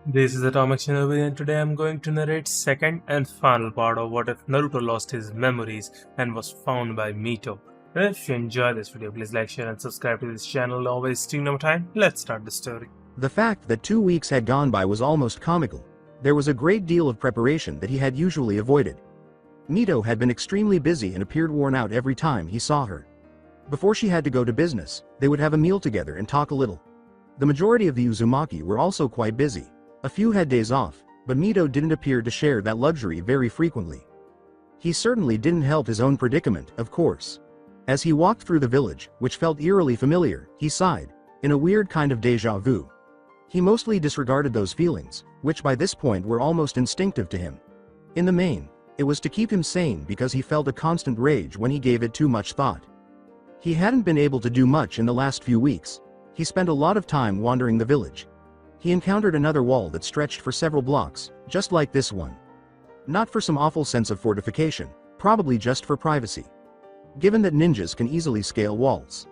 This is Atomic Shinobi and today I'm going to narrate second and final part of what if Naruto lost his memories and was found by Mito. If you enjoy this video, please like, share and subscribe to this channel. Always steam no time. Let's start the story. The fact that 2 weeks had gone by was almost comical. There was a great deal of preparation that he had usually avoided. Mito had been extremely busy and appeared worn out every time he saw her. Before she had to go to business, they would have a meal together and talk a little. The majority of the Uzumaki were also quite busy. A few had days off, but Mito didn't appear to share that luxury very frequently. He certainly didn't help his own predicament, of course. As he walked through the village, which felt eerily familiar, he sighed, in a weird kind of déjà vu. He mostly disregarded those feelings, which by this point were almost instinctive to him. In the main, it was to keep him sane because he felt a constant rage when he gave it too much thought. He hadn't been able to do much in the last few weeks. He spent a lot of time wandering the village. He encountered another wall that stretched for several blocks, just like this one. Not for some awful sense of fortification, probably just for privacy. Given that ninjas can easily scale walls.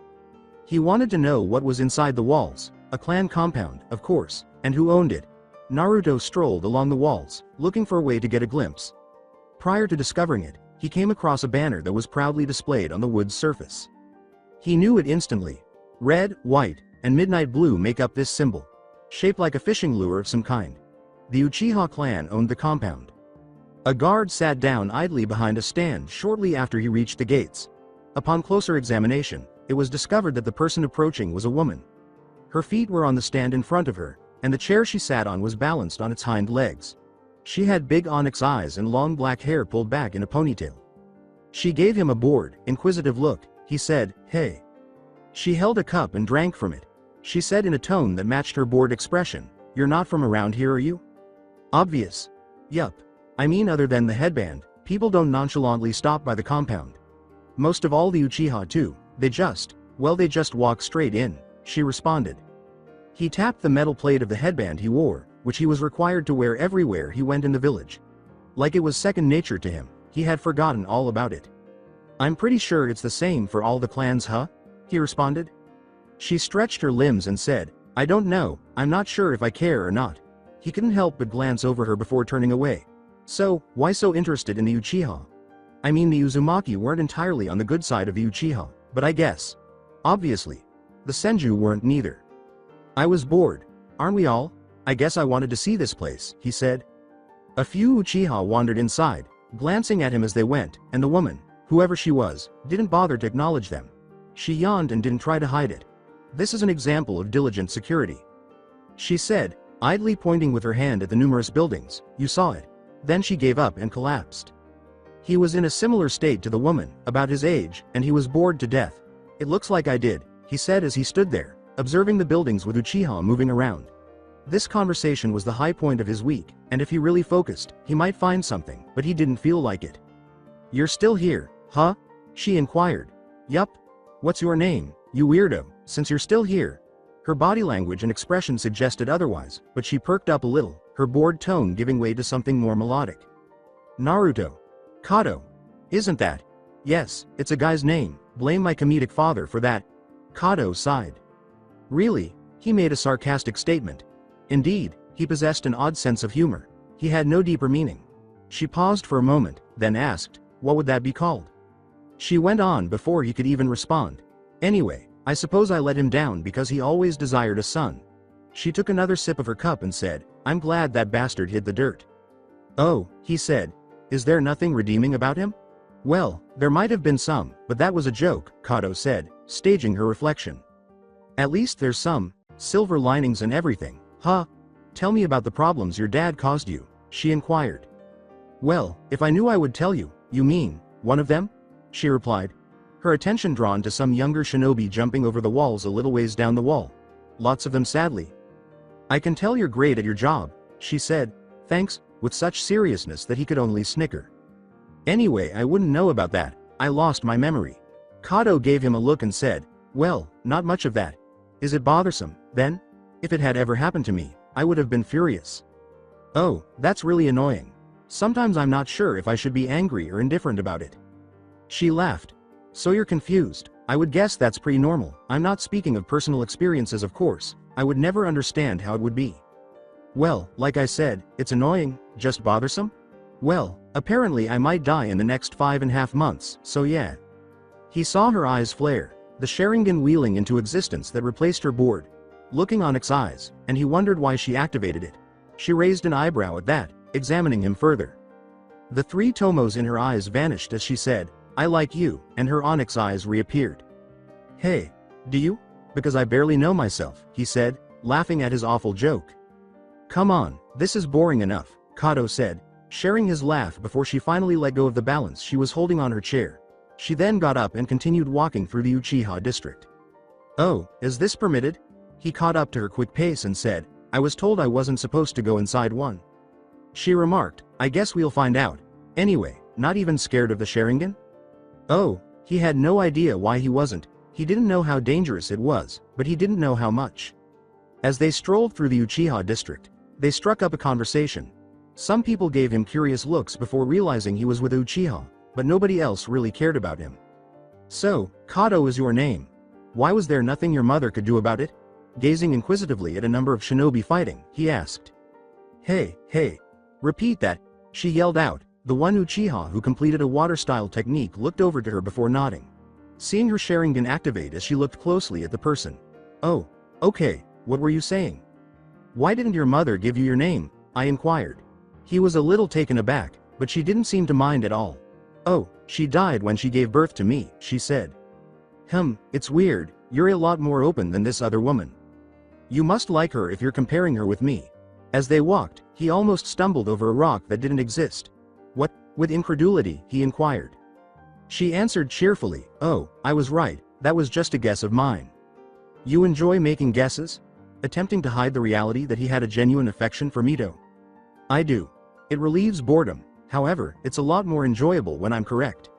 He wanted to know what was inside the walls, a clan compound, of course, and who owned it. Naruto strolled along the walls, looking for a way to get a glimpse. Prior to discovering it, he came across a banner that was proudly displayed on the wood's surface. He knew it instantly. Red, white, and midnight blue make up this symbol. Shaped like a fishing lure of some kind. The Uchiha clan owned the compound. A guard sat down idly behind a stand shortly after he reached the gates. Upon closer examination, it was discovered that the person approaching was a woman. Her feet were on the stand in front of her, and the chair she sat on was balanced on its hind legs. She had big onyx eyes and long black hair pulled back in a ponytail. She gave him a bored, inquisitive look. He said, "Hey." She held a cup and drank from it. She said in a tone that matched her bored expression, "You're not from around here, are you?" Obvious. Yup. I mean, other than the headband, people don't nonchalantly stop by the compound. Most of all the Uchiha too, they just walk straight in, she responded. He tapped the metal plate of the headband he wore, which he was required to wear everywhere he went in the village. Like it was second nature to him, he had forgotten all about it. "I'm pretty sure it's the same for all the clans, huh?" he responded. She stretched her limbs and said, "I don't know, I'm not sure if I care or not." He couldn't help but glance over her before turning away. So, why so interested in the Uchiha? I mean, the Uzumaki weren't entirely on the good side of the Uchiha, but I guess. Obviously. The Senju weren't neither. "I was bored. Aren't we all? I guess I wanted to see this place," he said. A few Uchiha wandered inside, glancing at him as they went, and the woman, whoever she was, didn't bother to acknowledge them. She yawned and didn't try to hide it. "This is an example of diligent security," she said, idly pointing with her hand at the numerous buildings. "You saw it." Then she gave up and collapsed. He was in a similar state to the woman, about his age, and he was bored to death. "It looks like I did," he said as he stood there, observing the buildings with Uchiha moving around. This conversation was the high point of his week, and if he really focused, he might find something, but he didn't feel like it. "You're still here, huh?" she inquired. "Yup. What's your name, you weirdo, since you're still here?" Her body language and expression suggested otherwise, but she perked up a little, her bored tone giving way to something more melodic. "Naruto. Kato. Isn't that?" "Yes, it's a guy's name, blame my comedic father for that." Kato sighed. "Really?" He made a sarcastic statement. Indeed, he possessed an odd sense of humor. He had no deeper meaning. She paused for a moment, then asked, "What would that be called?" She went on before he could even respond. "Anyway, I suppose I let him down because he always desired a son." She took another sip of her cup and said, "I'm glad that bastard hid the dirt." "Oh," he said. "Is there nothing redeeming about him?" "Well, there might have been some, but that was a joke," Kato said, staging her reflection. "At least there's some silver linings and everything, huh? Tell me about the problems your dad caused you," she inquired. "Well, if I knew I would tell you." "You mean, one of them?" she replied, her attention drawn to some younger shinobi jumping over the walls a little ways down the wall. "Lots of them, sadly." "I can tell you're great at your job," she said, thanks, with such seriousness that he could only snicker. "Anyway, I wouldn't know about that. I lost my memory." Kato gave him a look and said, "Well, not much of that. Is it bothersome, then? If it had ever happened to me, I would have been furious." "Oh, that's really annoying. Sometimes I'm not sure if I should be angry or indifferent about it." She laughed. "So you're confused. I would guess that's pretty normal. I'm not speaking of personal experiences, of course. I would never understand how it would be." Well, like I said, it's annoying, just bothersome? Well, apparently I might die in the next 5.5 months, so yeah. He saw her eyes flare, the Sharingan wheeling into existence that replaced her board, looking Onyx's eyes, and he wondered why she activated it. She raised an eyebrow at that, examining him further. The 3 tomos in her eyes vanished as she said, I like you, and her Onyx eyes reappeared. Hey, do you? Because I barely know myself, he said, laughing at his awful joke. Come on, this is boring enough, Kato said, sharing his laugh before she finally let go of the balance she was holding on her chair. She then got up and continued walking through the Uchiha district. Oh, is this permitted? He caught up to her quick pace and said, I was told I wasn't supposed to go inside one. She remarked, I guess we'll find out. Anyway, not even scared of the Sharingan? Oh, he had no idea why he wasn't. He didn't know how dangerous it was, but he didn't know how much. As they strolled through the Uchiha district, they struck up a conversation. Some people gave him curious looks before realizing he was with Uchiha, but nobody else really cared about him. So, Kato is your name. Why was there nothing your mother could do about it? Gazing inquisitively at a number of shinobi fighting, he asked. Hey, repeat that, she yelled out. The one Uchiha who completed a water-style technique looked over to her before nodding. Seeing her Sharingan activate as she looked closely at the person. Oh, okay, what were you saying? Why didn't your mother give you your name? I inquired. He was a little taken aback, but she didn't seem to mind at all. Oh, she died when she gave birth to me, she said. It's weird, you're a lot more open than this other woman. You must like her if you're comparing her with me. As they walked, he almost stumbled over a rock that didn't exist. What? With incredulity, he inquired. She answered cheerfully, oh, I was right, that was just a guess of mine. You enjoy making guesses? Attempting to hide the reality that he had a genuine affection for Mito. I do. It relieves boredom, however, it's a lot more enjoyable when I'm correct.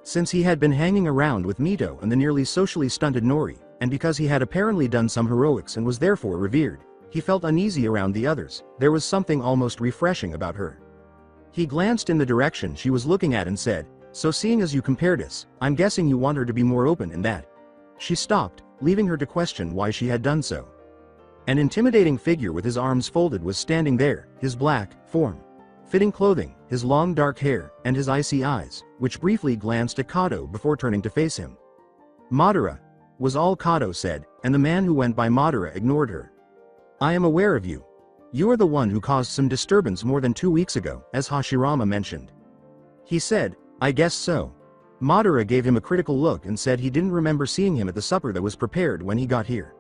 Since he had been hanging around with Mito and the nearly socially stunted Nori, and because he had apparently done some heroics and was therefore revered, he felt uneasy around the others. There was something almost refreshing about her. He glanced in the direction she was looking at and said, so seeing as you compared us, I'm guessing you want her to be more open in that. She stopped, leaving her to question why she had done so. An intimidating figure with his arms folded was standing there, his black, form-fitting clothing, his long dark hair, and his icy eyes, which briefly glanced at Kato before turning to face him. Madara, was all Kato said, and the man who went by Madara ignored her. I am aware of you. You are the one who caused some disturbance more than 2 weeks ago, as Hashirama mentioned. He said, I guess so. Madara gave him a critical look and said he didn't remember seeing him at the supper that was prepared when he got here.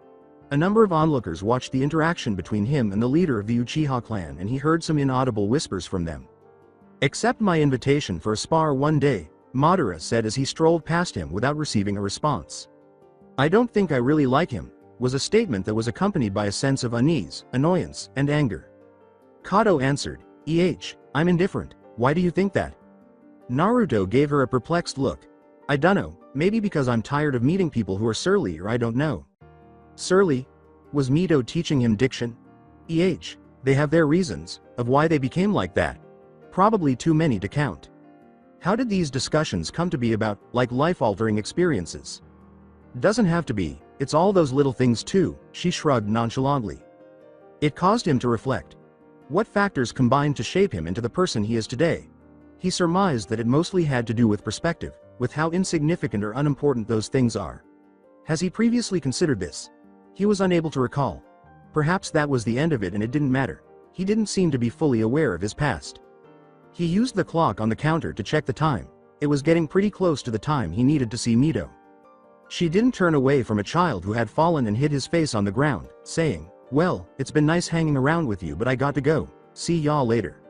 A number of onlookers watched the interaction between him and the leader of the Uchiha clan, and he heard some inaudible whispers from them. Accept my invitation for a spar one day, Madara said as he strolled past him without receiving a response. I don't think I really like him, was a statement that was accompanied by a sense of unease, annoyance, and anger. Kato answered, I'm indifferent, why do you think that? Naruto gave her a perplexed look. I dunno, maybe because I'm tired of meeting people who are surly, or I don't know. Surly? Was Mito teaching him diction? They have their reasons, of why they became like that. Probably too many to count. How did these discussions come to be about, like life-altering experiences? Doesn't have to be, it's all those little things too, she shrugged nonchalantly. It caused him to reflect. What factors combined to shape him into the person he is today? He surmised that it mostly had to do with perspective, with how insignificant or unimportant those things are. Has he previously considered this? He was unable to recall. Perhaps that was the end of it and it didn't matter. He didn't seem to be fully aware of his past. He used the clock on the counter to check the time. It was getting pretty close to the time he needed to see Mito. She didn't turn away from a child who had fallen and hid his face on the ground, saying, well, it's been nice hanging around with you, but I got to go. See y'all later.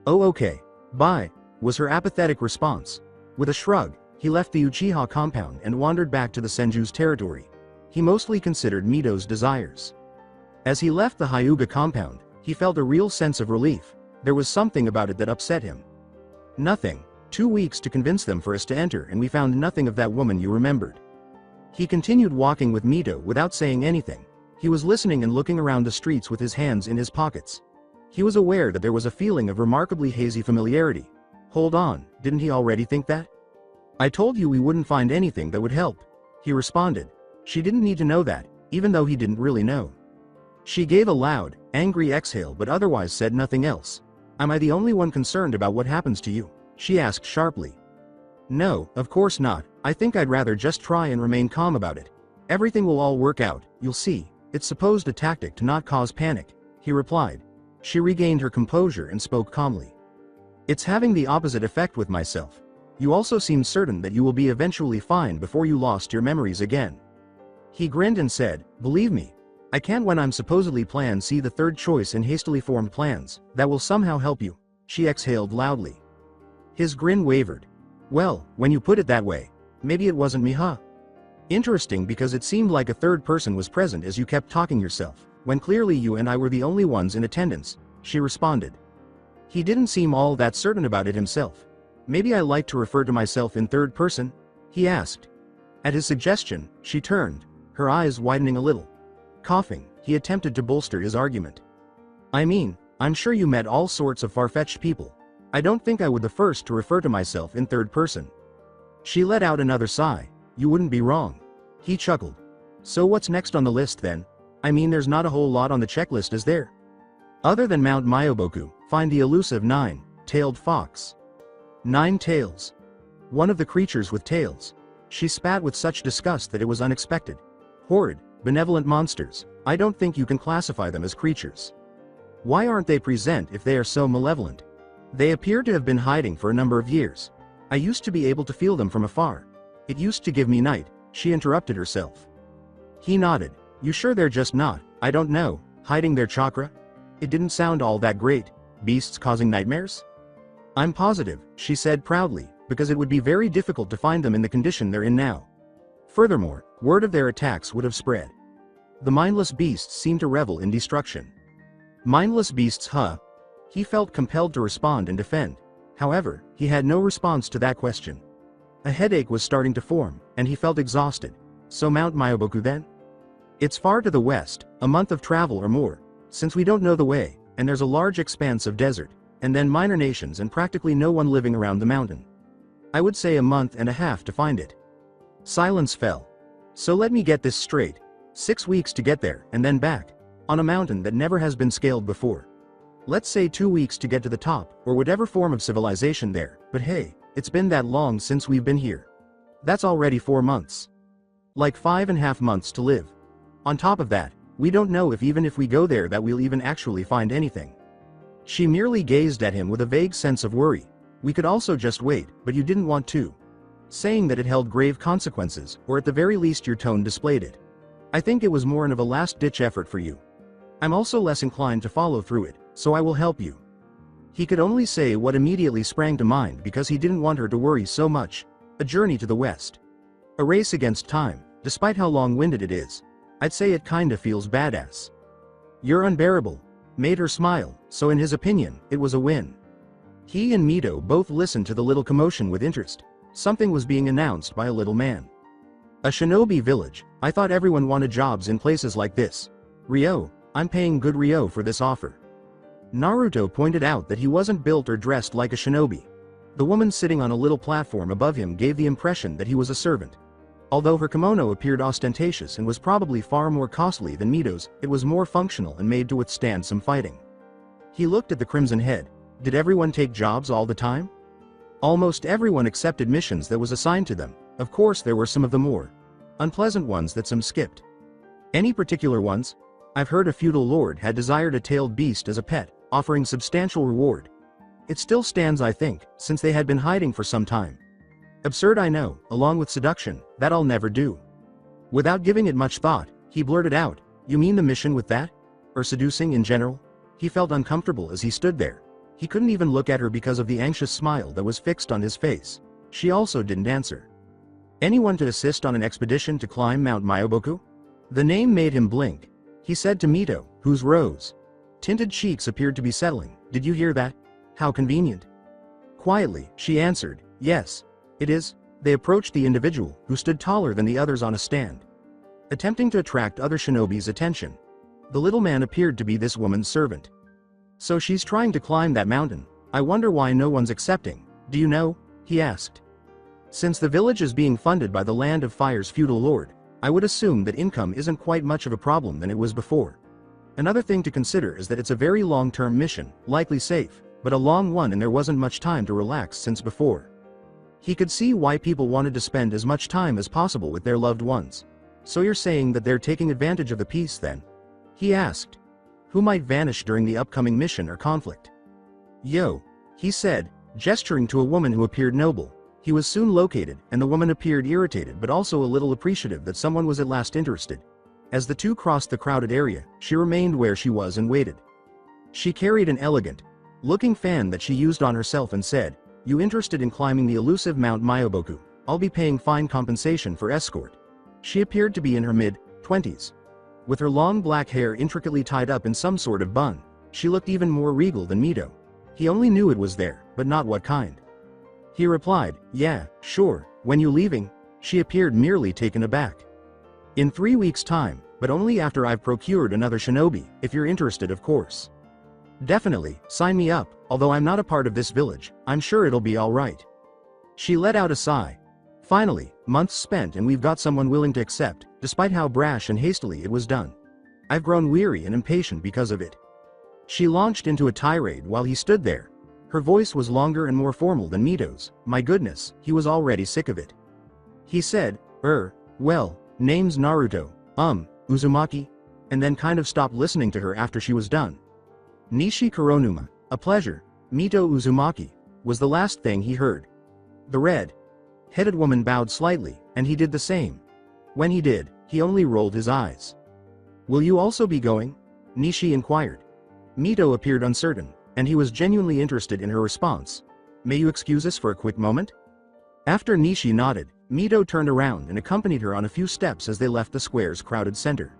Oh okay. Bye, was her apathetic response. With a shrug, he left the Uchiha compound and wandered back to the Senju's territory. He mostly considered Mito's desires. As he left the Hyuga compound, he felt a real sense of relief. There was something about it that upset him. Nothing. 2 weeks to convince them for us to enter, and we found nothing of that woman you remembered. He continued walking with Mito without saying anything. He was listening and looking around the streets with his hands in his pockets. He was aware that there was a feeling of remarkably hazy familiarity. Hold on, didn't he already think that? I told you we wouldn't find anything that would help, he responded. She didn't need to know that, even though he didn't really know. She gave a loud, angry exhale but otherwise said nothing else. Am I the only one concerned about what happens to you? She asked sharply. No, of course not. I think I'd rather just try and remain calm about it. Everything will all work out, you'll see. It's supposed a tactic to not cause panic, he replied. She regained her composure and spoke calmly. It's having the opposite effect with myself. You also seem certain that you will be eventually fine before you lost your memories again. He grinned and said, believe me, I can't when I'm supposedly planned see the third choice in hastily formed plans, that will somehow help you. She exhaled loudly. His grin wavered. Well, when you put it that way, maybe it wasn't me, huh? Interesting, because it seemed like a third person was present as you kept talking yourself, when clearly you and I were the only ones in attendance, she responded. He didn't seem all that certain about it himself. Maybe I like to refer to myself in third person? He asked. At his suggestion, she turned, her eyes widening a little. Coughing, he attempted to bolster his argument. I mean, I'm sure you met all sorts of far-fetched people. I don't think I would the first to refer to myself in third person. She let out another sigh. You wouldn't be wrong. He chuckled. So what's next on the list then? I mean, there's not a whole lot on the checklist, is there? Other than Mount Myoboku, find the elusive nine-tailed fox. 9 tails. One of the creatures with tails. She spat with such disgust that it was unexpected. Horrid, benevolent monsters. I don't think you can classify them as creatures. Why aren't they present if they are so malevolent? They appear to have been hiding for a number of years. I used to be able to feel them from afar. It used to give me night, she interrupted herself. He nodded. You sure they're just not, I don't know, hiding their chakra? It didn't sound all that great. Beasts causing nightmares? I'm positive, she said proudly, because it would be very difficult to find them in the condition they're in now. Furthermore, word of their attacks would have spread. The mindless beasts seemed to revel in destruction. Mindless beasts, huh? He felt compelled to respond and defend. However, he had no response to that question. A headache was starting to form, and he felt exhausted. So Mount Myoboku then? It's far to the west, a month of travel or more, since we don't know the way, and there's a large expanse of desert, and then minor nations and practically no one living around the mountain. I would say a month and a half to find it. Silence fell. So let me get this straight. 6 weeks to get there, and then back. On a mountain that never has been scaled before. Let's say 2 weeks to get to the top, or whatever form of civilization there, but hey, it's been that long since we've been here. That's already 4 months. Like 5.5 months to live. On top of that, we don't know if even if we go there that we'll even actually find anything. She merely gazed at him with a vague sense of worry. We could also just wait, but you didn't want to. Saying that it held grave consequences, or at the very least your tone displayed it. I think it was more of a last-ditch effort for you. I'm also less inclined to follow through it, so I will help you. He could only say what immediately sprang to mind because he didn't want her to worry so much. A journey to the west. A race against time, despite how long-winded it is. I'd say it kinda feels badass. You're unbearable. Made her smile, so in his opinion, it was a win. He and Mito both listened to the little commotion with interest. Something was being announced by a little man. A shinobi village. I thought everyone wanted jobs in places like this. Ryo, I'm paying good Ryo for this offer. Naruto pointed out that he wasn't built or dressed like a shinobi. The woman sitting on a little platform above him gave the impression that he was a servant. Although her kimono appeared ostentatious and was probably far more costly than Mito's, it was more functional and made to withstand some fighting. He looked at the crimson head. Did everyone take jobs all the time? Almost everyone accepted missions that was assigned to them. Of course there were some of the more unpleasant ones that some skipped. Any particular ones? I've heard a feudal lord had desired a tailed beast as a pet, offering substantial reward. It still stands, I think, since they had been hiding for some time. Absurd, I know, along with seduction, that I'll never do. Without giving it much thought, he blurted out, you mean the mission with that? Or seducing in general? He felt uncomfortable as he stood there. He couldn't even look at her because of the anxious smile that was fixed on his face. She also didn't answer. Anyone to assist on an expedition to climb Mount Myoboku? The name made him blink. He said to Mito, whose rose-tinted cheeks appeared to be settling, did you hear that? How convenient. Quietly, she answered, yes. It is. They approached the individual, who stood taller than the others on a stand. Attempting to attract other shinobi's attention. The little man appeared to be this woman's servant. So she's trying to climb that mountain. I wonder why no one's accepting. Do you know? He asked. Since the village is being funded by the Land of Fire's feudal lord, I would assume that income isn't quite much of a problem than it was before. Another thing to consider is that it's a very long-term mission, likely safe, but a long one, and there wasn't much time to relax since before. He could see why people wanted to spend as much time as possible with their loved ones. So you're saying that they're taking advantage of the peace then? He asked. Who might vanish during the upcoming mission or conflict? Yo, he said, gesturing to a woman who appeared noble. He was soon located, and the woman appeared irritated but also a little appreciative that someone was at last interested. As the two crossed the crowded area, she remained where she was and waited. She carried an elegant looking fan that she used on herself and said, "You interested in climbing the elusive Mount Myoboku? I'll be paying fine compensation for escort." She appeared to be in her mid-20s. With her long black hair intricately tied up in some sort of bun, she looked even more regal than Mito. He only knew it was there, but not what kind. He replied, "Yeah, sure, when you leaving?" She appeared merely taken aback. "In 3 weeks' time, but only after I've procured another shinobi, if you're interested of course." "Definitely, sign me up, although I'm not a part of this village, I'm sure it'll be alright." She let out a sigh. Finally, months spent and we've got someone willing to accept, despite how brash and hastily it was done. I've grown weary and impatient because of it. She launched into a tirade while he stood there. Her voice was longer and more formal than Mito's. My goodness, he was already sick of it. He said, well, name's Naruto, Uzumaki," and then kind of stopped listening to her after she was done. "Nishi Koronuma, a pleasure, Mito Uzumaki," was the last thing he heard. The red-headed woman bowed slightly, and he did the same. When he did, he only rolled his eyes. "Will you also be going?" Nishi inquired. Mito appeared uncertain, and he was genuinely interested in her response. "May you excuse us for a quick moment?" After Nishi nodded, Mito turned around and accompanied her on a few steps as they left the square's crowded center.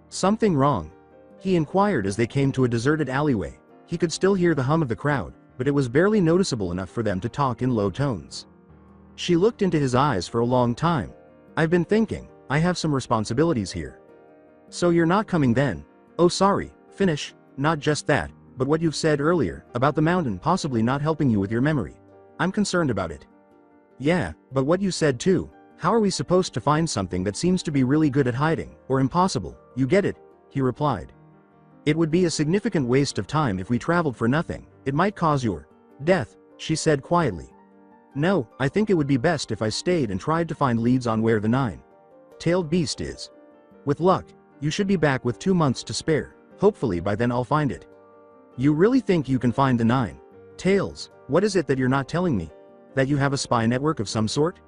"Something wrong?" he inquired as they came to a deserted alleyway. He could still hear the hum of the crowd, but it was barely noticeable enough for them to talk in low tones. She looked into his eyes for a long time. "I've been thinking, I have some responsibilities here." "So you're not coming then?" "Oh sorry, finish, not just that, but what you've said earlier, about the mountain possibly not helping you with your memory. I'm concerned about it." "Yeah, but what you said too. How are we supposed to find something that seems to be really good at hiding, or impossible, you get it?" he replied. "It would be a significant waste of time if we traveled for nothing, it might cause your death," she said quietly. "No, I think it would be best if I stayed and tried to find leads on where the nine-tailed beast is. With luck, you should be back with 2 months to spare, hopefully by then I'll find it." "You really think you can find the nine tails? What is it that you're not telling me? That you have a spy network of some sort?"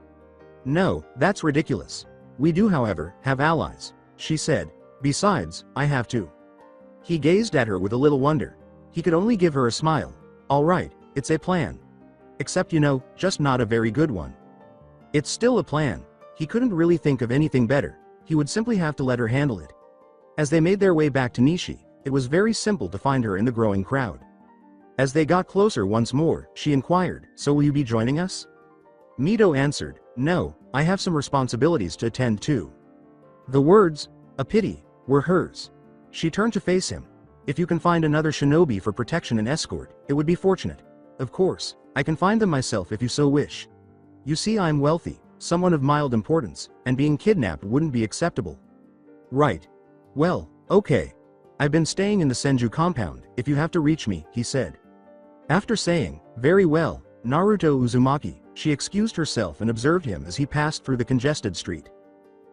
"No, that's ridiculous. We do however, have allies," she said. "Besides, I have to." He gazed at her with a little wonder. He could only give her a smile. "All right, it's a plan. Except just not a very good one." "It's still a plan." He couldn't really think of anything better. He would simply have to let her handle it. As they made their way back to Nishi, it was very simple to find her in the growing crowd. As they got closer once more, she inquired, "So will you be joining us?" Mito answered, "No, I have some responsibilities to attend to." The words, "a pity," were hers. She turned to face him. "If you can find another shinobi for protection and escort, it would be fortunate. Of course, I can find them myself if you so wish. You see, I'm wealthy, someone of mild importance, and being kidnapped wouldn't be acceptable." "Right. Well, okay. I've been staying in the Senju compound, if you have to reach me," he said. After saying, "Very well, Naruto Uzumaki," she excused herself and observed him as he passed through the congested street.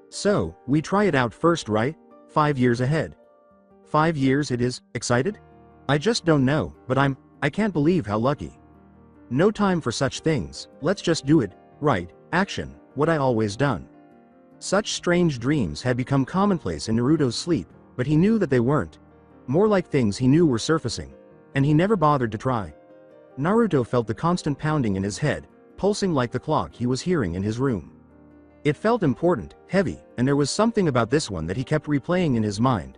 "So, we try it out first, right? 5 years ahead." 5 years it is, excited? "I just don't know, but I can't believe how lucky." "No time for such things, let's just do it, right, action, what I always done." Such strange dreams had become commonplace in Naruto's sleep, but he knew that they weren't. More like things he knew were surfacing. And he never bothered to try. Naruto felt the constant pounding in his head, pulsing like the clock he was hearing in his room. It felt important, heavy, and there was something about this one that he kept replaying in his mind.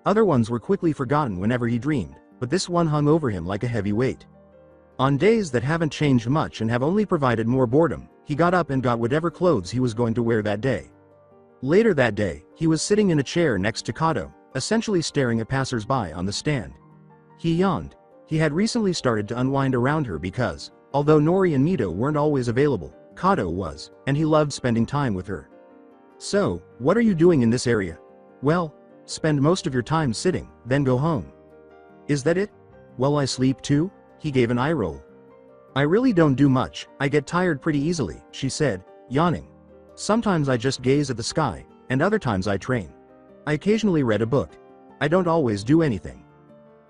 Other ones were quickly forgotten whenever he dreamed, but this one hung over him like a heavy weight. On days that haven't changed much and have only provided more boredom, he got up and got whatever clothes he was going to wear that day. Later that day, he was sitting in a chair next to Kato, essentially staring at passers-by on the stand. He yawned. He had recently started to unwind around her because, although Nori and Mito weren't always available, Kato was, and he loved spending time with her. "So, what are you doing in this area?" "Well, spend most of your time sitting, then go home. Is that it? Well, I sleep too? He gave an eye roll. I really don't do much, I get tired pretty easily, she said, yawning. Sometimes I just gaze at the sky, and other times I train. I occasionally read a book. I don't always do anything.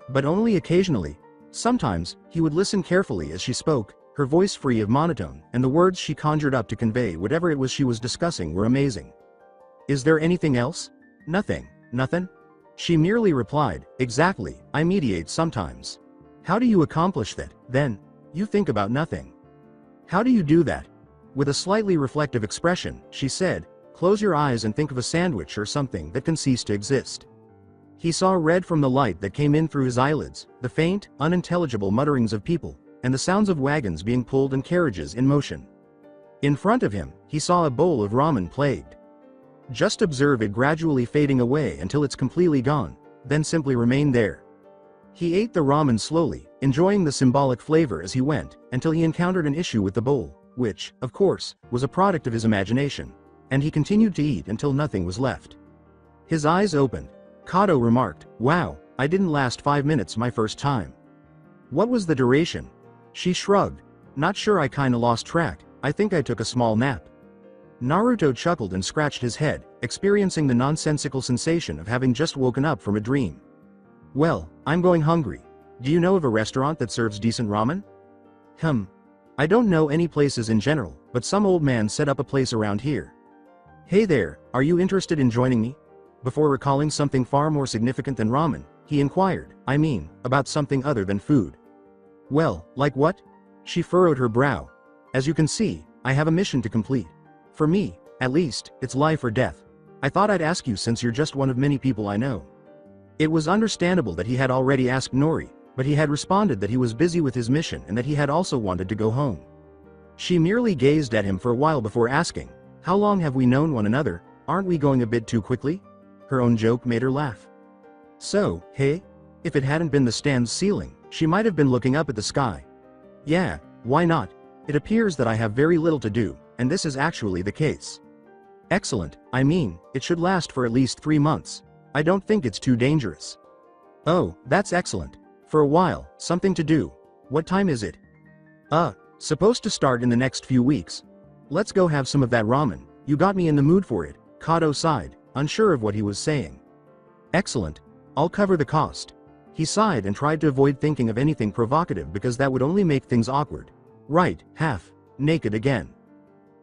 But only occasionally. Sometimes, he would listen carefully as she spoke, her voice free of monotone, and the words she conjured up to convey whatever it was she was discussing were amazing. Is there anything else? Nothing. Nothing? She merely replied, exactly, I meditate sometimes. How do you accomplish that, then? You think about nothing. How do you do that? With a slightly reflective expression, she said, close your eyes and think of a sandwich or something that can cease to exist. He saw red from the light that came in through his eyelids, the faint, unintelligible mutterings of people, and the sounds of wagons being pulled and carriages in motion. In front of him, he saw a bowl of ramen plagued. Just observe it gradually fading away until it's completely gone, then simply remain there. He ate the ramen slowly, enjoying the symbolic flavor as he went, until he encountered an issue with the bowl, which, of course, was a product of his imagination, and he continued to eat until nothing was left. His eyes opened. Kato remarked, wow, I didn't last 5 minutes my first time. What was the duration? She shrugged. Not sure, I kinda lost track, I think I took a small nap. Naruto chuckled and scratched his head, experiencing the nonsensical sensation of having just woken up from a dream. Well, I'm going hungry. Do you know of a restaurant that serves decent ramen? I don't know any places in general, but some old man set up a place around here. Hey there, are you interested in joining me? Before recalling something far more significant than ramen, he inquired, about something other than food. Well, like what? She furrowed her brow. As you can see, I have a mission to complete. For me, at least, it's life or death. I thought I'd ask you since you're just one of many people I know. It was understandable that he had already asked Nori, but he had responded that he was busy with his mission and that he had also wanted to go home. She merely gazed at him for a while before asking, how long have we known one another, aren't we going a bit too quickly? Her own joke made her laugh. So, hey? If it hadn't been the stand's ceiling, she might have been looking up at the sky. Yeah, why not? It appears that I have very little to do, and this is actually the case. Excellent, it should last for at least 3 months. I don't think it's too dangerous. Oh, that's excellent. For a while, something to do. What time is it? Supposed to start in the next few weeks. Let's go have some of that ramen, you got me in the mood for it, Kato sighed, unsure of what he was saying. Excellent. I'll cover the cost. He sighed and tried to avoid thinking of anything provocative because that would only make things awkward. Right, naked again.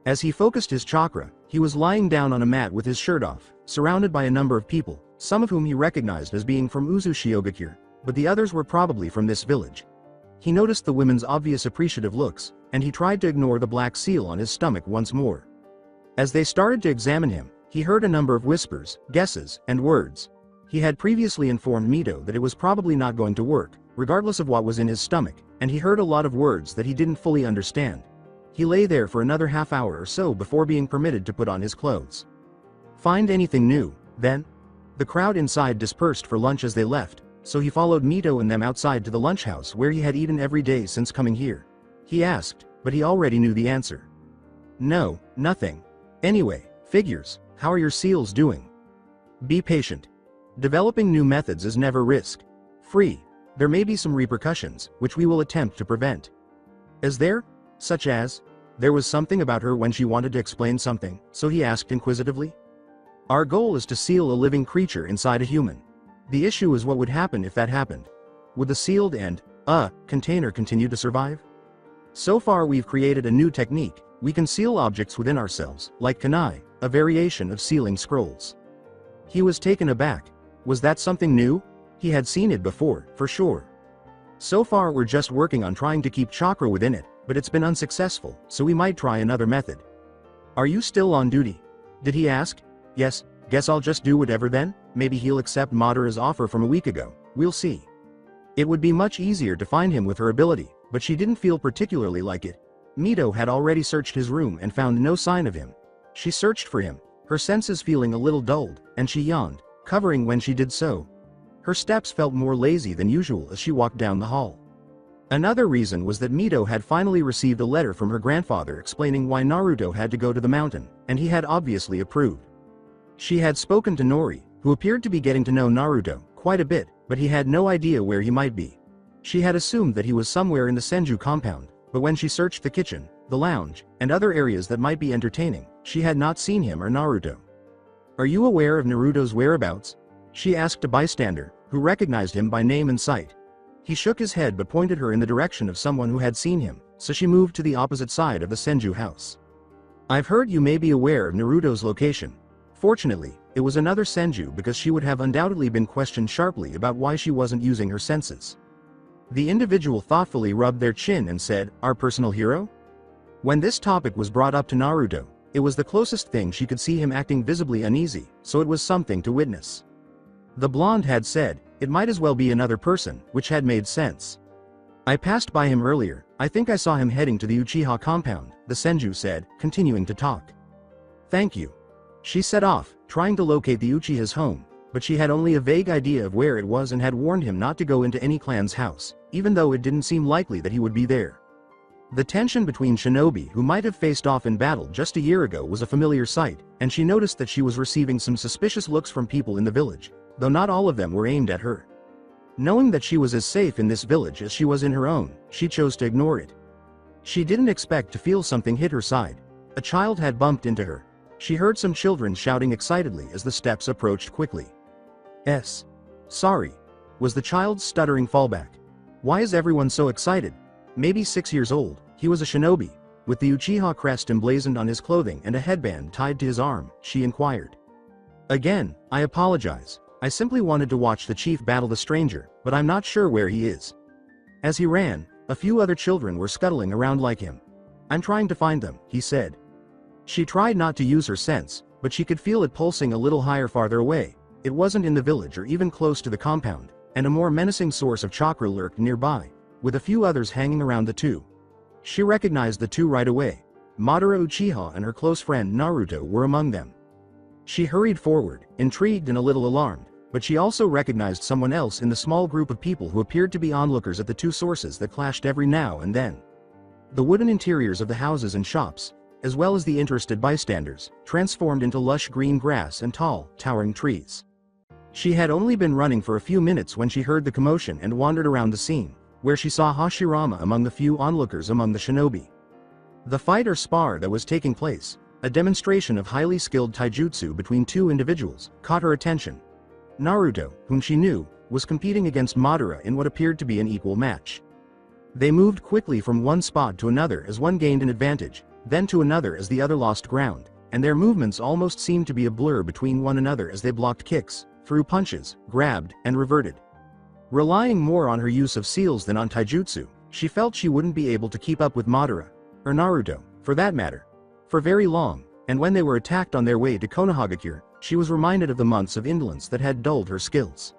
As he focused his chakra, he was lying down on a mat with his shirt off, surrounded by a number of people, some of whom he recognized as being from Uzushiogakure, but the others were probably from this village. He noticed the women's obvious appreciative looks, and he tried to ignore the black seal on his stomach once more. As they started to examine him, he heard a number of whispers, guesses, and words. He had previously informed Mito that it was probably not going to work, regardless of what was in his stomach, and he heard a lot of words that he didn't fully understand. He lay there for another half hour or so before being permitted to put on his clothes. Find anything new, then? The crowd inside dispersed for lunch as they left, so he followed Mito and them outside to the lunch house where he had eaten every day since coming here. He asked, but he already knew the answer. No, nothing. Anyway, figures, how are your seals doing? Be patient. Developing new methods is never risk-free. There may be some repercussions, which we will attempt to prevent. Is there? Such as? There was something about her when she wanted to explain something, so he asked inquisitively. Our goal is to seal a living creature inside a human. The issue is what would happen if that happened. Would the sealed container continue to survive? So far we've created a new technique. We can seal objects within ourselves, like kanai, a variation of sealing scrolls. He was taken aback. Was that something new? He had seen it before, for sure. So far we're just working on trying to keep chakra within it, but it's been unsuccessful, so we might try another method. Are you still on duty? Did he ask? Yes, guess I'll just do whatever then, maybe he'll accept Madara's offer from a week ago, we'll see. It would be much easier to find him with her ability, but she didn't feel particularly like it. Mito had already searched his room and found no sign of him. She searched for him, her senses feeling a little dulled, and she yawned, covering when she did so. Her steps felt more lazy than usual as she walked down the hall. Another reason was that Mito had finally received a letter from her grandfather explaining why Naruto had to go to the mountain, and he had obviously approved. She had spoken to Nori, who appeared to be getting to know Naruto quite a bit, but he had no idea where he might be. She had assumed that he was somewhere in the Senju compound, but when she searched the kitchen, the lounge, and other areas that might be entertaining, she had not seen him or Naruto. "Are you aware of Naruto's whereabouts?" she asked a bystander, who recognized him by name and sight. He shook his head but pointed her in the direction of someone who had seen him, so she moved to the opposite side of the Senju house. "I've heard you may be aware of Naruto's location." Fortunately, it was another Senju because she would have undoubtedly been questioned sharply about why she wasn't using her senses. The individual thoughtfully rubbed their chin and said, "Our personal hero?" When this topic was brought up to Naruto, it was the closest thing she could see him acting visibly uneasy, so it was something to witness. The blonde had said, it might as well be another person, which had made sense. "I passed by him earlier, I think I saw him heading to the Uchiha compound," the Senju said, continuing to talk. "Thank you." She set off, trying to locate the Uchiha's home, but she had only a vague idea of where it was and had warned him not to go into any clan's house, even though it didn't seem likely that he would be there. The tension between shinobi who might have faced off in battle just a year ago was a familiar sight, and she noticed that she was receiving some suspicious looks from people in the village, though not all of them were aimed at her. Knowing that she was as safe in this village as she was in her own, she chose to ignore it. She didn't expect to feel something hit her side. A child had bumped into her. She heard some children shouting excitedly as the steps approached quickly. Sorry," was the child's stuttering fallback. "Why is everyone so excited?" Maybe 6 years old, he was a shinobi, with the Uchiha crest emblazoned on his clothing and a headband tied to his arm, she inquired. "Again, I apologize. I simply wanted to watch the chief battle the stranger, but I'm not sure where he is." As he ran, a few other children were scuttling around like him. "I'm trying to find them," he said. She tried not to use her sense, but she could feel it pulsing a little higher farther away. It wasn't in the village or even close to the compound, and a more menacing source of chakra lurked nearby, with a few others hanging around the two. She recognized the two right away. Madara Uchiha and her close friend Naruto were among them. She hurried forward, intrigued and a little alarmed, but she also recognized someone else in the small group of people who appeared to be onlookers at the two sources that clashed every now and then. The wooden interiors of the houses and shops, as well as the interested bystanders, transformed into lush green grass and tall, towering trees. She had only been running for a few minutes when she heard the commotion and wandered around the scene, where she saw Hashirama among the few onlookers among the shinobi. The fight or spar that was taking place, a demonstration of highly skilled taijutsu between two individuals, caught her attention. Naruto, whom she knew, was competing against Madara in what appeared to be an equal match. They moved quickly from one spot to another as one gained an advantage, then to another as the other lost ground, and their movements almost seemed to be a blur between one another as they blocked kicks, threw punches, grabbed, and reverted. Relying more on her use of seals than on taijutsu, she felt she wouldn't be able to keep up with Madara, or Naruto, for that matter, for very long, and when they were attacked on their way to Konohagakure, she was reminded of the months of indolence that had dulled her skills.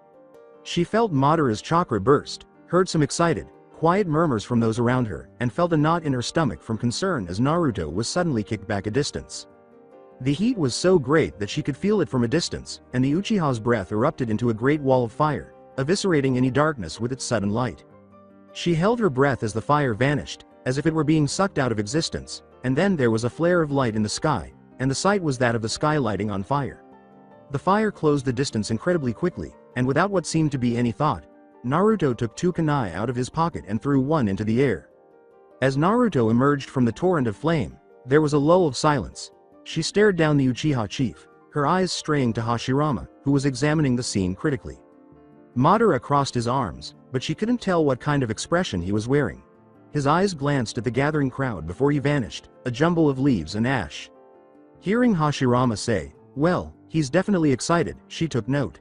She felt Madara's chakra burst, heard some excited, quiet murmurs from those around her, and felt a knot in her stomach from concern as Naruto was suddenly kicked back a distance. The heat was so great that she could feel it from a distance, and the Uchiha's breath erupted into a great wall of fire, eviscerating any darkness with its sudden light. She held her breath as the fire vanished, as if it were being sucked out of existence, and then there was a flare of light in the sky, and the sight was that of the sky lighting on fire. The fire closed the distance incredibly quickly, and without what seemed to be any thought, Naruto took two kunai out of his pocket and threw one into the air. As Naruto emerged from the torrent of flame, there was a lull of silence. She stared down the Uchiha chief, her eyes straying to Hashirama, who was examining the scene critically. Madara crossed his arms, but she couldn't tell what kind of expression he was wearing. His eyes glanced at the gathering crowd before he vanished, a jumble of leaves and ash. Hearing Hashirama say, "Well, he's definitely excited," she took note.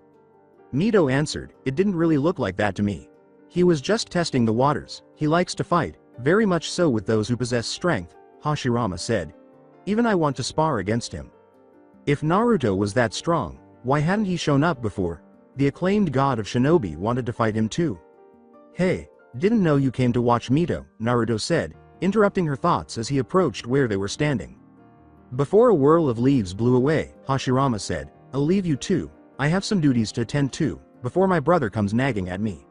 Mito answered, "It didn't really look like that to me. He was just testing the waters. He likes to fight, very much so with those who possess strength," Hashirama said. "Even I want to spar against him." If Naruto was that strong, why hadn't he shown up before? The acclaimed god of shinobi wanted to fight him too. "Hey, didn't know you came to watch Mito," Naruto said, interrupting her thoughts as he approached where they were standing. Before a whirl of leaves blew away, Hashirama said, "I'll leave you too. I have some duties to attend to, before my brother comes nagging at me."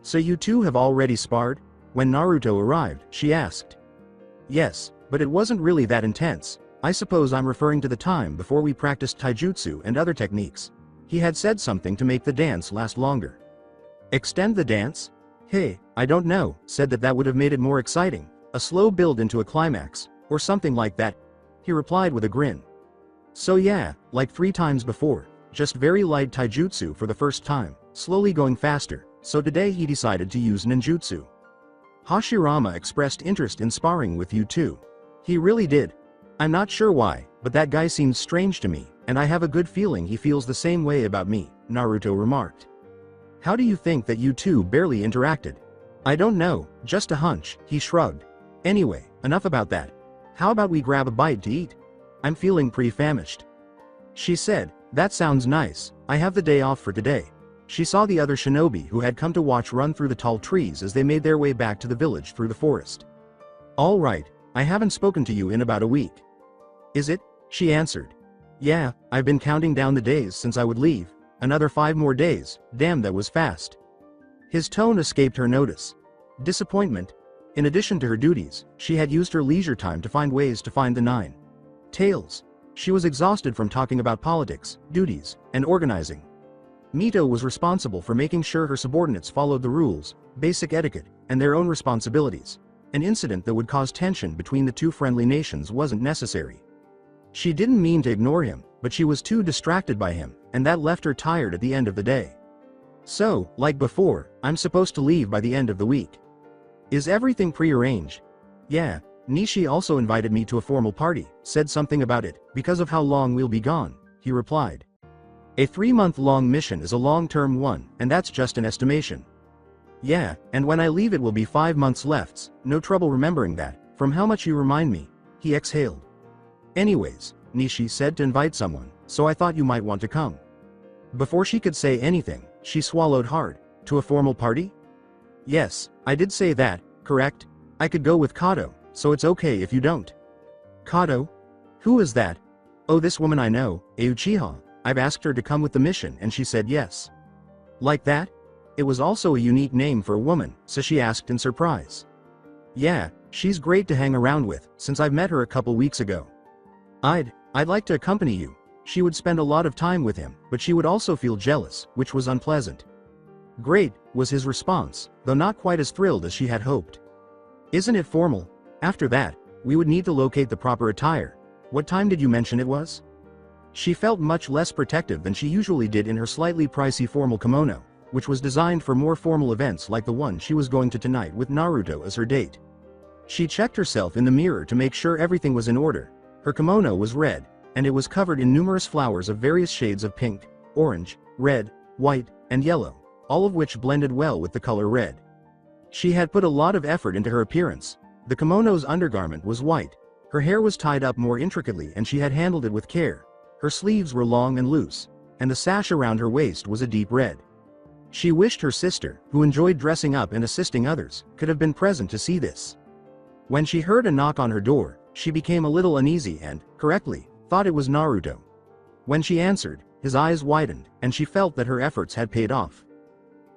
"So you two have already sparred?" When Naruto arrived, she asked. "Yes, but it wasn't really that intense. I suppose I'm referring to the time before we practiced taijutsu and other techniques." He had said something to make the dance last longer. Extend the dance? Hey, I don't know, said that would have made it more exciting, a slow build into a climax, or something like that. He replied with a grin. So yeah, like 3 times before, just very light taijutsu for the first time, slowly going faster, so today he decided to use ninjutsu. Hashirama expressed interest in sparring with you too. He really did. I'm not sure why, but that guy seems strange to me, and I have a good feeling he feels the same way about me, Naruto remarked. How do you think that you two barely interacted? I don't know, just a hunch, he shrugged. Anyway, enough about that. How about we grab a bite to eat? I'm feeling pretty famished. She said, that sounds nice, I have the day off for today. She saw the other shinobi who had come to watch run through the tall trees as they made their way back to the village through the forest. All right, I haven't spoken to you in about a week. Is it? She answered. Yeah, I've been counting down the days since I would leave. Another 5 more days, damn that was fast. His tone escaped her notice. Disappointment. In addition to her duties, she had used her leisure time to find ways to find the 9 tails. She was exhausted from talking about politics, duties, and organizing. Mito was responsible for making sure her subordinates followed the rules, basic etiquette, and their own responsibilities. An incident that would cause tension between the 2 friendly nations wasn't necessary. She didn't mean to ignore him, but she was too distracted by him, and that left her tired at the end of the day. So, like before, I'm supposed to leave by the end of the week. Is everything prearranged? Yeah, Nishi also invited me to a formal party, said something about it, because of how long we'll be gone, he replied. A 3-month-long mission is a long-term one, and that's just an estimation. Yeah, and when I leave it will be 5 months left, no trouble remembering that, from how much you remind me, he exhaled. Anyways, Nishi said to invite someone, so I thought you might want to come. Before she could say anything, she swallowed hard. To a formal party? Yes, I did say that, correct? I could go with Kato, so it's okay if you don't. Kato? Who is that? Oh, this woman I know, a Uchiha. I've asked her to come with the mission and she said yes. Like that? It was also a unique name for a woman, so she asked in surprise. Yeah, she's great to hang around with, since I've met her a couple weeks ago. I'd like to accompany you. She would spend a lot of time with him, but she would also feel jealous, which was unpleasant. Great, was his response, though not quite as thrilled as she had hoped. Isn't it formal? After that, we would need to locate the proper attire. What time did you mention it was? She felt much less protective than she usually did in her slightly pricey formal kimono, which was designed for more formal events like the one she was going to tonight with Naruto as her date. She checked herself in the mirror to make sure everything was in order. Her kimono was red, and it was covered in numerous flowers of various shades of pink, orange, red, white, and yellow, all of which blended well with the color red. She had put a lot of effort into her appearance. The kimono's undergarment was white, her hair was tied up more intricately and she had handled it with care. Her sleeves were long and loose, and the sash around her waist was a deep red. She wished her sister, who enjoyed dressing up and assisting others, could have been present to see this. When she heard a knock on her door, she became a little uneasy and, correctly, thought it was Naruto. When she answered, his eyes widened, and she felt that her efforts had paid off.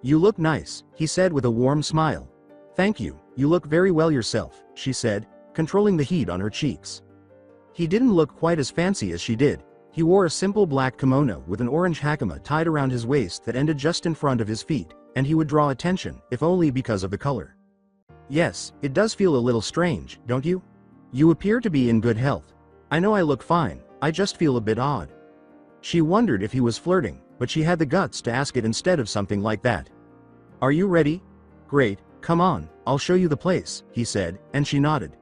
You look nice, he said with a warm smile. Thank you, you look very well yourself, she said, controlling the heat on her cheeks. He didn't look quite as fancy as she did. He wore a simple black kimono with an orange hakama tied around his waist that ended just in front of his feet, and he would draw attention, if only because of the color. Yes, it does feel a little strange, don't you? You appear to be in good health. I know I look fine, I just feel a bit odd. She wondered if he was flirting, but she had the guts to ask it instead of something like that. Are you ready? Great, come on, I'll show you the place, he said, and she nodded.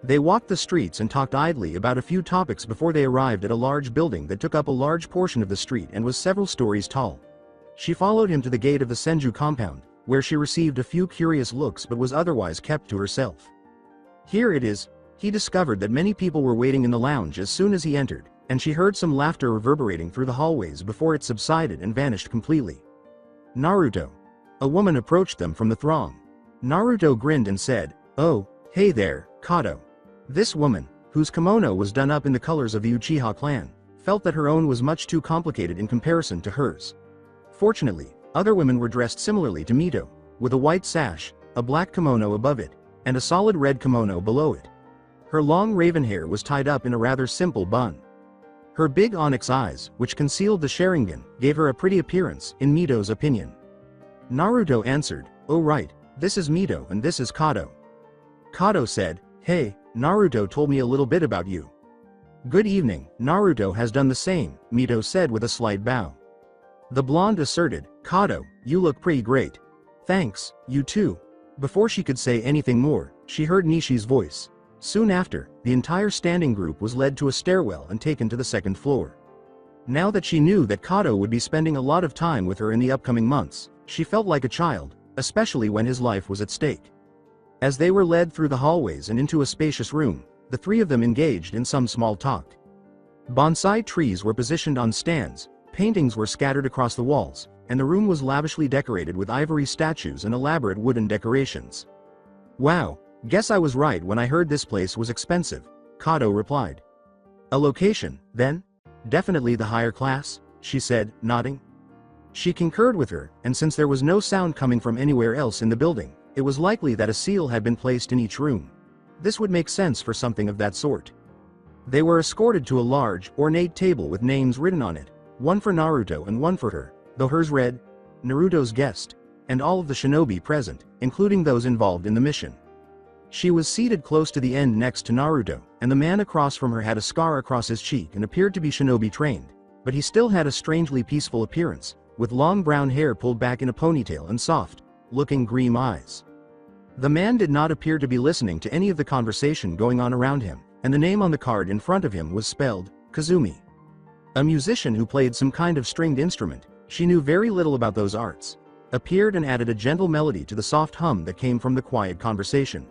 They walked the streets and talked idly about a few topics before they arrived at a large building that took up a large portion of the street and was several stories tall. She followed him to the gate of the Senju compound, where she received a few curious looks but was otherwise kept to herself. Here it is. He discovered that many people were waiting in the lounge as soon as he entered, and she heard some laughter reverberating through the hallways before it subsided and vanished completely. Naruto. A woman approached them from the throng. Naruto grinned and said, "Oh, hey there, Kato." This woman, whose kimono was done up in the colors of the Uchiha clan, felt that her own was much too complicated in comparison to hers. Fortunately, other women were dressed similarly to Mito, with a white sash, a black kimono above it, and a solid red kimono below it. Her long raven hair was tied up in a rather simple bun. Her big onyx eyes, which concealed the Sharingan, gave her a pretty appearance, in Mito's opinion. Naruto answered, "Oh right, this is Mito and this is Kato." Kato said, "Hey, Naruto told me a little bit about you." "Good evening, Naruto has done the same," Mito said with a slight bow. The blonde asserted, "Kato, you look pretty great." "Thanks, you too." Before she could say anything more, she heard Nishi's voice. Soon after, the entire standing group was led to a stairwell and taken to the second floor. Now that she knew that Kato would be spending a lot of time with her in the upcoming months, she felt like a child, especially when his life was at stake. As they were led through the hallways and into a spacious room, the three of them engaged in some small talk. Bonsai trees were positioned on stands, paintings were scattered across the walls, and the room was lavishly decorated with ivory statues and elaborate wooden decorations. "Wow, guess I was right when I heard this place was expensive," Kato replied. "A location, then? Definitely the higher class," she said, nodding. She concurred with her, and since there was no sound coming from anywhere else in the building, it was likely that a seal had been placed in each room. This would make sense for something of that sort. They were escorted to a large, ornate table with names written on it, one for Naruto and one for her, though hers read, "Naruto's guest," and all of the shinobi present, including those involved in the mission. She was seated close to the end next to Naruto, and the man across from her had a scar across his cheek and appeared to be shinobi trained, but he still had a strangely peaceful appearance, with long brown hair pulled back in a ponytail and soft-looking green eyes. The man did not appear to be listening to any of the conversation going on around him, and the name on the card in front of him was spelled, Kazumi. A musician who played some kind of stringed instrument, she knew very little about those arts, appeared and added a gentle melody to the soft hum that came from the quiet conversation.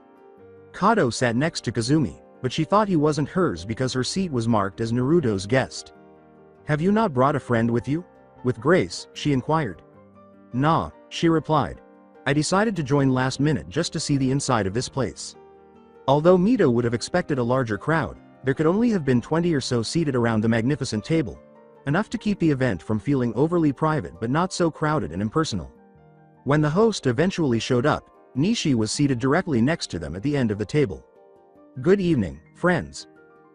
Kato sat next to Kazumi, but she thought he wasn't hers because her seat was marked as Naruto's guest. "Have you not brought a friend with you?" With grace, she inquired. "Nah," she replied. "I decided to join last minute just to see the inside of this place." Although Mito would have expected a larger crowd, there could only have been 20 or so seated around the magnificent table, enough to keep the event from feeling overly private but not so crowded and impersonal. When the host eventually showed up, Nishi was seated directly next to them at the end of the table. "Good evening, friends.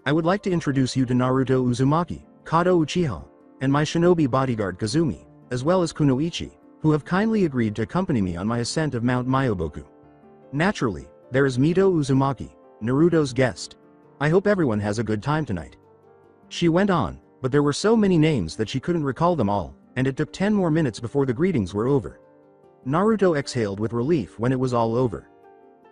I would like to introduce you to Naruto Uzumaki, Kato Uchiha, and my shinobi bodyguard Kazumi, as well as Kunoichi, who have kindly agreed to accompany me on my ascent of Mount Myoboku. Naturally, there is Mito Uzumaki, Naruto's guest. I hope everyone has a good time tonight." She went on, but there were so many names that she couldn't recall them all, and it took 10 more minutes before the greetings were over. Naruto exhaled with relief when it was all over.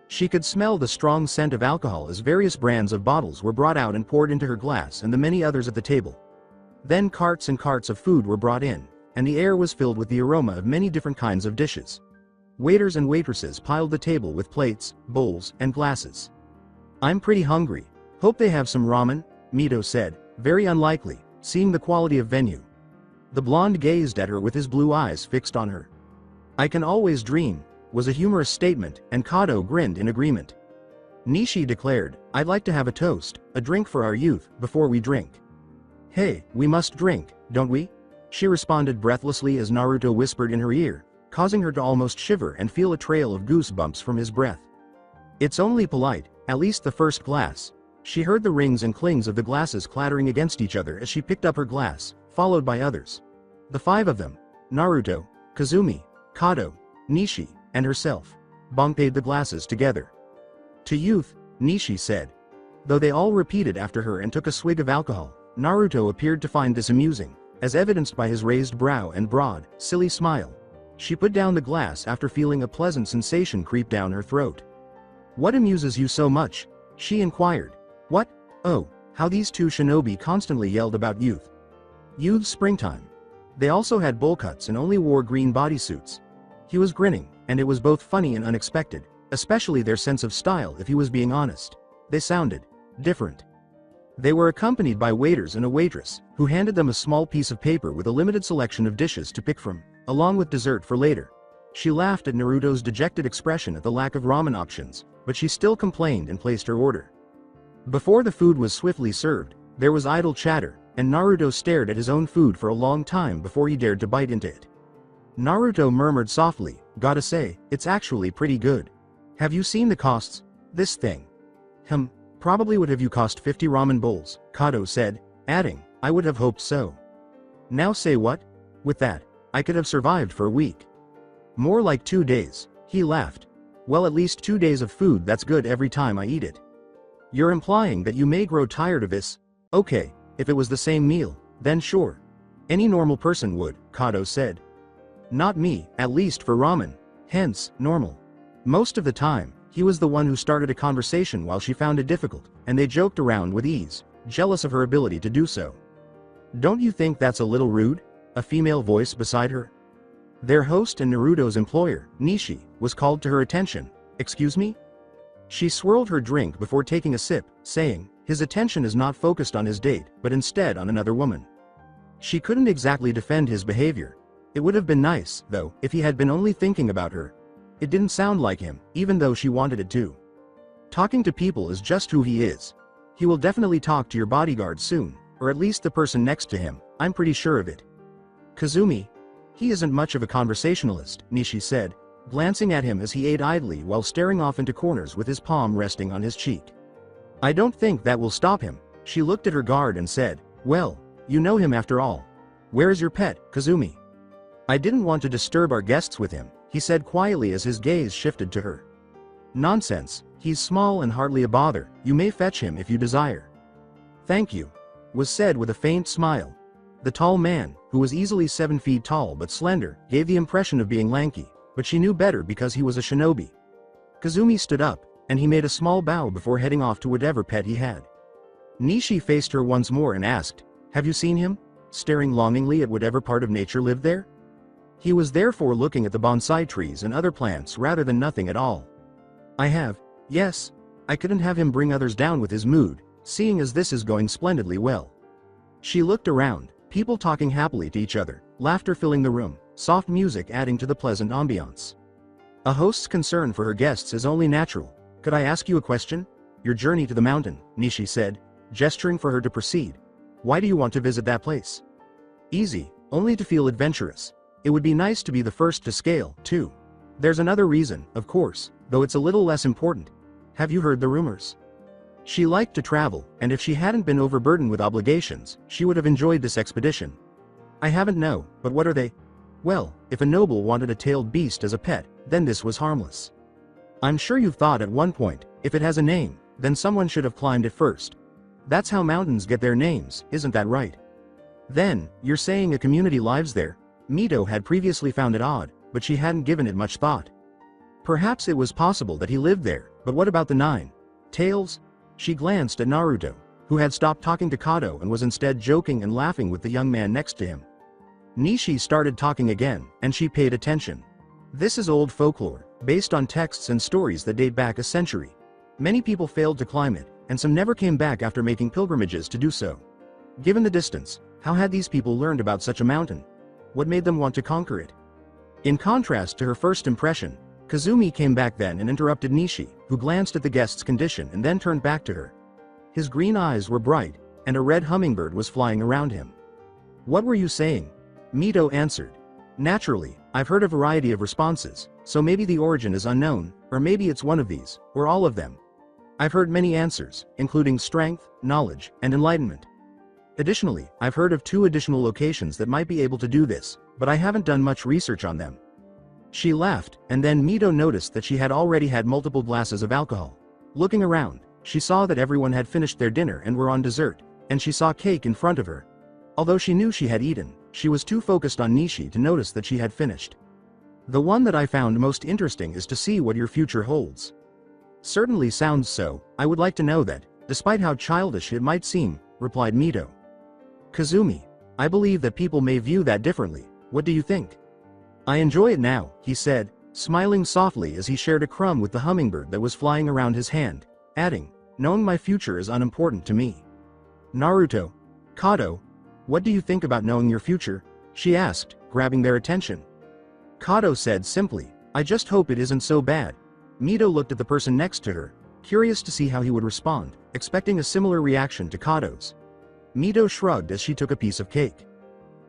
She could smell the strong scent of alcohol as various brands of bottles were brought out and poured into her glass and the many others at the table. Then carts and carts of food were brought in, and the air was filled with the aroma of many different kinds of dishes. Waiters and waitresses piled the table with plates, bowls, and glasses. "I'm pretty hungry. Hope they have some ramen," Mito said, very unlikely, seeing the quality of venue. The blonde gazed at her with his blue eyes fixed on her. "I can always dream," was a humorous statement, and Kato grinned in agreement. Nishi declared, "I'd like to have a toast, a drink for our youth, before we drink." "Hey, we must drink, don't we?" she responded breathlessly as Naruto whispered in her ear, causing her to almost shiver and feel a trail of goosebumps from his breath. "It's only polite, at least the first glass." She heard the rings and clings of the glasses clattering against each other as she picked up her glass, followed by others. The 5 of them, Naruto, Kazumi, Kato, Nishi, and herself, bonked the glasses together. "To youth," Nishi said. Though they all repeated after her and took a swig of alcohol, Naruto appeared to find this amusing, as evidenced by his raised brow and broad, silly smile. She put down the glass after feeling a pleasant sensation creep down her throat. "What amuses you so much?" she inquired. "What? Oh, how these 2 shinobi constantly yelled about youth. Youth's springtime. They also had bowl cuts and only wore green bodysuits." He was grinning, and it was both funny and unexpected, especially their sense of style if he was being honest. They sounded different. They were accompanied by waiters and a waitress, who handed them a small piece of paper with a limited selection of dishes to pick from, along with dessert for later. She laughed at Naruto's dejected expression at the lack of ramen options, but she still complained and placed her order. Before the food was swiftly served, there was idle chatter, and Naruto stared at his own food for a long time before he dared to bite into it. Naruto murmured softly, "Gotta say, it's actually pretty good. Have you seen the costs? This thing. Probably would have you cost 50 ramen bowls," Kato said, adding, I would have hoped so. Now say what? With that, I could have survived for a week. More like 2 days, he laughed. Well, at least 2 days of food, that's good every time I eat it. You're implying that you may grow tired of this? Okay, if it was the same meal, then sure. Any normal person would, Kato said. Not me, at least for ramen. Hence, normal. Most of the time, he was the one who started a conversation while she found it difficult, and they joked around with ease, jealous of her ability to do so. Don't you think that's a little rude? A female voice beside her. Their host and Naruto's employer, Nishi, was called to her attention. Excuse me? She swirled her drink before taking a sip, saying, his attention is not focused on his date, but instead on another woman. She couldn't exactly defend his behavior. It would have been nice, though, if he had been only thinking about her. It didn't sound like him, even though she wanted it to. Talking to people is just who he is. He will definitely talk to your bodyguard soon, or at least the person next to him, I'm pretty sure of it. Kazumi? He isn't much of a conversationalist, Nishi said, glancing at him as he ate idly while staring off into corners with his palm resting on his cheek. I don't think that will stop him. She looked at her guard and said, well, you know him after all. Where is your pet, Kazumi? I didn't want to disturb our guests with him, he said quietly as his gaze shifted to her. Nonsense, he's small and hardly a bother, you may fetch him if you desire. Thank you, was said with a faint smile. The tall man, who was easily 7 feet tall but slender, gave the impression of being lanky, but she knew better because he was a shinobi. Kazumi stood up, and he made a small bow before heading off to whatever pet he had. Nishi faced her once more and asked, have you seen him? Staring longingly at whatever part of nature lived there. He was therefore looking at the bonsai trees and other plants rather than nothing at all. I have, yes. I couldn't have him bring others down with his mood, seeing as this is going splendidly well. She looked around, people talking happily to each other, laughter filling the room, soft music adding to the pleasant ambiance. A host's concern for her guests is only natural. Could I ask you a question? Your journey to the mountain, Nishi said, gesturing for her to proceed. Why do you want to visit that place? Easy, only to feel adventurous. It would be nice to be the first to scale, too. There's another reason, of course, though it's a little less important. Have you heard the rumors? She liked to travel, and if she hadn't been overburdened with obligations, she would have enjoyed this expedition. I haven't no, but what are they? Well, if a noble wanted a tailed beast as a pet, then this was harmless. I'm sure you've thought at one point, if it has a name, then someone should have climbed it first. That's how mountains get their names, isn't that right? Then, you're saying a community lives there? Mito had previously found it odd, but she hadn't given it much thought. Perhaps it was possible that he lived there, but what about the 9 tails? She glanced at Naruto, who had stopped talking to Kato and was instead joking and laughing with the young man next to him. Nishi started talking again, and she paid attention. This is old folklore, based on texts and stories that date back a century. Many people failed to climb it, and some never came back after making pilgrimages to do so. Given the distance, how had these people learned about such a mountain? What made them want to conquer it? In contrast to her first impression, Kazumi came back then and interrupted Nishi, who glanced at the guest's condition and then turned back to her. His green eyes were bright, and a red hummingbird was flying around him. What were you saying? Mito answered. Naturally, I've heard a variety of responses, so maybe the origin is unknown, or maybe it's one of these, or all of them. I've heard many answers, including strength, knowledge, and enlightenment. Additionally, I've heard of 2 additional locations that might be able to do this, but I haven't done much research on them. She laughed, and then Mito noticed that she had already had multiple glasses of alcohol. Looking around, she saw that everyone had finished their dinner and were on dessert, and she saw cake in front of her. Although she knew she had eaten, she was too focused on Nishi to notice that she had finished. The one that I found most interesting is to see what your future holds. Certainly sounds so. I would like to know that, despite how childish it might seem, replied Mito. Kazumi, I believe that people may view that differently. What do you think? I enjoy it now, he said, smiling softly as he shared a crumb with the hummingbird that was flying around his hand, adding, knowing my future is unimportant to me. Naruto, Kato, what do you think about knowing your future? She asked, grabbing their attention. Kato said simply, I just hope it isn't so bad. Mito looked at the person next to her, curious to see how he would respond, expecting a similar reaction to Kato's. Mito shrugged as she took a piece of cake.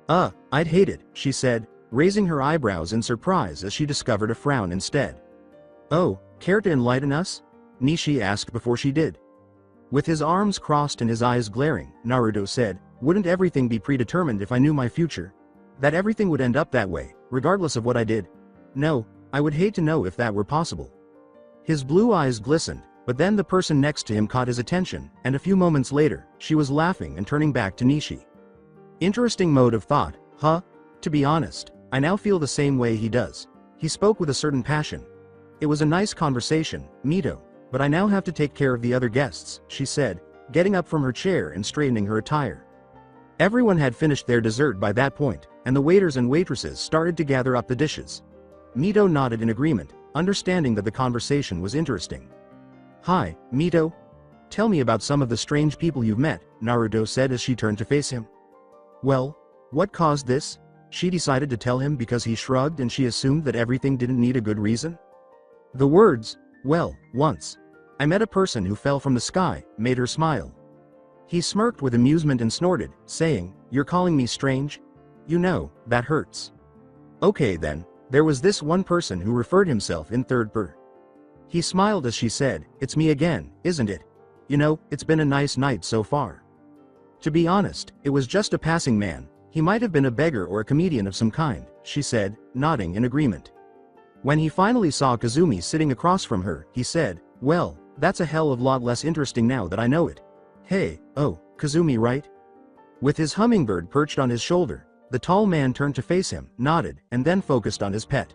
I'd hate it, she said, raising her eyebrows in surprise as she discovered a frown instead. Oh, care to enlighten us? Nishi asked before she did. With his arms crossed and his eyes glaring, Naruto said, Wouldn't everything be predetermined if I knew my future? That everything would end up that way, regardless of what I did? No, I would hate to know if that were possible. His blue eyes glistened, but then the person next to him caught his attention, and a few moments later, she was laughing and turning back to Nishi. Interesting mode of thought, huh? To be honest, I now feel the same way he does. He spoke with a certain passion. It was a nice conversation, Mito, but I now have to take care of the other guests, she said, getting up from her chair and straightening her attire. Everyone had finished their dessert by that point, and the waiters and waitresses started to gather up the dishes. Mito nodded in agreement, understanding that the conversation was interesting. Hi, Mito. Tell me about some of the strange people you've met, Naruto said as she turned to face him. Well, what caused this? She decided to tell him because he shrugged and she assumed that everything didn't need a good reason? The words, well, once. I met a person who fell from the sky, made her smile. He smirked with amusement and snorted, saying, you're calling me strange? You know, that hurts. Okay then, there was this one person who referred himself in third person. He smiled as she said, it's me again, isn't it? You know, it's been a nice night so far. To be honest, it was just a passing man. He might have been a beggar or a comedian of some kind, she said, nodding in agreement. When he finally saw Kazumi sitting across from her, he said, well, that's a hell of a lot less interesting now that I know it. Hey, oh, Kazumi, right? With his hummingbird perched on his shoulder, the tall man turned to face him, nodded, and then focused on his pet.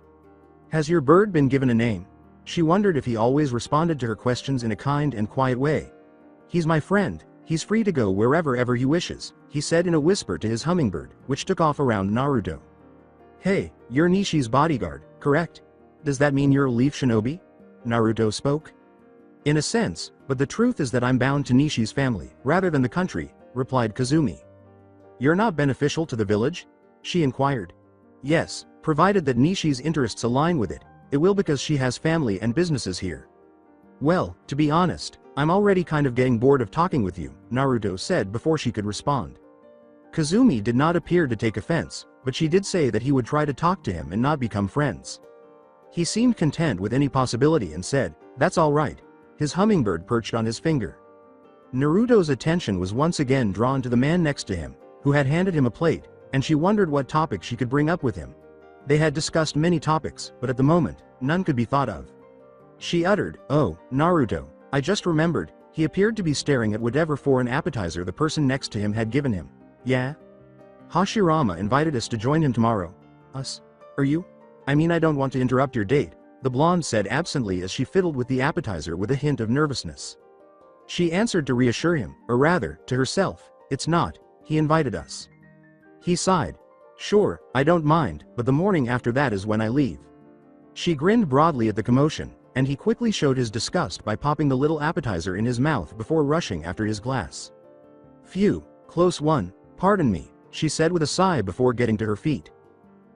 Has your bird been given a name? She wondered if he always responded to her questions in a kind and quiet way. He's my friend, he's free to go wherever he wishes, he said in a whisper to his hummingbird, which took off around Naruto. Hey, you're Nishi's bodyguard, correct? Does that mean you're a leaf shinobi? Naruto spoke. In a sense, but the truth is that I'm bound to Nishi's family, rather than the country, replied Kazumi. You're not beneficial to the village? She inquired. Yes, provided that Nishi's interests align with it, it will because she has family and businesses here. Well, to be honest, I'm already kind of getting bored of talking with you, Naruto said before she could respond. Kazumi did not appear to take offense, but she did say that he would try to talk to him and not become friends. He seemed content with any possibility and said, that's all right. His hummingbird perched on his finger. Naruto's attention was once again drawn to the man next to him, who had handed him a plate, and she wondered what topic she could bring up with him. They had discussed many topics, but at the moment, none could be thought of. She uttered, oh, Naruto, I just remembered, he appeared to be staring at whatever foreign appetizer the person next to him had given him. Yeah? Hashirama invited us to join him tomorrow. Us? Are you? I mean, I don't want to interrupt your date, the blonde said absently as she fiddled with the appetizer with a hint of nervousness. She answered to reassure him, or rather, to herself, it's not, he invited us. He sighed. Sure, I don't mind, but the morning after that is when I leave. She grinned broadly at the commotion, and he quickly showed his disgust by popping the little appetizer in his mouth before rushing after his glass. Phew, close one, pardon me, she said with a sigh before getting to her feet.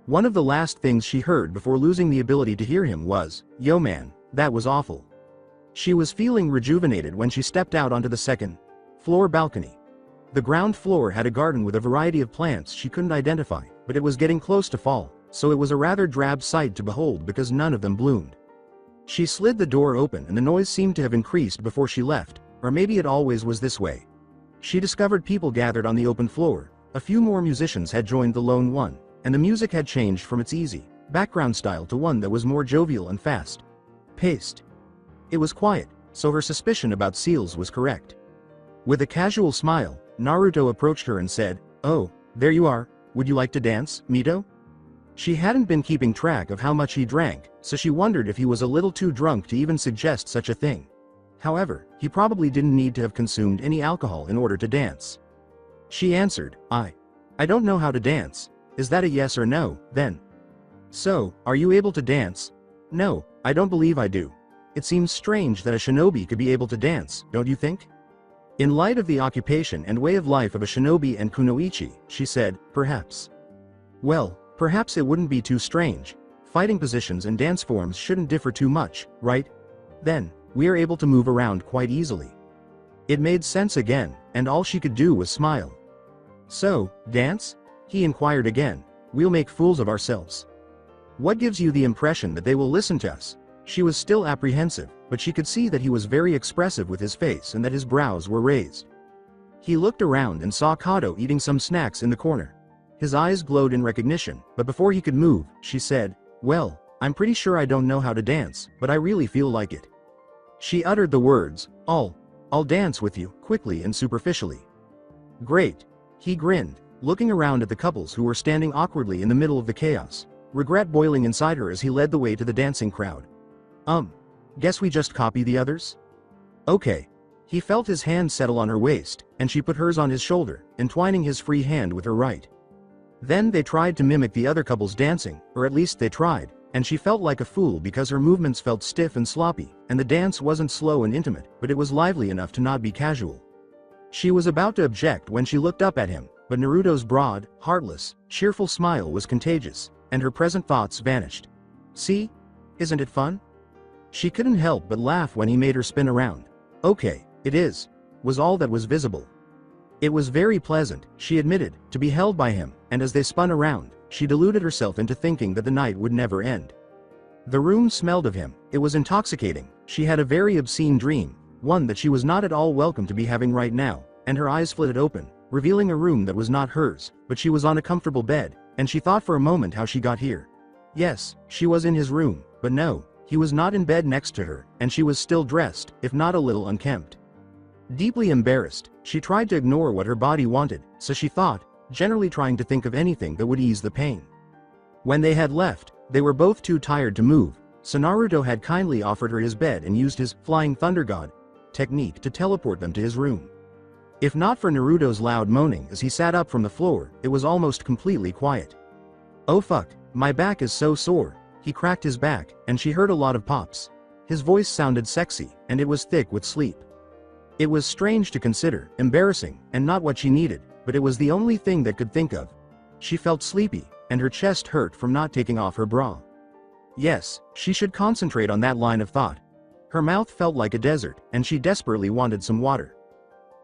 One of the last things she heard before losing the ability to hear him was, yo man, that was awful. She was feeling rejuvenated when she stepped out onto the second-floor balcony. The ground floor had a garden with a variety of plants she couldn't identify, but it was getting close to fall, so it was a rather drab sight to behold because none of them bloomed. She slid the door open and the noise seemed to have increased before she left, or maybe it always was this way. She discovered people gathered on the open floor, a few more musicians had joined the lone one, and the music had changed from its easy, background style to one that was more jovial and fast-paced. It was quiet, so her suspicion about seals was correct. With a casual smile, Naruto approached her and said, oh, there you are, would you like to dance, Mito? She hadn't been keeping track of how much he drank, so she wondered if he was a little too drunk to even suggest such a thing. However, he probably didn't need to have consumed any alcohol in order to dance. She answered, I don't know how to dance. Is that a yes or no, then? So, are you able to dance? No, I don't believe I do. It seems strange that a shinobi could be able to dance, don't you think? In light of the occupation and way of life of a shinobi and kunoichi, she said, perhaps. Well, perhaps it wouldn't be too strange. Fighting positions and dance forms shouldn't differ too much, right? Then, we are able to move around quite easily. It made sense again, and all she could do was smile. So, dance? He inquired again. We'll make fools of ourselves. What gives you the impression that they will listen to us? She was still apprehensive, but she could see that he was very expressive with his face and that his brows were raised. He looked around and saw Kato eating some snacks in the corner. His eyes glowed in recognition, but before he could move, she said, "Well, I'm pretty sure I don't know how to dance, but I really feel like it." She uttered the words, I'll dance with you," quickly and superficially. "Great." He grinned, looking around at the couples who were standing awkwardly in the middle of the chaos, regret boiling inside her as he led the way to the dancing crowd. Guess we just copy the others?" "Okay." He felt his hand settle on her waist, and she put hers on his shoulder, entwining his free hand with her right. Then they tried to mimic the other couples dancing, or at least they tried, and she felt like a fool because her movements felt stiff and sloppy, and the dance wasn't slow and intimate, but it was lively enough to not be casual. She was about to object when she looked up at him, but Naruto's broad, heartless, cheerful smile was contagious, and her present thoughts vanished. "See? Isn't it fun?" She couldn't help but laugh when he made her spin around. "Okay, it is," was all that was visible. It was very pleasant, she admitted, to be held by him, and as they spun around, she deluded herself into thinking that the night would never end. The room smelled of him, it was intoxicating, she had a very obscene dream, one that she was not at all welcome to be having right now, and her eyes flitted open, revealing a room that was not hers, but she was on a comfortable bed, and she thought for a moment how she got here. Yes, she was in his room, but no, he was not in bed next to her, and she was still dressed, if not a little unkempt. Deeply embarrassed, she tried to ignore what her body wanted, so she thought, generally trying to think of anything that would ease the pain. When they had left, they were both too tired to move, so Naruto had kindly offered her his bed and used his Flying Thunder God technique to teleport them to his room. If not for Naruto's loud moaning as he sat up from the floor, it was almost completely quiet. "Oh fuck, my back is so sore." He cracked his back, and she heard a lot of pops. His voice sounded sexy, and it was thick with sleep. It was strange to consider, embarrassing, and not what she needed, but it was the only thing that could think of. She felt sleepy, and her chest hurt from not taking off her bra. Yes, she should concentrate on that line of thought. Her mouth felt like a desert, and she desperately wanted some water.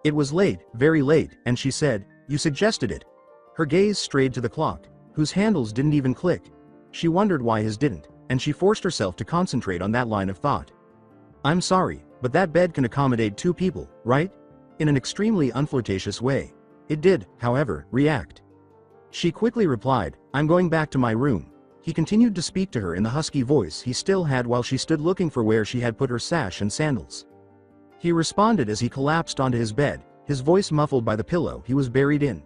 It was late, very late, and she said, "You suggested it." Her gaze strayed to the clock, whose handles didn't even click. She wondered why his didn't, and she forced herself to concentrate on that line of thought. "I'm sorry, but that bed can accommodate 2 people, right?" In an extremely unflirtatious way. It did, however, react. She quickly replied, "I'm going back to my room." He continued to speak to her in the husky voice he still had while she stood looking for where she had put her sash and sandals. He responded as he collapsed onto his bed, his voice muffled by the pillow he was buried in.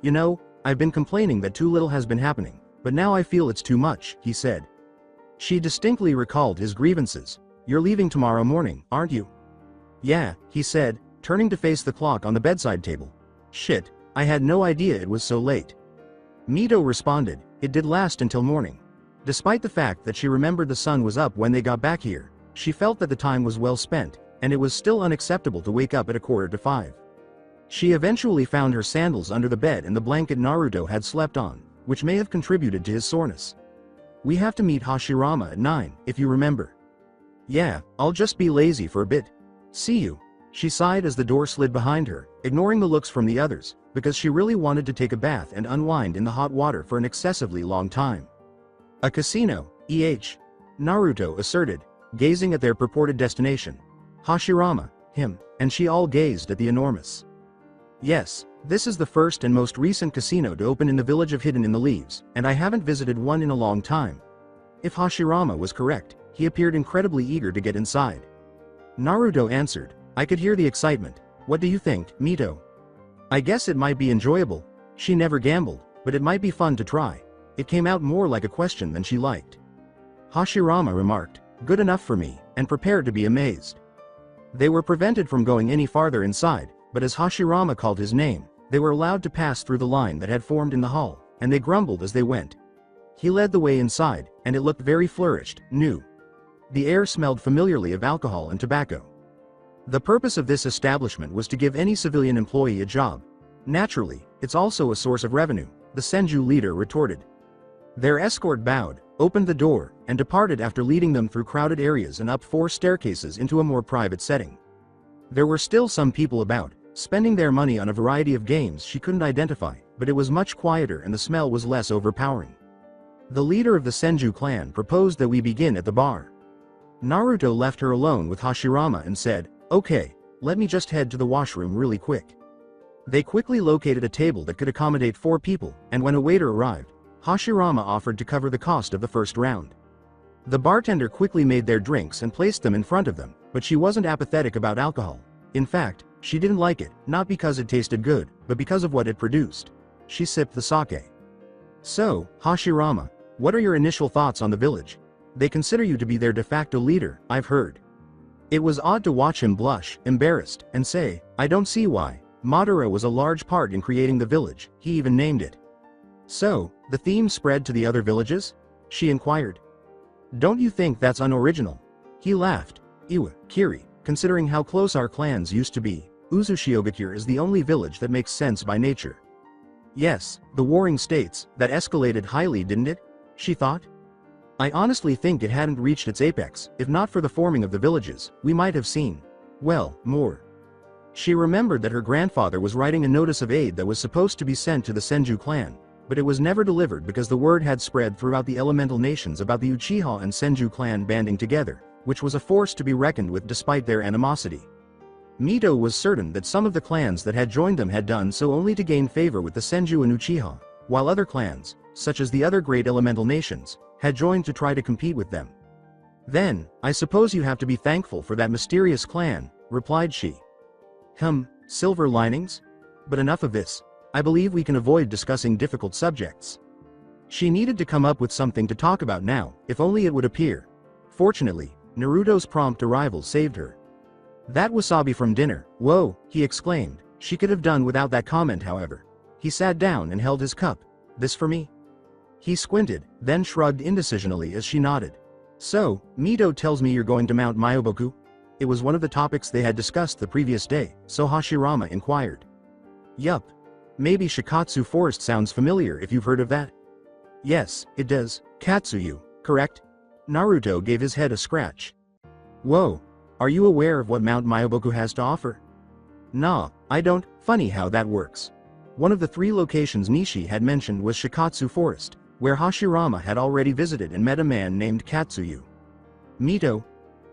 "You know, I've been complaining that too little has been happening, but now I feel it's too much," he said. She distinctly recalled his grievances. "You're leaving tomorrow morning, aren't you?" "Yeah," he said, turning to face the clock on the bedside table. "Shit, I had no idea it was so late." Mito responded, "It did last until morning." Despite the fact that she remembered the sun was up when they got back here, she felt that the time was well spent, and it was still unacceptable to wake up at 4:45. She eventually found her sandals under the bed and the blanket Naruto had slept on, which may have contributed to his soreness. "We have to meet Hashirama at 9, if you remember." "Yeah, I'll just be lazy for a bit. See you." She sighed as the door slid behind her, ignoring the looks from the others, because she really wanted to take a bath and unwind in the hot water for an excessively long time. "A casino, Naruto asserted, gazing at their purported destination. Hashirama, him, and she all gazed at the enormous. "Yes, this is the first and most recent casino to open in the village of Hidden in the Leaves, and I haven't visited one in a long time." If Hashirama was correct, he appeared incredibly eager to get inside. Naruto answered, "I could hear the excitement. What do you think, Mito?" "I guess it might be enjoyable." She never gambled, but it might be fun to try. It came out more like a question than she liked. Hashirama remarked, "Good enough for me," and prepared to be amazed. They were prevented from going any farther inside, but as Hashirama called his name, they were allowed to pass through the line that had formed in the hall, and they grumbled as they went. He led the way inside, and it looked very flourished, new. The air smelled familiarly of alcohol and tobacco. The purpose of this establishment was to give any civilian employee a job. Naturally, it's also a source of revenue, the Senju leader retorted. Their escort bowed, opened the door, and departed after leading them through crowded areas and up 4 staircases into a more private setting. There were still some people about, spending their money on a variety of games she couldn't identify, but it was much quieter and the smell was less overpowering. The leader of the Senju clan proposed that we begin at the bar. Naruto left her alone with Hashirama and said, "Okay, let me just head to the washroom really quick." They quickly located a table that could accommodate 4 people, and when a waiter arrived, Hashirama offered to cover the cost of the first round. The bartender quickly made their drinks and placed them in front of them, but she wasn't apathetic about alcohol. In fact, she didn't like it, not because it tasted good, but because of what it produced. She sipped the sake. So, Hashirama, what are your initial thoughts on the village? They consider you to be their de facto leader, I've heard. It was odd to watch him blush, embarrassed, and say, I don't see why. Madara was a large part in creating the village, he even named it. So, the theme spread to the other villages? She inquired. Don't you think that's unoriginal? He laughed. Iwa, Kiri, considering how close our clans used to be, Uzushiogakure is the only village that makes sense by nature. Yes, the warring states, that escalated highly, didn't it? She thought. I honestly think it hadn't reached its apex. If not for the forming of the villages, we might have seen, well, more. She remembered that her grandfather was writing a notice of aid that was supposed to be sent to the Senju clan, but it was never delivered because the word had spread throughout the elemental nations about the Uchiha and Senju clan banding together, which was a force to be reckoned with despite their animosity. Mito was certain that some of the clans that had joined them had done so only to gain favor with the Senju and Uchiha, while other clans, such as the other great elemental nations, had joined to try to compete with them. Then, I suppose you have to be thankful for that mysterious clan, replied she. Silver linings? But enough of this. I believe we can avoid discussing difficult subjects. She needed to come up with something to talk about now, if only it would appear. Fortunately, Naruto's prompt arrival saved her. That wasabi from dinner, whoa, he exclaimed. She could have done without that comment, however. He sat down and held his cup. This for me? He squinted, then shrugged indecisionally as she nodded. So, Mito tells me you're going to Mount Myoboku? It was one of the topics they had discussed the previous day, so Hashirama inquired. Yup. Maybe Shikatsu Forest sounds familiar if you've heard of that. Yes, it does. Katsuyu, correct? Naruto gave his head a scratch. Whoa. Are you aware of what Mount Myoboku has to offer? Nah, I don't. Funny how that works. One of the 3 locations Nishi had mentioned was Shikatsu Forest, where Hashirama had already visited and met a man named Katsuyu. Mito.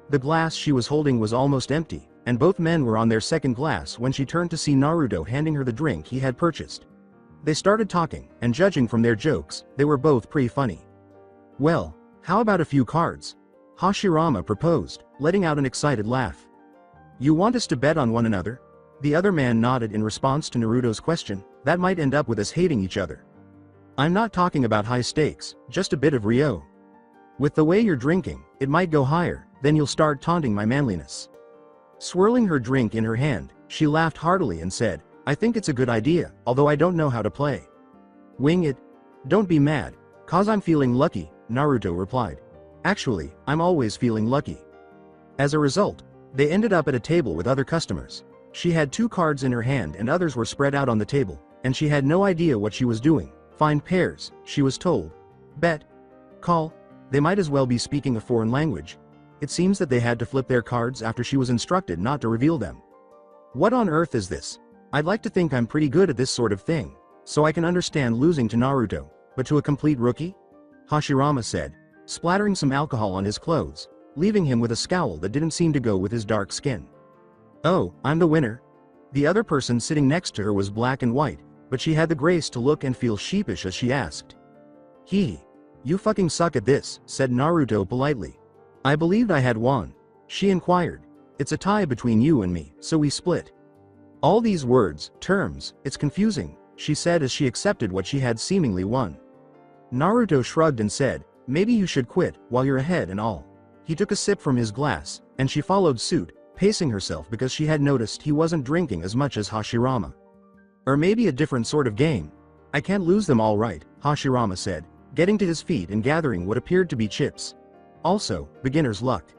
The glass she was holding was almost empty, and both men were on their second glass when she turned to see Naruto handing her the drink he had purchased. They started talking, and judging from their jokes, they were both pretty funny. Well, how about a few cards? Hashirama proposed, letting out an excited laugh. You want us to bet on one another? The other man nodded in response to Naruto's question. That might end up with us hating each other. I'm not talking about high stakes, just a bit of Rio. With the way you're drinking, it might go higher, then you'll start taunting my manliness. Swirling her drink in her hand, she laughed heartily and said, I think it's a good idea, although I don't know how to play. Wing it. Don't be mad, cause I'm feeling lucky, Naruto replied. Actually, I'm always feeling lucky. As a result, they ended up at a table with other customers. She had 2 cards in her hand and others were spread out on the table, and she had no idea what she was doing. Find pairs, she was told. Bet. Call. They might as well be speaking a foreign language. It seems that they had to flip their cards after she was instructed not to reveal them. What on earth is this? I'd like to think I'm pretty good at this sort of thing, so I can understand losing to Naruto, but to a complete rookie? Hashirama said, splattering some alcohol on his clothes, leaving him with a scowl that didn't seem to go with his dark skin. Oh, I'm the winner. The other person sitting next to her was black and white, but she had the grace to look and feel sheepish as she asked. Hee. You fucking suck at this, said Naruto politely. I believed I had won. She inquired. It's a tie between you and me, so we split. All these words, terms, it's confusing, she said as she accepted what she had seemingly won. Naruto shrugged and said, maybe you should quit, while you're ahead and all. He took a sip from his glass, and she followed suit, pacing herself because she had noticed he wasn't drinking as much as Hashirama. Or maybe a different sort of game. I can't lose them all right, Hashirama said, getting to his feet and gathering what appeared to be chips. Also, beginner's luck.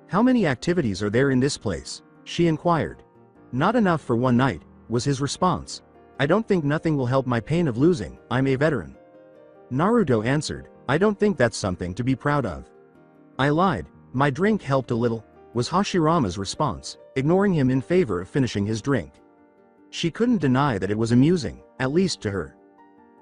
How many activities are there in this place? She inquired. Not enough for one night, was his response. I don't think nothing will help my pain of losing, I'm a veteran. Naruto answered, I don't think that's something to be proud of. I lied, my drink helped a little, was Hashirama's response, ignoring him in favor of finishing his drink. She couldn't deny that it was amusing, at least to her.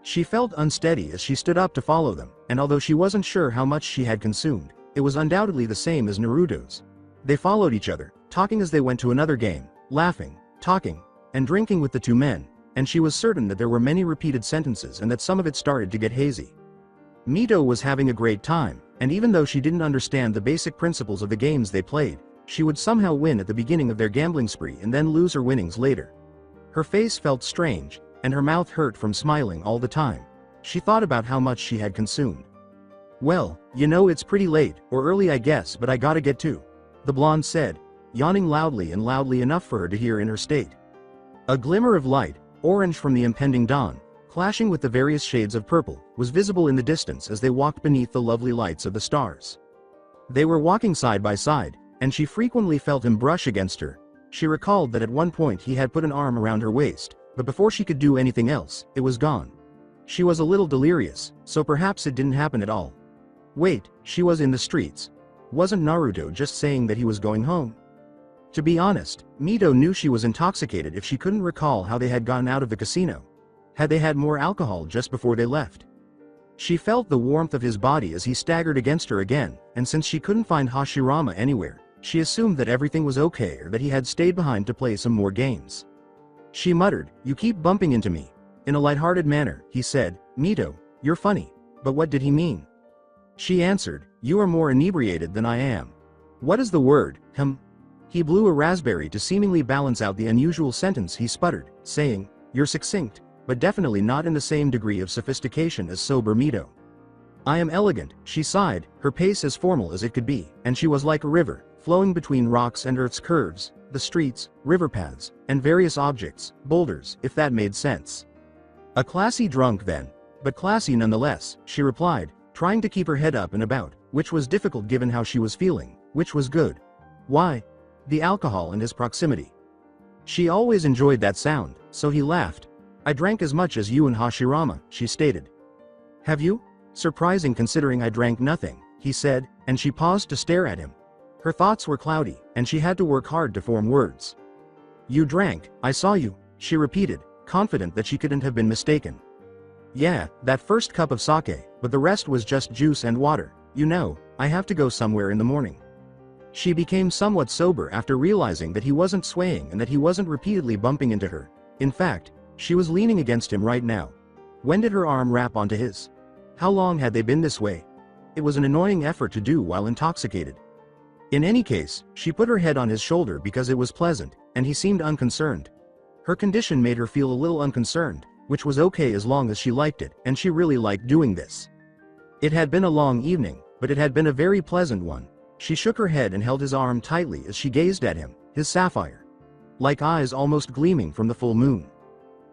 She felt unsteady as she stood up to follow them, and although she wasn't sure how much she had consumed, it was undoubtedly the same as Naruto's. They followed each other, talking as they went to another game, laughing, talking. and drinking with the two men, and she was certain that there were many repeated sentences and that some of it started to get hazy. Mito was having a great time, and even though she didn't understand the basic principles of the games they played, she would somehow win at the beginning of their gambling spree and then lose her winnings later. Her face felt strange, and her mouth hurt from smiling all the time. She thought about how much she had consumed. "Well, you know it's pretty late, or early I guess, but I gotta get to," the blonde said, yawning loudly and loudly enough for her to hear in her state. A glimmer of light, orange from the impending dawn, clashing with the various shades of purple, was visible in the distance as they walked beneath the lovely lights of the stars. They were walking side by side, and she frequently felt him brush against her. She recalled that at one point he had put an arm around her waist, but before she could do anything else, it was gone. She was a little delirious, so perhaps it didn't happen at all. Wait, she was in the streets. Wasn't Naruto just saying that he was going home? To be honest, Mito knew she was intoxicated if she couldn't recall how they had gotten out of the casino. Had they had more alcohol just before they left? She felt the warmth of his body as he staggered against her again, and since she couldn't find Hashirama anywhere, she assumed that everything was okay or that he had stayed behind to play some more games. She muttered, "You keep bumping into me." In a lighthearted manner, he said, "Mito, you're funny." But what did he mean? She answered, "You are more inebriated than I am." "What is the word, He blew a raspberry to seemingly balance out the unusual sentence he sputtered, saying, "You're succinct, but definitely not in the same degree of sophistication as sober Mito." "I am elegant," she sighed, her pace as formal as it could be, and she was like a river, flowing between rocks and earth's curves, the streets, river paths, and various objects, boulders, if that made sense. "A classy drunk then, but classy nonetheless," she replied, trying to keep her head up and about, which was difficult given how she was feeling, which was good. Why? The alcohol and his proximity. She always enjoyed that sound, so he laughed. "I drank as much as you and Hashirama," she stated. "Have you? Surprising considering I drank nothing," he said, and she paused to stare at him. Her thoughts were cloudy, and she had to work hard to form words. "You drank, I saw you," she repeated, confident that she couldn't have been mistaken. "Yeah, that first cup of sake, but the rest was just juice and water. You know, I have to go somewhere in the morning." She became somewhat sober after realizing that he wasn't swaying and that he wasn't repeatedly bumping into her. In fact, she was leaning against him right now. When did her arm wrap onto his? How long had they been this way? It was an annoying effort to do while intoxicated. In any case, she put her head on his shoulder because it was pleasant, and he seemed unconcerned. Her condition made her feel a little unconcerned, which was okay as long as she liked it, and she really liked doing this. It had been a long evening, but it had been a very pleasant one. She shook her head and held his arm tightly as she gazed at him, his sapphire-like eyes almost gleaming from the full moon.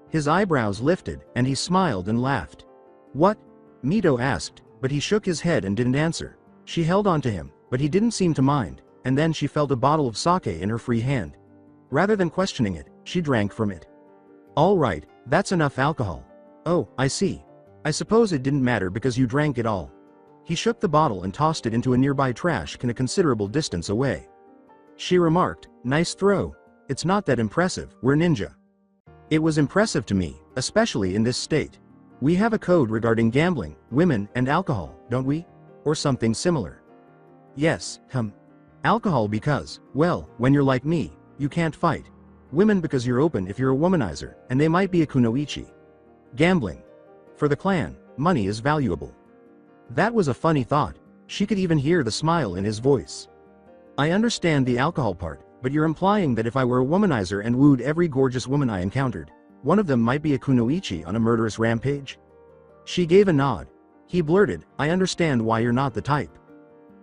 His eyebrows lifted, and he smiled and laughed. "What?" Mito asked, but he shook his head and didn't answer. She held on to him, but he didn't seem to mind, and then she felt a bottle of sake in her free hand. Rather than questioning it, she drank from it. "All right, that's enough alcohol." "Oh, I see. I suppose it didn't matter because you drank it all." He shook the bottle and tossed it into a nearby trash can a considerable distance away. She remarked, "Nice throw. It's not that impressive, we're ninja." It was impressive to me, especially in this state. We have a code regarding gambling, women, and alcohol, don't we? Or something similar. Yes, alcohol because, well, when you're like me, you can't fight. Women because you're open if you're a womanizer, and they might be a kunoichi. Gambling. For the clan, money is valuable. That was a funny thought. She could even hear the smile in his voice. "I understand the alcohol part, but you're implying that if I were a womanizer and wooed every gorgeous woman I encountered, one of them might be a kunoichi on a murderous rampage?" She gave a nod. He blurted, "I understand why you're not the type."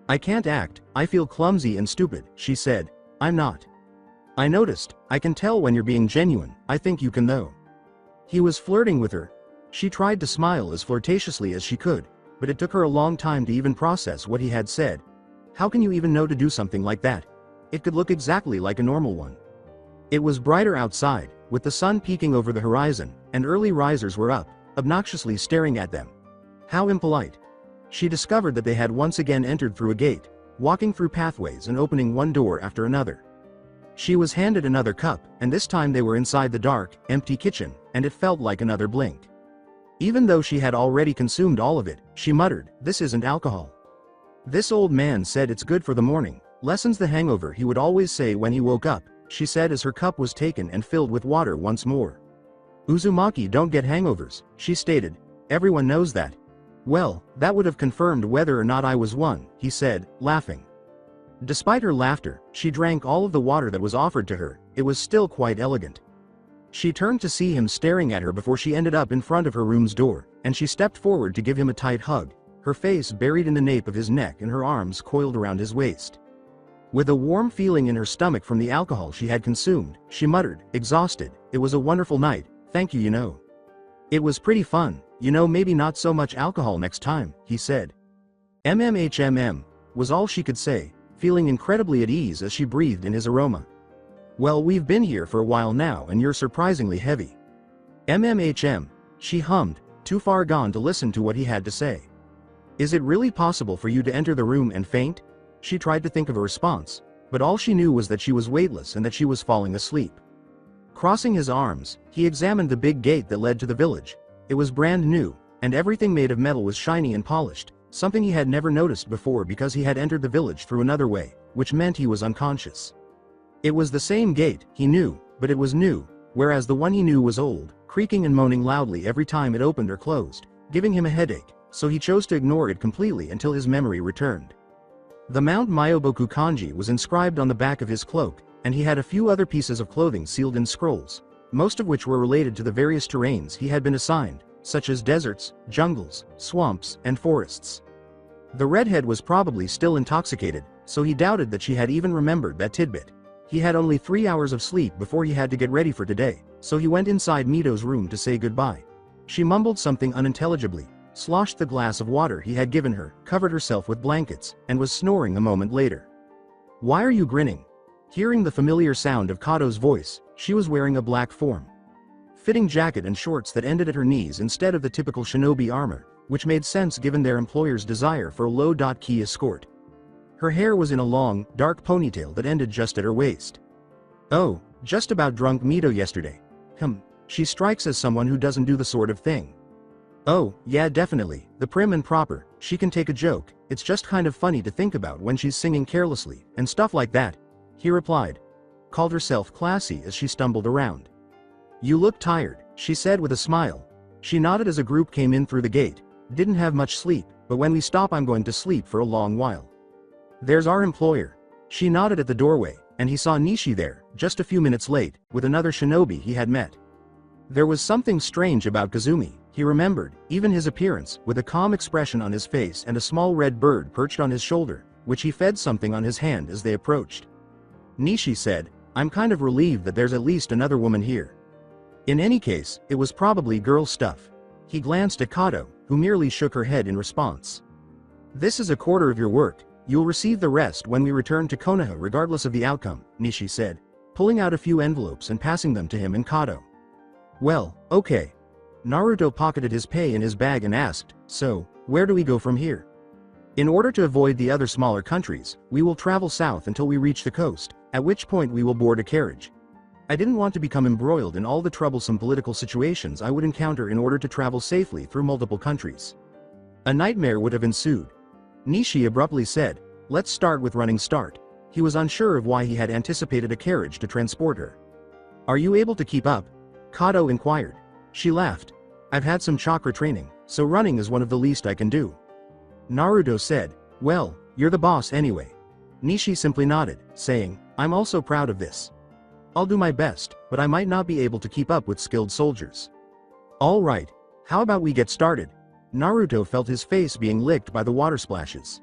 "I can't act, I feel clumsy and stupid," she said. "I'm not." "I noticed, I can tell when you're being genuine, I think you can though." He was flirting with her. She tried to smile as flirtatiously as she could, but it took her a long time to even process what he had said. How can you even know to do something like that? It could look exactly like a normal one. It was brighter outside, with the sun peeking over the horizon, and early risers were up, obnoxiously staring at them. How impolite. She discovered that they had once again entered through a gate, walking through pathways and opening one door after another. She was handed another cup, and this time they were inside the dark, empty kitchen, and it felt like another blink. Even though she had already consumed all of it, she muttered, "This isn't alcohol." This old man said it's good for the morning, lessens the hangover he would always say when he woke up, she said as her cup was taken and filled with water once more. Uzumaki don't get hangovers, she stated. Everyone knows that. Well, that would have confirmed whether or not I was one, he said, laughing. Despite her laughter, she drank all of the water that was offered to her. It was still quite elegant. She turned to see him staring at her before she ended up in front of her room's door, and she stepped forward to give him a tight hug, her face buried in the nape of his neck and her arms coiled around his waist. With a warm feeling in her stomach from the alcohol she had consumed, she muttered, exhausted, "It was a wonderful night, thank you, you know. It was pretty fun, you know, maybe not so much alcohol next time," he said. "MMHMM," was all she could say, feeling incredibly at ease as she breathed in his aroma. "Well, we've been here for a while now and you're surprisingly heavy." "MMHM," she hummed, too far gone to listen to what he had to say. "Is it really possible for you to enter the room and faint?" She tried to think of a response, but all she knew was that she was weightless and that she was falling asleep. Crossing his arms, he examined the big gate that led to the village. It was brand new, and everything made of metal was shiny and polished, something he had never noticed before because he had entered the village through another way, which meant he was unconscious. It was the same gate, he knew, but it was new, whereas the one he knew was old, creaking and moaning loudly every time it opened or closed, giving him a headache, so he chose to ignore it completely until his memory returned. The Mount Myoboku kanji was inscribed on the back of his cloak, and he had a few other pieces of clothing sealed in scrolls, most of which were related to the various terrains he had been assigned, such as deserts, jungles, swamps, and forests. The redhead was probably still intoxicated, so he doubted that she had even remembered that tidbit. He had only 3 hours of sleep before he had to get ready for today, so he went inside Mito's room to say goodbye. She mumbled something unintelligibly, sloshed the glass of water he had given her, covered herself with blankets, and was snoring a moment later. "Why are you grinning?" Hearing the familiar sound of Kato's voice, she was wearing a black form-fitting jacket and shorts that ended at her knees instead of the typical shinobi armor, which made sense given their employer's desire for a low-key escort. Her hair was in a long, dark ponytail that ended just at her waist. "Oh, just about drunk Mito yesterday. She strikes as someone who doesn't do the sort of thing." "Oh, yeah, definitely, the prim and proper, she can take a joke, it's just kind of funny to think about when she's singing carelessly, and stuff like that," he replied. Called herself classy as she stumbled around. "You look tired," she said with a smile. She nodded as a group came in through the gate. "Didn't have much sleep, but when we stop I'm going to sleep for a long while. There's our employer." She nodded at the doorway, and he saw Nishi there, just a few minutes late, with another shinobi he had met. There was something strange about Kazumi, he remembered, even his appearance, with a calm expression on his face and a small red bird perched on his shoulder, which he fed something on his hand as they approached. Nishi said, "I'm kind of relieved that there's at least another woman here." In any case, it was probably girl stuff. He glanced at Kato, who merely shook her head in response. "This is a quarter of your work, you'll receive the rest when we return to Konoha regardless of the outcome," Nishi said, pulling out a few envelopes and passing them to him and Kato. "Well, okay." Naruto pocketed his pay in his bag and asked, "So, where do we go from here?" "In order to avoid the other smaller countries, we will travel south until we reach the coast, at which point we will board a carriage. I didn't want to become embroiled in all the troublesome political situations I would encounter in order to travel safely through multiple countries. A nightmare would have ensued." Nishi abruptly said, "Let's start with running start." He was unsure of why he had anticipated a carriage to transport her. "Are you able to keep up?" Kato inquired. She laughed. "I've had some chakra training, so running is one of the least I can do." Naruto said, "Well, you're the boss anyway." Nishi simply nodded, saying, "I'm also proud of this. I'll do my best, but I might not be able to keep up with skilled soldiers." "All right, how about we get started?" Naruto felt his face being licked by the water splashes.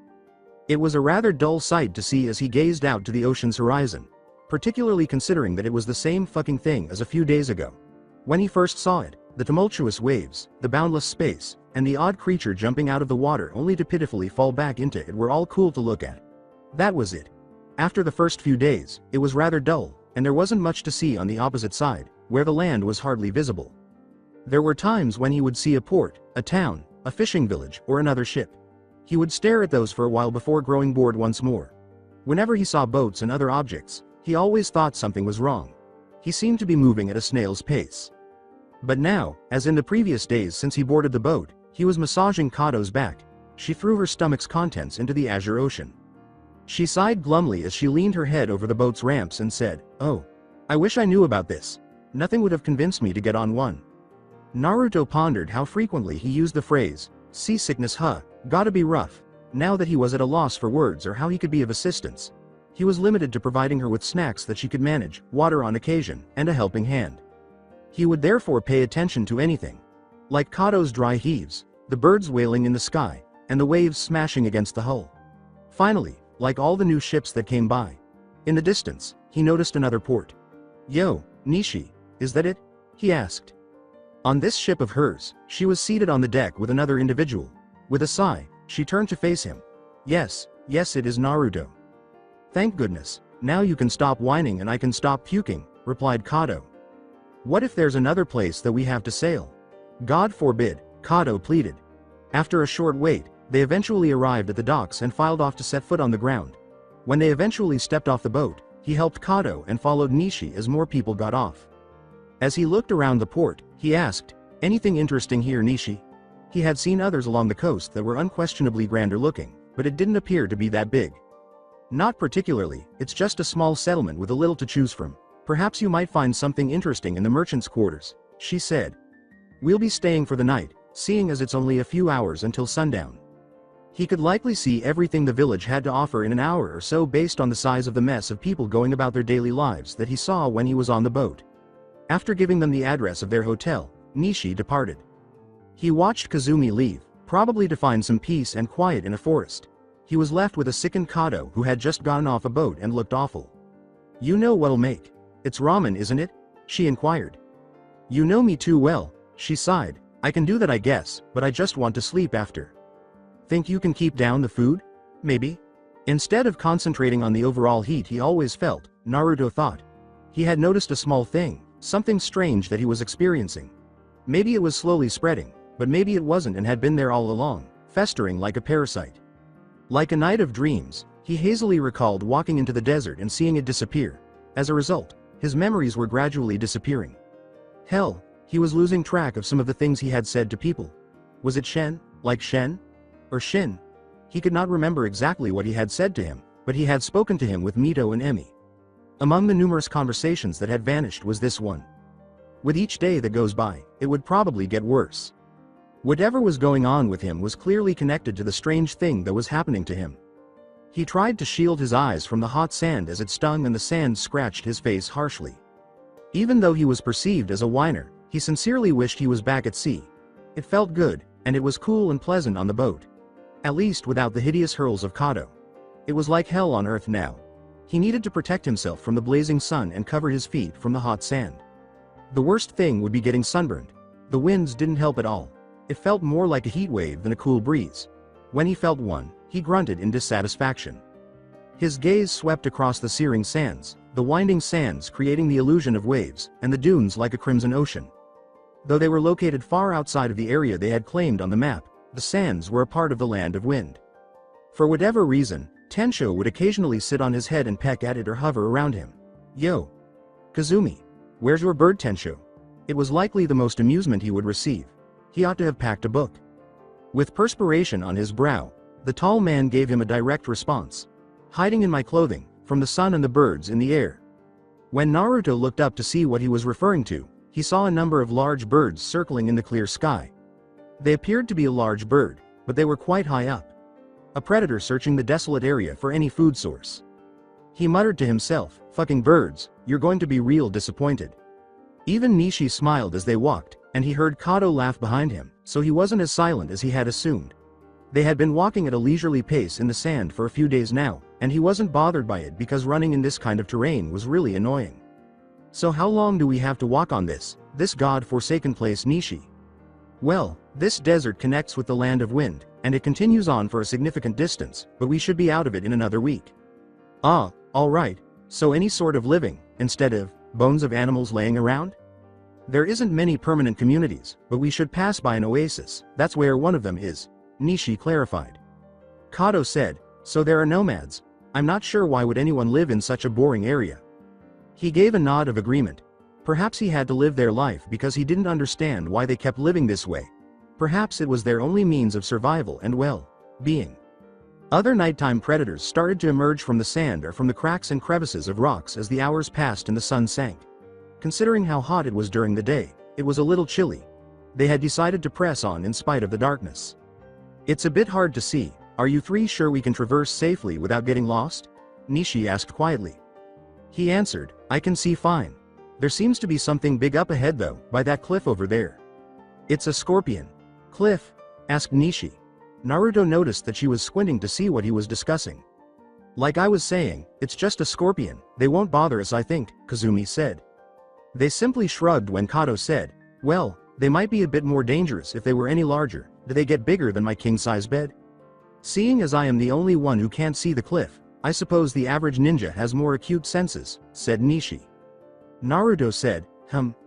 It was a rather dull sight to see as he gazed out to the ocean's horizon, particularly considering that it was the same fucking thing as a few days ago. When he first saw it, the tumultuous waves, the boundless space, and the odd creature jumping out of the water only to pitifully fall back into it were all cool to look at. That was it. After the first few days, it was rather dull, and there wasn't much to see on the opposite side, where the land was hardly visible. There were times when he would see a port, a town, a fishing village, or another ship. He would stare at those for a while before growing bored once more. Whenever he saw boats and other objects, he always thought something was wrong. He seemed to be moving at a snail's pace. But now, as in the previous days since he boarded the boat, he was massaging Kato's back. She threw her stomach's contents into the azure ocean. She sighed glumly as she leaned her head over the boat's ramps and said, "Oh, I wish I knew about this. Nothing would have convinced me to get on one. Naruto pondered how frequently he used the phrase, seasickness gotta be rough, now that he was at a loss for words or how he could be of assistance. He was limited to providing her with snacks that she could manage, water on occasion, and a helping hand. He would therefore pay attention to anything. Like Kato's dry heaves, the birds wailing in the sky, and the waves smashing against the hull. Finally, like all the new ships that came by. In the distance, he noticed another port. Yo, Nishi, is that it? He asked. On this ship of hers, she was seated on the deck with another individual. With a sigh, she turned to face him. Yes, it is Naruto. Thank goodness, now you can stop whining and I can stop puking, replied Kato. What if there's another place that we have to sail? God forbid, Kato pleaded. After a short wait, they eventually arrived at the docks and filed off to set foot on the ground. When they eventually stepped off the boat, he helped Kato and followed Nishi as more people got off. As he looked around the port, he asked, anything interesting here, Nishi? He had seen others along the coast that were unquestionably grander looking, but it didn't appear to be that big. Not particularly, it's just a small settlement with a little to choose from. Perhaps you might find something interesting in the merchants' quarters, she said. We'll be staying for the night, seeing as it's only a few hours until sundown. He could likely see everything the village had to offer in an hour or so based on the size of the mess of people going about their daily lives that he saw when he was on the boat. After giving them the address of their hotel, Nishi departed. He watched Kazumi leave, probably to find some peace and quiet in a forest. He was left with a sickened Kato who had just gotten off a boat and looked awful. You know what'll make? It's ramen, isn't it? She inquired. You know me too well, she sighed. I can do that I guess, but I just want to sleep after. Think you can keep down the food? Maybe? Instead of concentrating on the overall heat he always felt, Naruto thought. He had noticed a small thing, something strange that he was experiencing. Maybe it was slowly spreading, but maybe it wasn't and had been there all along, festering like a parasite. Like a night of dreams, he hazily recalled walking into the desert and seeing it disappear. As a result, his memories were gradually disappearing. Hell, he was losing track of some of the things he had said to people. Was it Shen, like Shen? Or Shin? He could not remember exactly what he had said to him, but he had spoken to him with Mito and Emi. Among the numerous conversations that had vanished was this one. With each day that goes by, it would probably get worse. Whatever was going on with him was clearly connected to the strange thing that was happening to him. He tried to shield his eyes from the hot sand as it stung and the sand scratched his face harshly. Even though he was perceived as a whiner, he sincerely wished he was back at sea. It felt good, and it was cool and pleasant on the boat. At least without the hideous hurls of Kato. It was like hell on earth now. He needed to protect himself from the blazing sun and cover his feet from the hot sand. The worst thing would be getting sunburned. The winds didn't help at all. It felt more like a heat wave than a cool breeze. When he felt one, he grunted in dissatisfaction. His gaze swept across the searing sands, the winding sands creating the illusion of waves, and the dunes like a crimson ocean. Though they were located far outside of the area they had claimed on the map, the sands were a part of the land of wind. For whatever reason, Tensho would occasionally sit on his head and peck at it or hover around him. Yo! Kazumi! Where's your bird, Tensho? It was likely the most amusement he would receive. He ought to have packed a book. With perspiration on his brow, the tall man gave him a direct response. Hiding in my clothing, from the sun and the birds in the air. When Naruto looked up to see what he was referring to, he saw a number of large birds circling in the clear sky. They appeared to be a large bird, but they were quite high up. A predator searching the desolate area for any food source. He muttered to himself, fucking birds, you're going to be real disappointed. Even Nishi smiled as they walked, and he heard Kato laugh behind him, so he wasn't as silent as he had assumed. They had been walking at a leisurely pace in the sand for a few days now, and he wasn't bothered by it because running in this kind of terrain was really annoying. So how long do we have to walk on this god-forsaken place, Nishi? Well, this desert connects with the land of wind, and it continues on for a significant distance, but we should be out of it in another week. Ah, alright, so any sort of living, instead of bones of animals laying around? There isn't many permanent communities, but we should pass by an oasis, that's where one of them is, Nishi clarified. Kato said, so there are nomads. I'm not sure why would anyone live in such a boring area. He gave a nod of agreement. Perhaps he had to live their life because he didn't understand why they kept living this way. Perhaps it was their only means of survival and well-being. Other nighttime predators started to emerge from the sand or from the cracks and crevices of rocks as the hours passed and the sun sank. Considering how hot it was during the day, it was a little chilly. They had decided to press on in spite of the darkness. "It's a bit hard to see. Are you three sure we can traverse safely without getting lost?" Nishi asked quietly. He answered, "I can see fine. There seems to be something big up ahead though, by that cliff over there." "It's a scorpion." "Cliff?" asked Nishi. Naruto noticed that she was squinting to see what he was discussing. "Like I was saying, it's just a scorpion. They won't bother us, I think," Kazumi said. They simply shrugged when Kato said, "Well, they might be a bit more dangerous if they were any larger. Do they get bigger than my king-size bed?" "Seeing as I am the only one who can't see the cliff, I suppose the average ninja has more acute senses," said Nishi. Naruto said,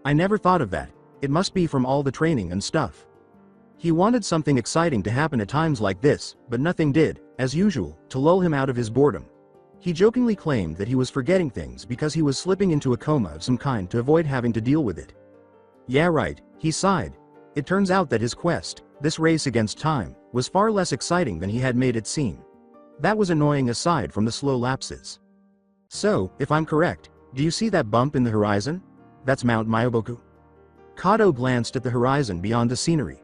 I never thought of that. It must be from all the training and stuff." He wanted something exciting to happen at times like this, but nothing did, as usual, to lull him out of his boredom. He jokingly claimed that he was forgetting things because he was slipping into a coma of some kind to avoid having to deal with it. "Yeah right," he sighed. It turns out that his quest, this race against time, was far less exciting than he had made it seem. That was annoying aside from the slow lapses. "So, if I'm correct, do you see that bump in the horizon? That's Mount Myoboku." Kato glanced at the horizon beyond the scenery.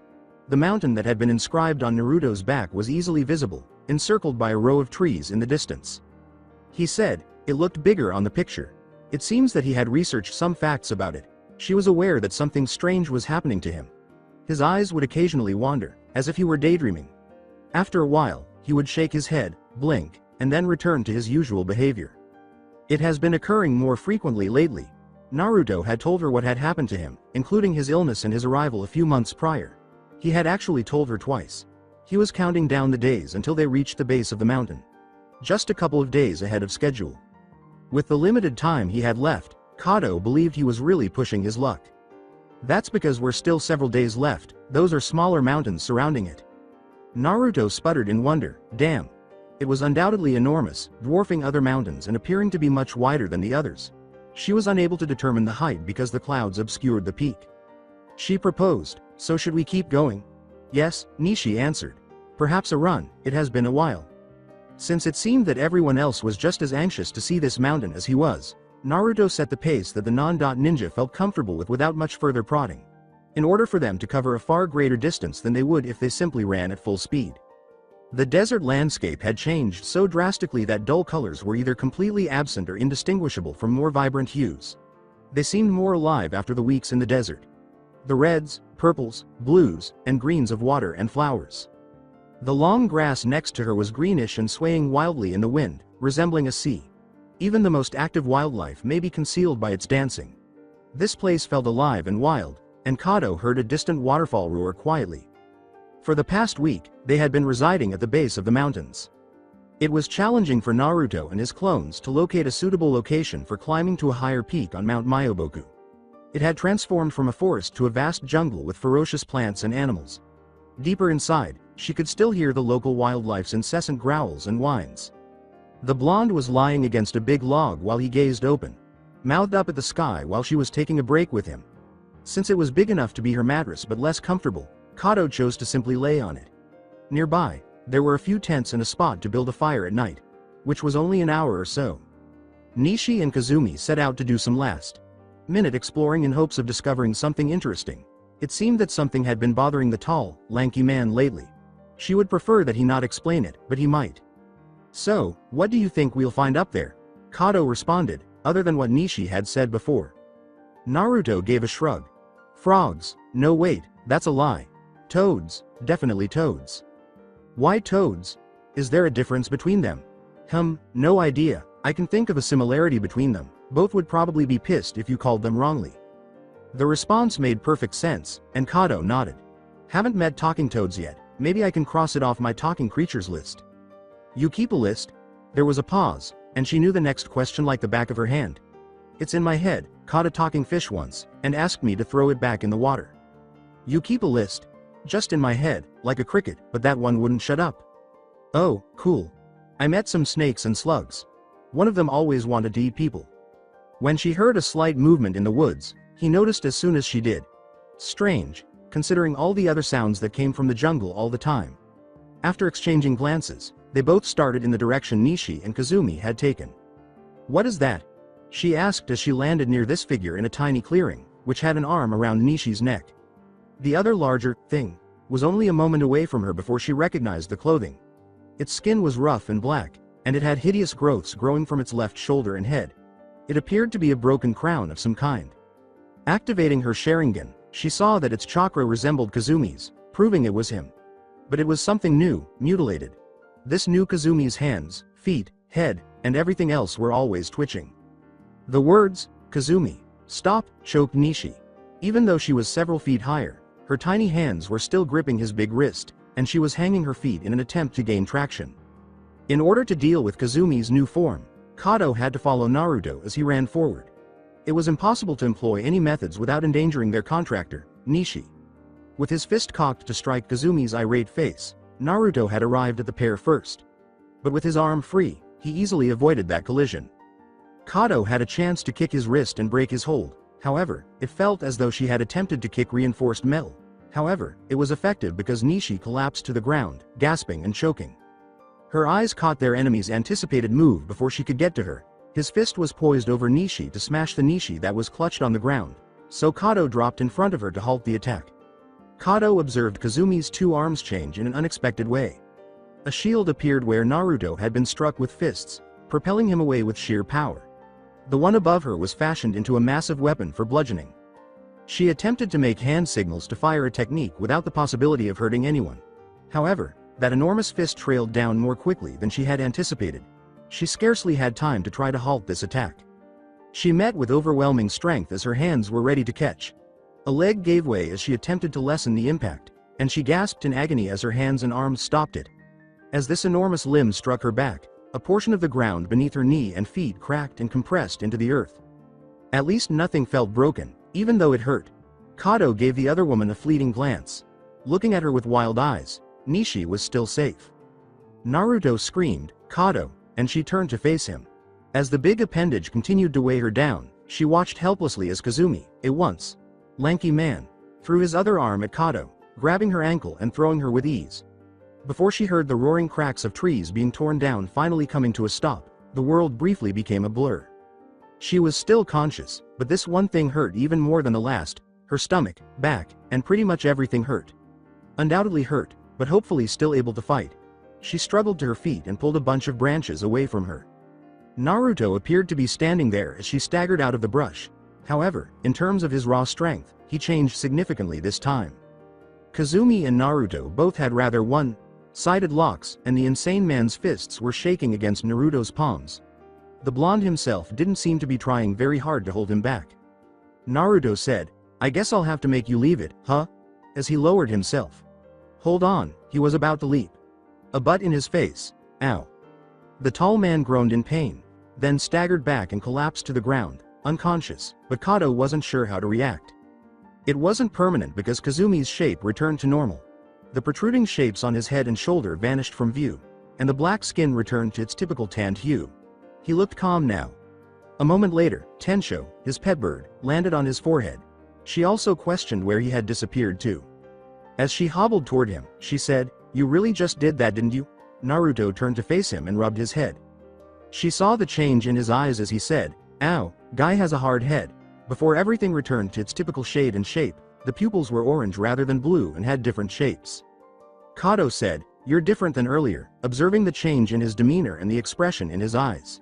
The mountain that had been inscribed on Naruto's back was easily visible, encircled by a row of trees in the distance. He said, "It looked bigger on the picture." It seems that he had researched some facts about it. She was aware that something strange was happening to him. His eyes would occasionally wander, as if he were daydreaming. After a while, he would shake his head, blink, and then return to his usual behavior. It has been occurring more frequently lately. Naruto had told her what had happened to him, including his illness and his arrival a few months prior. He had actually told her twice. He was counting down the days until they reached the base of the mountain. Just a couple of days ahead of schedule. With the limited time he had left, Kato believed he was really pushing his luck. "That's because we're still several days left, those are smaller mountains surrounding it." Naruto sputtered in wonder, "Damn." It was undoubtedly enormous, dwarfing other mountains and appearing to be much wider than the others. She was unable to determine the height because the clouds obscured the peak. She proposed, "So should we keep going?" "Yes," Nishi answered. "Perhaps a run, it has been a while." Since it seemed that everyone else was just as anxious to see this mountain as he was, Naruto set the pace that the non-ninja felt comfortable with without much further prodding. In order for them to cover a far greater distance than they would if they simply ran at full speed. The desert landscape had changed so drastically that dull colors were either completely absent or indistinguishable from more vibrant hues. They seemed more alive after the weeks in the desert. The reds, purples, blues, and greens of water and flowers. The long grass next to her was greenish and swaying wildly in the wind, resembling a sea. Even the most active wildlife may be concealed by its dancing. This place felt alive and wild, and Kato heard a distant waterfall roar quietly. For the past week, they had been residing at the base of the mountains. It was challenging for Naruto and his clones to locate a suitable location for climbing to a higher peak on Mount Myoboku. It had transformed from a forest to a vast jungle with ferocious plants and animals. Deeper inside, she could still hear the local wildlife's incessant growls and whines. The blonde was lying against a big log while he gazed open, mouthed up at the sky while she was taking a break with him. Since it was big enough to be her mattress but less comfortable, Kato chose to simply lay on it. Nearby, there were a few tents and a spot to build a fire at night, which was only an hour or so. Nishi and Kazumi set out to do some last-minute exploring in hopes of discovering something interesting. It seemed that something had been bothering the tall, lanky man lately. She would prefer that he not explain it, but he might. "So, what do you think we'll find up there?" Kato responded, other than what Nishi had said before. Naruto gave a shrug. "Frogs, no wait, that's a lie. Toads, definitely toads." "Why toads? Is there a difference between them?" No idea, I can think of a similarity between them, both would probably be pissed if you called them wrongly." The response made perfect sense, and Kato nodded. "Haven't met talking toads yet, maybe I can cross it off my talking creatures list." "You keep a list?" There was a pause, and she knew the next question like the back of her hand. "It's in my head, caught a talking fish once, and asked me to throw it back in the water." "You keep a list?" "Just in my head, like a cricket, but that one wouldn't shut up." "Oh, cool. I met some snakes and slugs. One of them always wanted to eat people." When she heard a slight movement in the woods, he noticed as soon as she did. Strange, considering all the other sounds that came from the jungle all the time. After exchanging glances, They both started in the direction Nishi and Kazumi had taken. "What is that?" she asked as she landed near this figure in a tiny clearing, which had an arm around Nishi's neck. The other larger thing was only a moment away from her before she recognized the clothing. Its skin was rough and black, and it had hideous growths growing from its left shoulder and head. It appeared to be a broken crown of some kind. Activating her Sharingan, she saw that its chakra resembled Kazumi's, proving it was him. But it was something new, mutilated. This new Kazumi's hands, feet, head, and everything else were always twitching. The words, "Kazumi, stop," choked Nishi. Even though she was several feet higher, her tiny hands were still gripping his big wrist, and she was hanging her feet in an attempt to gain traction. In order to deal with Kazumi's new form, Kato had to follow Naruto as he ran forward. It was impossible to employ any methods without endangering their contractor, Nishi. With his fist cocked to strike Kazumi's irate face, Naruto had arrived at the pair first. But with his arm free, he easily avoided that collision. Kato had a chance to kick his wrist and break his hold. However, it felt as though she had attempted to kick reinforced metal. However, it was effective because Nishi collapsed to the ground, gasping and choking. Her eyes caught their enemy's anticipated move before she could get to her. His fist was poised over Nishi to smash the Nishi that was clutched on the ground, so Kato dropped in front of her to halt the attack. Kato observed Kazumi's two arms change in an unexpected way. A shield appeared where Naruto had been struck with fists, propelling him away with sheer power. The one above her was fashioned into a massive weapon for bludgeoning. She attempted to make hand signals to fire a technique without the possibility of hurting anyone. However, that enormous fist trailed down more quickly than she had anticipated. She scarcely had time to try to halt this attack. She met with overwhelming strength as her hands were ready to catch. A leg gave way as she attempted to lessen the impact, and she gasped in agony as her hands and arms stopped it. As this enormous limb struck her back, a portion of the ground beneath her knee and feet cracked and compressed into the earth. At least nothing felt broken, even though it hurt. Kato gave the other woman a fleeting glance. Looking at her with wild eyes, Nishi was still safe. Naruto screamed, "Kato," and she turned to face him. As the big appendage continued to weigh her down, she watched helplessly as Kazumi, a once lanky man, threw his other arm at Kato, grabbing her ankle and throwing her with ease. Before she heard the roaring cracks of trees being torn down finally coming to a stop, the world briefly became a blur. She was still conscious, but this one thing hurt even more than the last. Her stomach, back, and pretty much everything hurt. Undoubtedly hurt, but hopefully still able to fight. She struggled to her feet and pulled a bunch of branches away from her. Naruto appeared to be standing there as she staggered out of the brush. However, in terms of his raw strength, he changed significantly this time. Kazumi and Naruto both had rather one-sided locks, and the insane man's fists were shaking against Naruto's palms. The blonde himself didn't seem to be trying very hard to hold him back. Naruto said, "I guess I'll have to make you leave it, huh?" as he lowered himself. "Hold on," he was about to leap. A butt in his face. "Ow." The tall man groaned in pain, then staggered back and collapsed to the ground, unconscious, but Kato wasn't sure how to react. It wasn't permanent because Kazumi's shape returned to normal. The protruding shapes on his head and shoulder vanished from view, and the black skin returned to its typical tanned hue. He looked calm now. A moment later, Tensho, his pet bird, landed on his forehead. She also questioned where he had disappeared to. As she hobbled toward him, she said, "You really just did that, didn't you?" Naruto turned to face him and rubbed his head. She saw the change in his eyes as he said, "Ow, guy has a hard head." Before everything returned to its typical shade and shape, the pupils were orange rather than blue and had different shapes. Kato said, "You're different than earlier," observing the change in his demeanor and the expression in his eyes.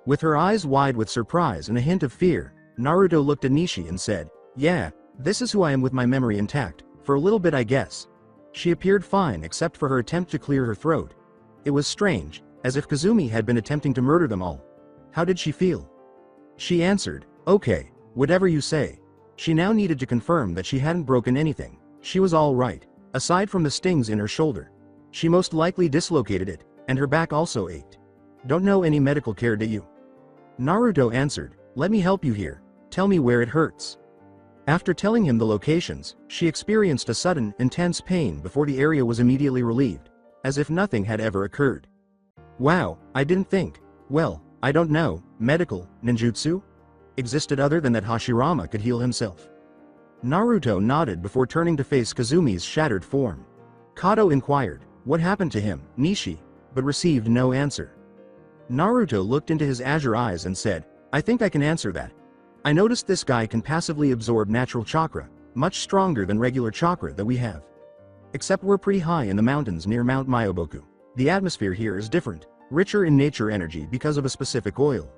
With her eyes wide with surprise and a hint of fear, Naruto looked at Nishi and said, "Yeah, this is who I am with my memory intact, for a little bit I guess." She appeared fine except for her attempt to clear her throat. It was strange, as if Kazumi had been attempting to murder them all. How did she feel? She answered, "Okay, whatever you say." She now needed to confirm that she hadn't broken anything. She was all right, aside from the stings in her shoulder. She most likely dislocated it, and her back also ached. "Don't know any medical care, do you?" Naruto answered, "Let me help you here. Tell me where it hurts." After telling him the locations, she experienced a sudden, intense pain before the area was immediately relieved, as if nothing had ever occurred. "Wow, I didn't think. Well, I don't know, medical, ninjutsu? Existed other than that Hashirama could heal himself." Naruto nodded before turning to face Kazumi's shattered form. Kato inquired, "What happened to him, Nishi? but received no answer. Naruto looked into his azure eyes and said, I think I can answer that. I noticed this guy can passively absorb natural chakra, much stronger than regular chakra that we have. Except we're pretty high in the mountains near Mount Myoboku. The atmosphere here is different, richer in nature energy because of a specific oil.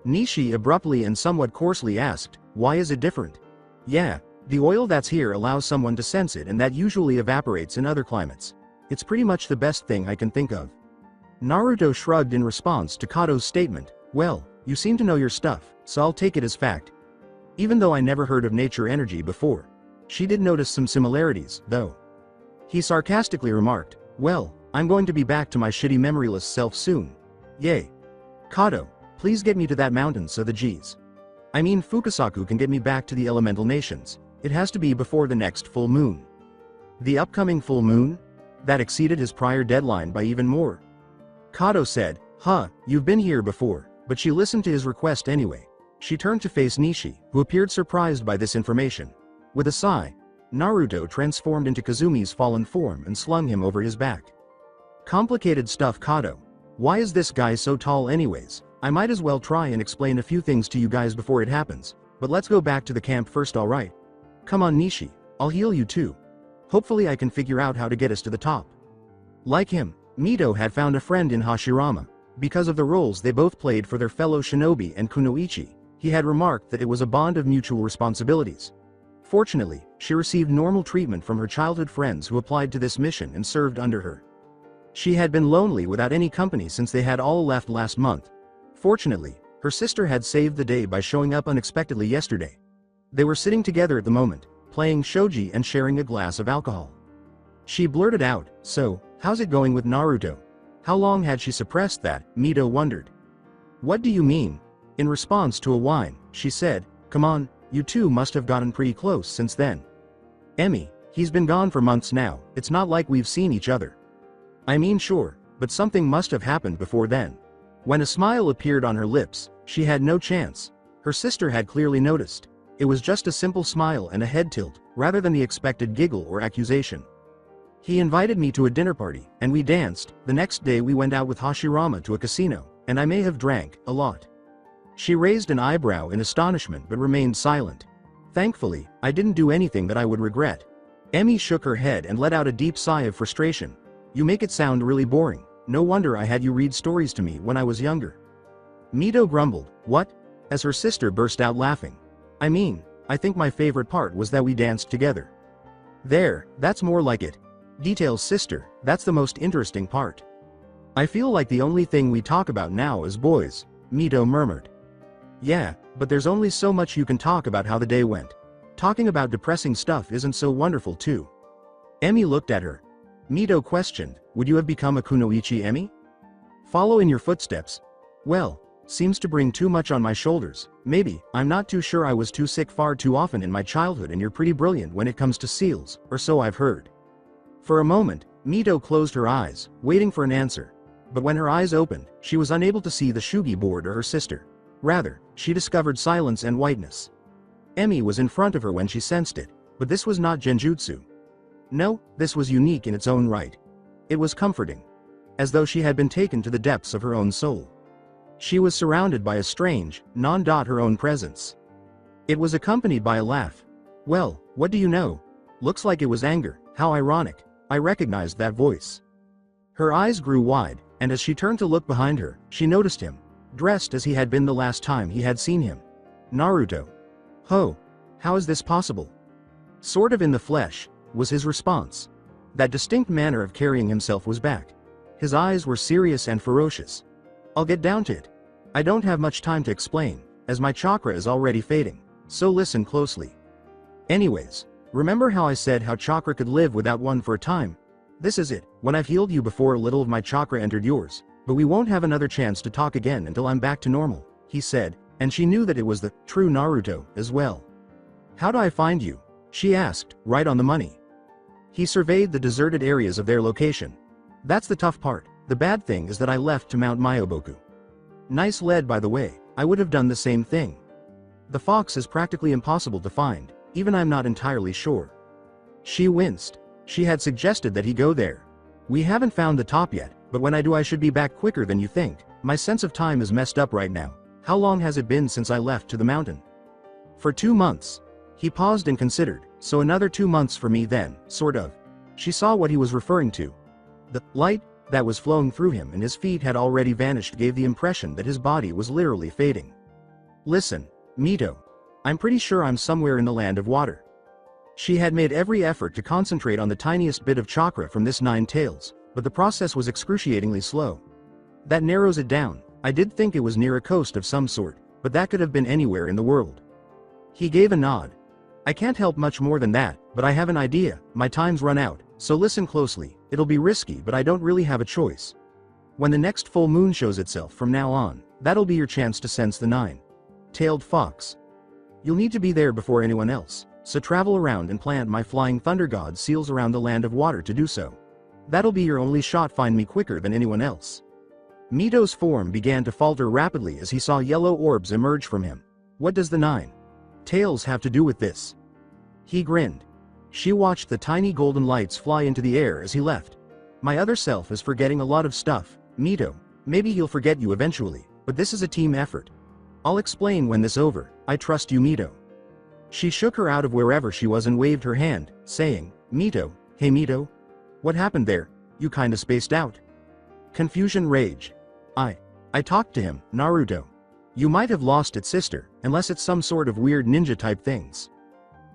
Nishi abruptly and somewhat coarsely asked, why is it different? Yeah, the oil that's here allows someone to sense it, and that usually evaporates in other climates. It's pretty much the best thing I can think of. Naruto shrugged in response to Kato's statement, well, you seem to know your stuff, so I'll take it as fact. Even though I never heard of nature energy before. She did notice some similarities, though. He sarcastically remarked, well, I'm going to be back to my shitty memoryless self soon. Yay. Kato, please get me to that mountain so the Fukasaku can get me back to the elemental nations. It has to be before the next full moon. The upcoming full moon? That exceeded his prior deadline by even more. Kato said, you've been here before, but she listened to his request anyway. She turned to face Nishi, who appeared surprised by this information. With a sigh, Naruto transformed into Kazumi's fallen form and slung him over his back. Complicated stuff, Kato. Why is this guy so tall anyways? I might as well try and explain a few things to you guys before it happens, but let's go back to the camp first, alright? Come on Nishi, I'll heal you too. Hopefully I can figure out how to get us to the top. Like him, Mito had found a friend in Hashirama. Because of the roles they both played for their fellow shinobi and kunoichi, he had remarked that it was a bond of mutual responsibilities. Fortunately, she received normal treatment from her childhood friends who applied to this mission and served under her. She had been lonely without any company since they had all left last month. Fortunately, her sister had saved the day by showing up unexpectedly yesterday. They were sitting together at the moment, playing shogi and sharing a glass of alcohol. She blurted out, so, how's it going with Naruto? How long had she suppressed that? Mito wondered. What do you mean? In response to a whine, she said, come on, you two must have gotten pretty close since then. Emmy, he's been gone for months now, it's not like we've seen each other. I mean sure, but something must have happened before then. When a smile appeared on her lips, she had no chance. Her sister had clearly noticed. It was just a simple smile and a head tilt, rather than the expected giggle or accusation. He invited me to a dinner party, and we danced. The next day we went out with Hashirama to a casino, and I may have drank a lot. She raised an eyebrow in astonishment but remained silent. Thankfully, I didn't do anything that I would regret. Emmy shook her head and let out a deep sigh of frustration. You make it sound really boring. No wonder I had you read stories to me when I was younger. Mito grumbled, what? As her sister burst out laughing. I mean, I think my favorite part was that we danced together. There, that's more like it. Details, sister, that's the most interesting part. I feel like the only thing we talk about now is boys, Mito murmured. Yeah, but there's only so much you can talk about how the day went. Talking about depressing stuff isn't so wonderful too. Emmy looked at her. Mito questioned, would you have become a kunoichi, Emmy? Follow in your footsteps. Well, seems to bring too much on my shoulders. Maybe, I'm not too sure. I was too sick far too often in my childhood, and you're pretty brilliant when it comes to seals, or so I've heard. For a moment, Mito closed her eyes, waiting for an answer. But when her eyes opened, she was unable to see the shugi board or her sister. Rather, she discovered silence and whiteness. Emmy was in front of her when she sensed it, but this was not genjutsu. No, this was unique in its own right. It was comforting. As though she had been taken to the depths of her own soul. She was surrounded by a strange, her own presence. It was accompanied by a laugh. Well, what do you know? Looks like it was anger, how ironic. I recognized that voice. Her eyes grew wide, and as she turned to look behind her, she noticed him, dressed as he had been the last time he had seen him. Naruto. Ho! How is this possible? Sort of in the flesh, was his response. That distinct manner of carrying himself was back. His eyes were serious and ferocious. I'll get down to it. I don't have much time to explain, as my chakra is already fading, so listen closely. Anyways, remember how I said how chakra could live without one for a time? This is it. When I've healed you before, a little of my chakra entered yours, but we won't have another chance to talk again until I'm back to normal, he said, and she knew that it was the true Naruto as well. How do I find you? She asked, right on the money. He surveyed the deserted areas of their location. That's the tough part. The bad thing is that I left to Mount Myoboku. Nice lead, by the way. I would have done the same thing. The fox is practically impossible to find, even I'm not entirely sure. She winced. She had suggested that he go there. We haven't found the top yet, But when I do I should be back quicker than you think. My sense of time is messed up right now. How long has it been since I left to the mountain? For 2 months. He paused and considered, so another 2 months for me then, sort of. She saw what he was referring to. The light that was flowing through him and his feet had already vanished gave the impression that his body was literally fading. Listen, Mito. I'm pretty sure I'm somewhere in the land of water. She had made every effort to concentrate on the tiniest bit of chakra from this 9 tails, but the process was excruciatingly slow. That narrows it down. I did think it was near a coast of some sort, but that could have been anywhere in the world. He gave a nod. I can't help much more than that, but I have an idea. My time's run out, so listen closely. It'll be risky, but I don't really have a choice. When the next full moon shows itself from now on, that'll be your chance to sense the 9-tailed fox. You'll need to be there before anyone else, so travel around and plant my flying thunder god seals around the land of water to do so. That'll be your only shot. Find me quicker than anyone else. Mito's form began to falter rapidly as he saw yellow orbs emerge from him. What does the 9 tails have to do with this? He grinned. She watched the tiny golden lights fly into the air as he left. My other self is forgetting a lot of stuff, Mito. Maybe he'll forget you eventually, but this is a team effort. I'll explain when this over. I trust you, Mito. She shook her out of wherever she was and waved her hand, saying, Mito, hey Mito. What happened there? You kinda spaced out. Confusion raged. I talked to him, Naruto. You might have lost it, sister, unless it's some sort of weird ninja type things.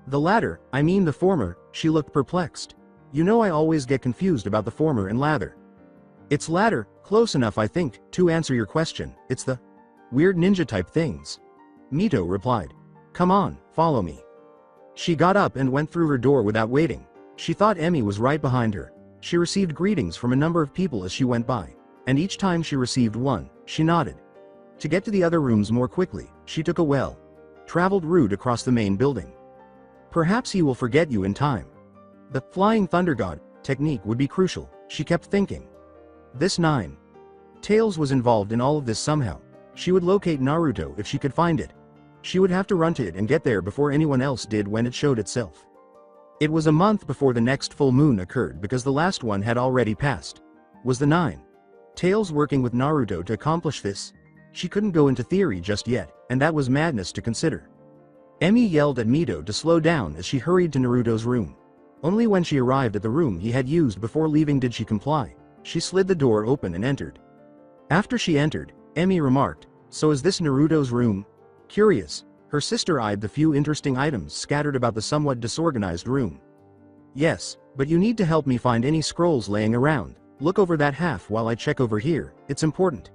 The latter, I mean the former. She looked perplexed. You know I always get confused about the former and latter. It's latter, close enough I think, to answer your question. It's the weird ninja type things. Mito replied. Come on, follow me. She got up and went through her door without waiting. She thought Emmy was right behind her. She received greetings from a number of people as she went by, and each time she received one, she nodded. To get to the other rooms more quickly, she took a well-traveled route across the main building. Perhaps he will forget you in time. The flying thunder god technique would be crucial, she kept thinking. This 9 tails was involved in all of this somehow. She would locate Naruto if she could find it. She would have to run to it and get there before anyone else did when it showed itself. It was a month before the next full moon occurred because the last one had already passed. Was the 9 tails working with Naruto to accomplish this? She couldn't go into theory just yet, and that was madness to consider. Emmy yelled at Mito to slow down as she hurried to Naruto's room. Only when she arrived at the room he had used before leaving did she comply. She slid the door open and entered. After she entered, Emmy remarked, So is this Naruto's room? Curious, her sister eyed the few interesting items scattered about the somewhat disorganized room. Yes, but you need to help me find any scrolls laying around. Look over that half while I check over here, it's important.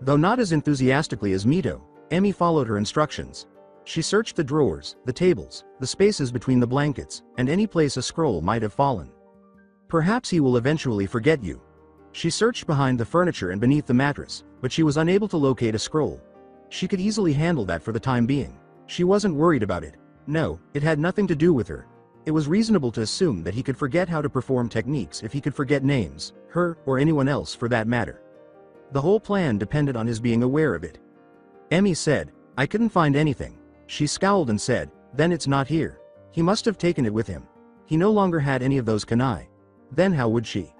Though not as enthusiastically as Mito, Emmy followed her instructions. She searched the drawers, the tables, the spaces between the blankets, and any place a scroll might have fallen. Perhaps he will eventually forget you. She searched behind the furniture and beneath the mattress, but she was unable to locate a scroll. She could easily handle that for the time being. She wasn't worried about it. No, it had nothing to do with her. It was reasonable to assume that he could forget how to perform techniques if he could forget names, her, or anyone else for that matter. The whole plan depended on his being aware of it. Emmy said, I couldn't find anything. She scowled and said, Then it's not here. He must have taken it with him. He no longer had any of those kunai. Then how would she?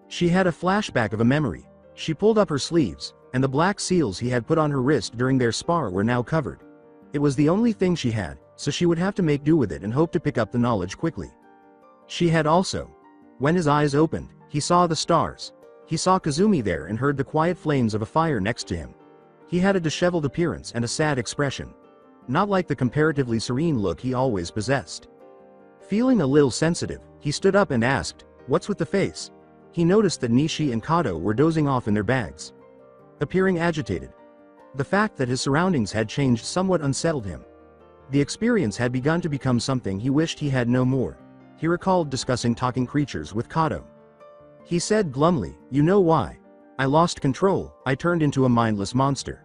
She had a flashback of a memory. She pulled up her sleeves, and the black seals he had put on her wrist during their spar were now covered. It was the only thing she had, so she would have to make do with it and hope to pick up the knowledge quickly. She had also. When his eyes opened, he saw the stars. He saw Kazumi there and heard the quiet flames of a fire next to him. He had a disheveled appearance and a sad expression. Not like the comparatively serene look he always possessed. Feeling a little sensitive, he stood up and asked, What's with the face? He noticed that Nishi and Kato were dozing off in their bags, appearing agitated. The fact that his surroundings had changed somewhat unsettled him. The experience had begun to become something he wished he had no more. He recalled discussing talking creatures with Kato. He said glumly, You know why? I lost control, I turned into a mindless monster.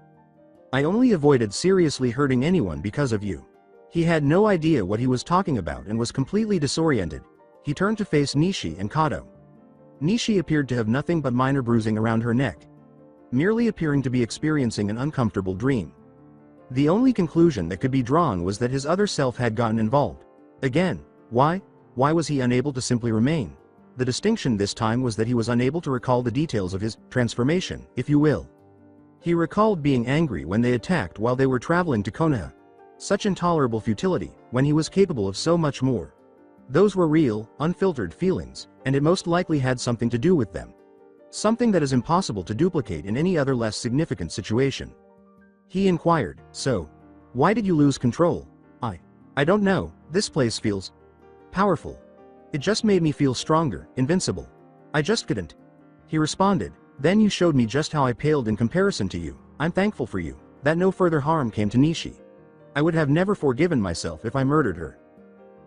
I only avoided seriously hurting anyone because of you. He had no idea what he was talking about and was completely disoriented. He turned to face Nishi and Kato. Nishi appeared to have nothing but minor bruising around her neck, merely appearing to be experiencing an uncomfortable dream. The only conclusion that could be drawn was that his other self had gotten involved. Again, why? Why was he unable to simply remain? The distinction this time was that he was unable to recall the details of his transformation, if you will. He recalled being angry when they attacked while they were traveling to Konoha. Such intolerable futility, when he was capable of so much more. Those were real, unfiltered feelings, and it most likely had something to do with them. Something that is impossible to duplicate in any other less significant situation. He inquired, "So, why did you lose control?" I don't know, this place feels powerful. It just made me feel stronger, invincible. I just couldn't." He responded, "Then you showed me just how I paled in comparison to you. I'm thankful for you, that no further harm came to Nishi. I would have never forgiven myself if I murdered her."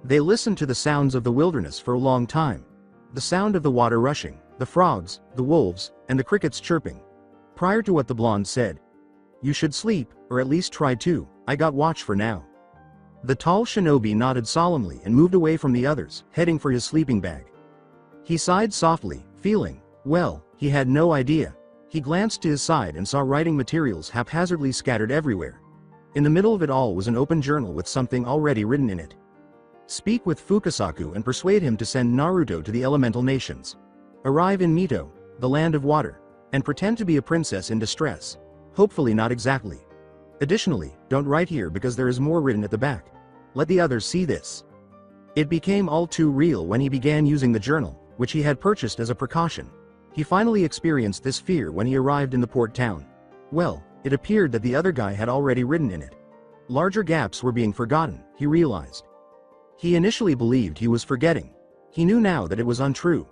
They listened to the sounds of the wilderness for a long time. The sound of the water rushing, the frogs, the wolves, and the crickets chirping. Prior to what the blonde said. "You should sleep, or at least try to, I got watch for now." The tall shinobi nodded solemnly and moved away from the others, heading for his sleeping bag. He sighed softly, feeling, well, he had no idea. He glanced to his side and saw writing materials haphazardly scattered everywhere. In the middle of it all was an open journal with something already written in it. Speak with Fukasaku and persuade him to send Naruto to the elemental nations. Arrive in Mito, the land of water, and pretend to be a princess in distress. Hopefully not exactly. Additionally, don't write here because there is more written at the back. Let the others see this. It became all too real when he began using the journal, which he had purchased as a precaution. He finally experienced this fear when he arrived in the port town. Well, it appeared that the other guy had already written in it. Larger gaps were being forgotten, he realized. He initially believed he was forgetting. He knew now that it was untrue.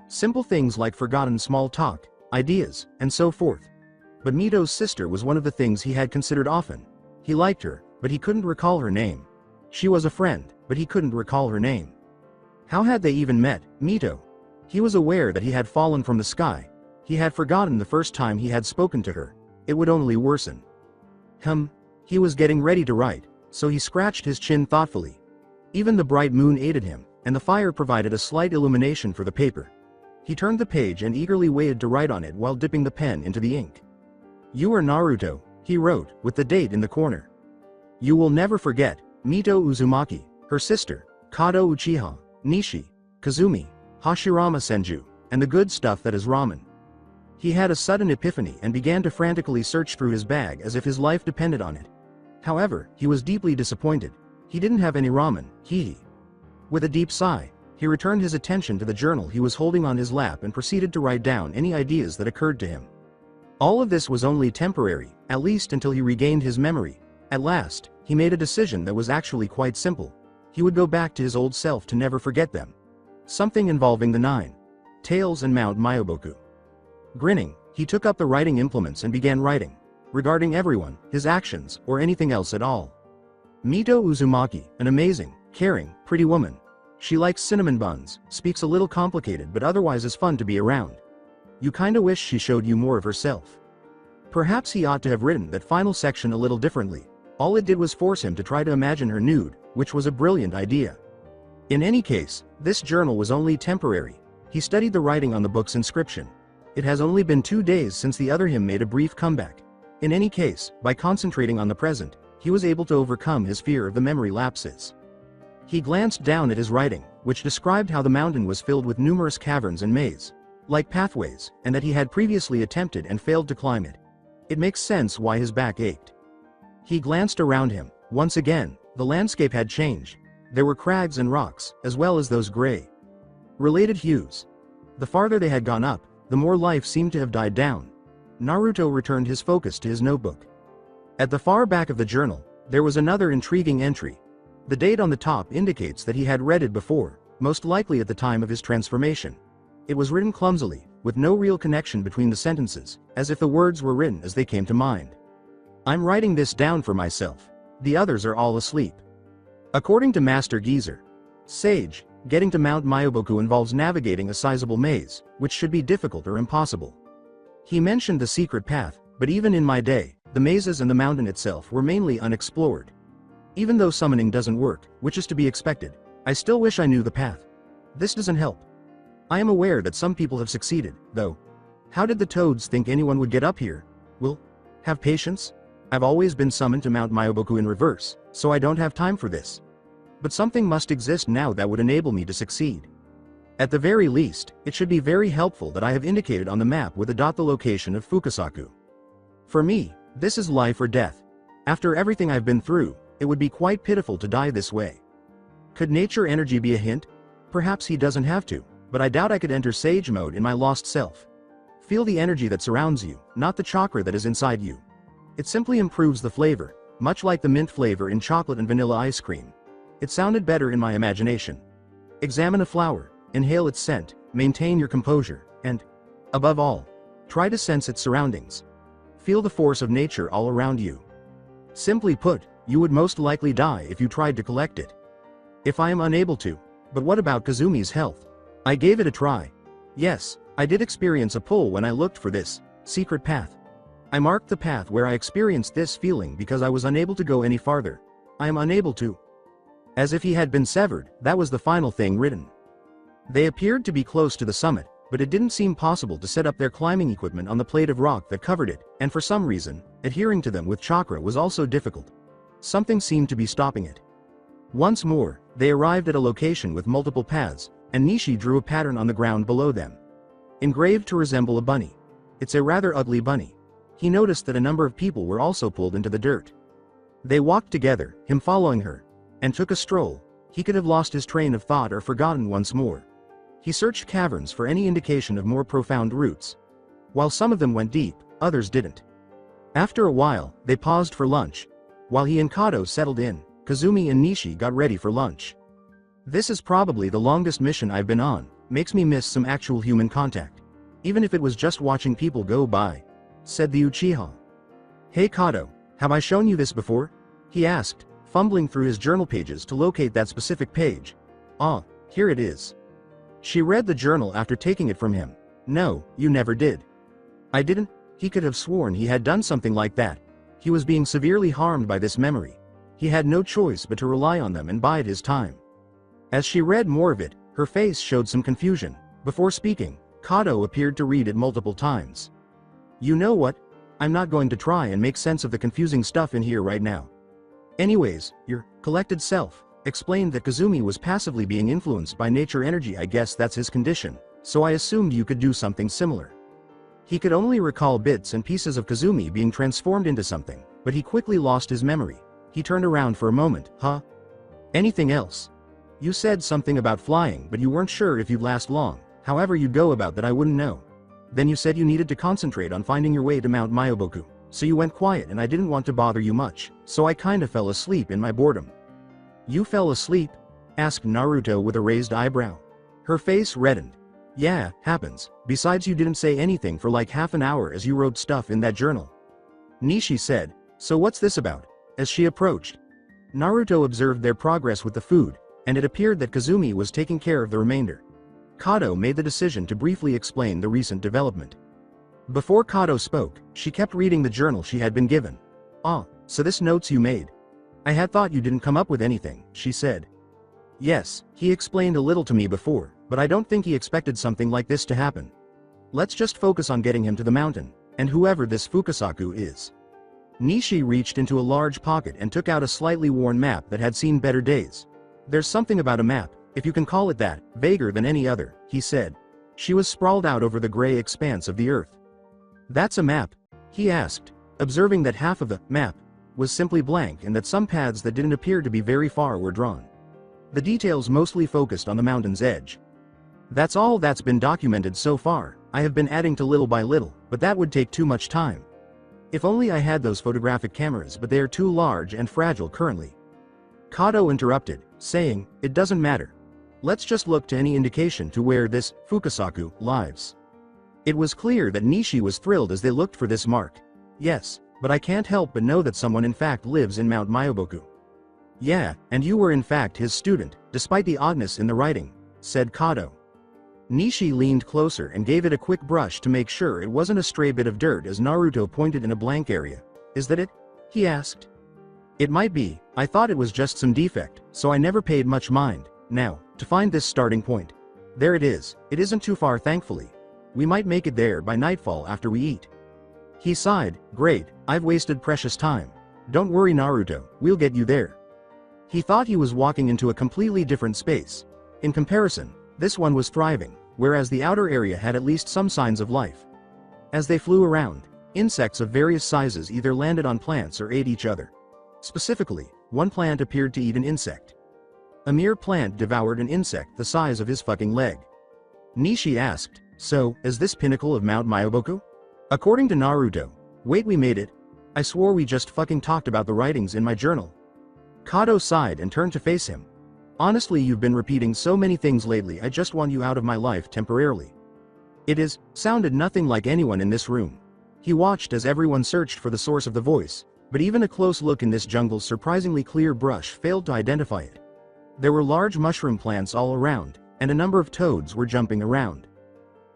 Simple things like forgotten small talk, ideas, and so forth. But Mito's sister was one of the things he had considered often. He liked her, but he couldn't recall her name. She was a friend, but he couldn't recall her name. How had they even met, Mito? He was aware that he had fallen from the sky. He had forgotten the first time he had spoken to her. It would only worsen. He was getting ready to write, so he scratched his chin thoughtfully. Even the bright moon aided him, and the fire provided a slight illumination for the paper. He turned the page and eagerly waited to write on it while dipping the pen into the ink. "You are Naruto," he wrote, with the date in the corner. "You will never forget Mito Uzumaki, her sister, Kado Uchiha, Nishi, Kazumi, Hashirama Senju, and the good stuff that is ramen." He had a sudden epiphany and began to frantically search through his bag as if his life depended on it. However, he was deeply disappointed. He didn't have any ramen, With a deep sigh, he returned his attention to the journal he was holding on his lap and proceeded to write down any ideas that occurred to him. All of this was only temporary, at least until he regained his memory. At last, he made a decision that was actually quite simple. He would go back to his old self to never forget them. Something involving the 9 tails and Mount Myoboku. Grinning, he took up the writing implements and began writing, regarding everyone, his actions, or anything else at all. Mito Uzumaki, an amazing, caring, pretty woman. She likes cinnamon buns, speaks a little complicated but otherwise is fun to be around. You kinda wish she showed you more of herself. Perhaps he ought to have written that final section a little differently. All it did was force him to try to imagine her nude, which was a brilliant idea. In any case, this journal was only temporary. He studied the writing on the book's inscription. It has only been 2 days since the other him made a brief comeback. In any case, by concentrating on the present, he was able to overcome his fear of the memory lapses. He glanced down at his writing, which described how the mountain was filled with numerous caverns and maze-like pathways, and that he had previously attempted and failed to climb it. It makes sense why his back ached. He glanced around him. Once again, the landscape had changed. There were crags and rocks, as well as those gray-related hues. The farther they had gone up, the more life seemed to have died down. Naruto returned his focus to his notebook. At the far back of the journal, there was another intriguing entry. The date on the top indicates that he had read it before, most likely at the time of his transformation. It was written clumsily, with no real connection between the sentences, as if the words were written as they came to mind. "I'm writing this down for myself. The others are all asleep." According to Master Geezer Sage, getting to Mount Myoboku involves navigating a sizable maze, which should be difficult or impossible. He mentioned the secret path, but even in my day, the mazes and the mountain itself were mainly unexplored. Even though summoning doesn't work, which is to be expected, I still wish I knew the path. This doesn't help. I am aware that some people have succeeded, though. How did the toads think anyone would get up here? Well, have patience. I've always been summoned to Mount Myoboku in reverse, so I don't have time for this. But something must exist now that would enable me to succeed. At the very least, it should be very helpful that I have indicated on the map with a dot the location of Fukusaku. For me, this is life or death. After everything I've been through, it would be quite pitiful to die this way. Could nature energy be a hint? Perhaps he doesn't have to, but I doubt I could enter sage mode in my lost self. Feel the energy that surrounds you, not the chakra that is inside you. It simply improves the flavor, much like the mint flavor in chocolate and vanilla ice cream. It sounded better in my imagination. Examine a flower, inhale its scent, maintain your composure, and, above all, try to sense its surroundings. Feel the force of nature all around you. Simply put, you would most likely die if you tried to collect it. If I am unable to, but what about Kazumi's health? I gave it a try. Yes, I did experience a pull when I looked for this secret path. I marked the path where I experienced this feeling because I was unable to go any farther. I am unable to. As if he had been severed, that was the final thing written. They appeared to be close to the summit, but it didn't seem possible to set up their climbing equipment on the plate of rock that covered it, and for some reason, adhering to them with chakra was also difficult. Something seemed to be stopping it. Once more, they arrived at a location with multiple paths, and Nishi drew a pattern on the ground below them. Engraved to resemble a bunny. It's a rather ugly bunny. He noticed that a number of people were also pulled into the dirt. They walked together, him following her, and took a stroll. He could have lost his train of thought or forgotten once more. He searched caverns for any indication of more profound roots. While some of them went deep, others didn't. After a while, they paused for lunch. While he and Kato settled in, Kazumi and Nishi got ready for lunch. This is probably the longest mission I've been on, makes me miss some actual human contact. Even if it was just watching people go by, said the Uchiha. Hey Kato, have I shown you this before? He asked, fumbling through his journal pages to locate that specific page. Ah, here it is. She read the journal after taking it from him. No, you never did. I didn't. He could have sworn he had done something like that. He was being severely harmed by this memory. He had no choice but to rely on them and bide his time. As she read more of it, her face showed some confusion. Before speaking, Kato appeared to read it multiple times. You know what? I'm not going to try and make sense of the confusing stuff in here right now. Anyways, your collected self explained that Kazumi was passively being influenced by nature energy. I guess that's his condition, so I assumed you could do something similar. He could only recall bits and pieces of Kazumi being transformed into something, but he quickly lost his memory. He turned around for a moment. Huh? Anything else? You said something about flying, but you weren't sure if you'd last long. However you'd go about that I wouldn't know. Then you said you needed to concentrate on finding your way to Mount Myoboku. So you went quiet and I didn't want to bother you much, so I kinda fell asleep in my boredom. You fell asleep? Asked Naruto with a raised eyebrow. Her face reddened. Yeah, happens. Besides you didn't say anything for like half an hour as you wrote stuff in that journal. Nishi said, so what's this about? As she approached. Naruto observed their progress with the food, and it appeared that Kazumi was taking care of the remainder. Kato made the decision to briefly explain the recent development. Before Kato spoke, she kept reading the journal she had been given. Ah, so this notes you made. I had thought you didn't come up with anything, she said. Yes, he explained a little to me before, but I don't think he expected something like this to happen. Let's just focus on getting him to the mountain, and whoever this Fukusaku is. Nishi reached into a large pocket and took out a slightly worn map that had seen better days. There's something about a map, if you can call it that, vaguer than any other, he said. She was sprawled out over the gray expanse of the earth. That's a map? He asked, observing that half of the map was simply blank and that some paths that didn't appear to be very far were drawn. The details mostly focused on the mountain's edge. That's all that's been documented so far. I have been adding to little by little, but that would take too much time. If only I had those photographic cameras, but they are too large and fragile currently. Kato interrupted, saying, it doesn't matter. Let's just look to any indication to where this Fukusaku lives. It was clear that Nishi was thrilled as they looked for this mark. Yes, but I can't help but know that someone in fact lives in Mount Myoboku. Yeah, and you were in fact his student, despite the oddness in the writing, said Kato. Nishi leaned closer and gave it a quick brush to make sure it wasn't a stray bit of dirt as Naruto pointed in a blank area. Is that it? He asked. It might be. I thought it was just some defect, so I never paid much mind. Now, to find this starting point. There it is. It isn't too far, thankfully. We might make it there by nightfall after we eat. He sighed. Great, I've wasted precious time. Don't worry Naruto, we'll get you there. He thought he was walking into a completely different space. In comparison, This one was thriving, whereas the outer area had at least some signs of life. As they flew around, insects of various sizes either landed on plants or ate each other. Specifically, one plant appeared to eat an insect. A mere plant devoured an insect the size of his fucking leg. Nishi asked, "So, is this pinnacle of Mount Myoboku?" According to Naruto. Wait, we made it. I swore we just fucking talked about the writings in my journal. Kato sighed and turned to face him. Honestly, you've been repeating so many things lately, I just want you out of my life temporarily. Sounded nothing like anyone in this room. He watched as everyone searched for the source of the voice, but even a close look in this jungle's surprisingly clear brush failed to identify it. There were large mushroom plants all around, and a number of toads were jumping around.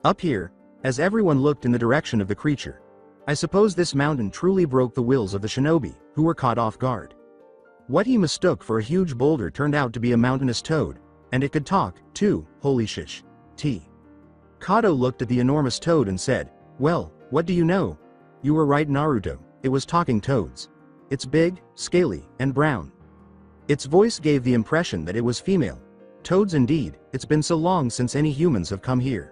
Up here, as everyone looked in the direction of the creature, I suppose this mountain truly broke the wills of the shinobi, who were caught off guard. What he mistook for a huge boulder turned out to be a mountainous toad, and it could talk, too. Holy shish. Kato looked at the enormous toad and said, "Well, what do you know?" "You were right, Naruto, it was talking toads. It's big, scaly, and brown." Its voice gave the impression that it was female. "Toads indeed, it's been so long since any humans have come here."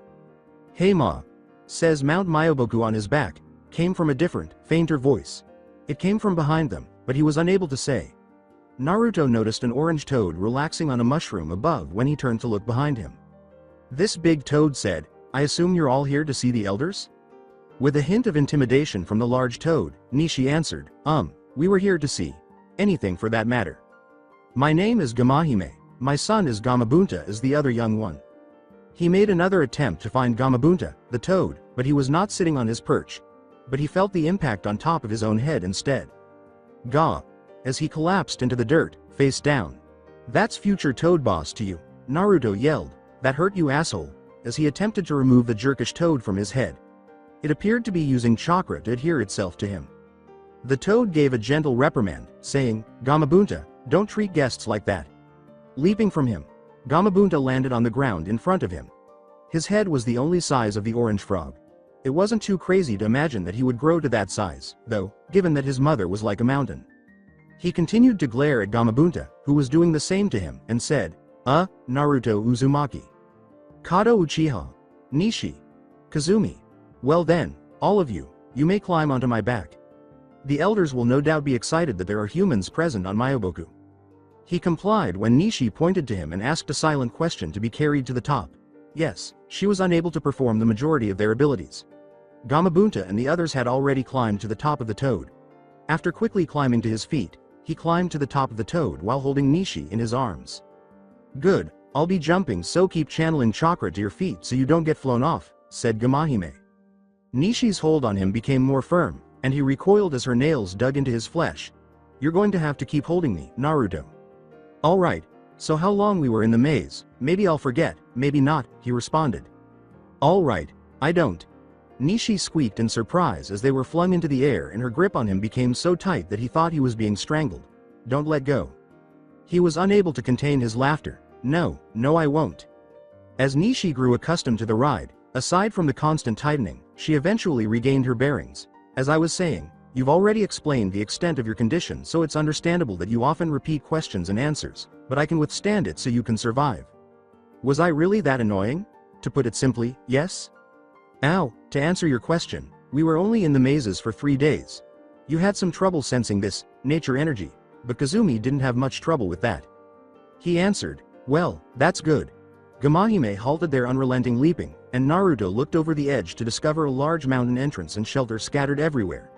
"Hey ma," says Mount Myoboku on his back, came from a different, fainter voice. It came from behind them, but he was unable to say. Naruto noticed an orange toad relaxing on a mushroom above when he turned to look behind him. This big toad said, "I assume you're all here to see the elders?" With a hint of intimidation from the large toad, Nishi answered, We were here to see anything for that matter. My name is Gamahime, my son is Gamabunta is the other young one." He made another attempt to find Gamabunta, the toad, but he was not sitting on his perch. But he felt the impact on top of his own head instead. Ga! As he collapsed into the dirt, face down. "That's future toad boss to you," Naruto yelled. "That hurt you, asshole," as he attempted to remove the jerkish toad from his head. It appeared to be using chakra to adhere itself to him. The toad gave a gentle reprimand, saying, "Gamabunta, don't treat guests like that." Leaping from him, Gamabunta landed on the ground in front of him. His head was the only size of the orange frog. It wasn't too crazy to imagine that he would grow to that size, though, given that his mother was like a mountain. He continued to glare at Gamabunta, who was doing the same to him, and said, Naruto Uzumaki. Kato Uchiha. Nishi. Kazumi. Well then, all of you, you may climb onto my back. The elders will no doubt be excited that there are humans present on Myoboku." He complied when Nishi pointed to him and asked a silent question to be carried to the top. Yes, she was unable to perform the majority of their abilities. Gamabunta and the others had already climbed to the top of the toad. After quickly climbing to his feet, he climbed to the top of the toad while holding Nishi in his arms. "Good, I'll be jumping, so keep channeling chakra to your feet so you don't get flown off," said Gamahime. Nishi's hold on him became more firm, and he recoiled as her nails dug into his flesh. "You're going to have to keep holding me, Naruto." "Alright, so how long we were in the maze, maybe I'll forget, maybe not," he responded. "Alright, I don't." Nishi squeaked in surprise as they were flung into the air and her grip on him became so tight that he thought he was being strangled. "Don't let go." He was unable to contain his laughter. No, I won't." As Nishi grew accustomed to the ride, aside from the constant tightening, she eventually regained her bearings. "As I was saying, you've already explained the extent of your condition, so it's understandable that you often repeat questions and answers, but I can withstand it so you can survive." Was I really that annoying? To put it simply, yes. Ow, to answer your question, we were only in the mazes for 3 days. You had some trouble sensing this, nature energy, but Kazumi didn't have much trouble with that. He answered, "Well, that's good." Gamahime halted their unrelenting leaping, and Naruto looked over the edge to discover a large mountain entrance and shelter scattered everywhere.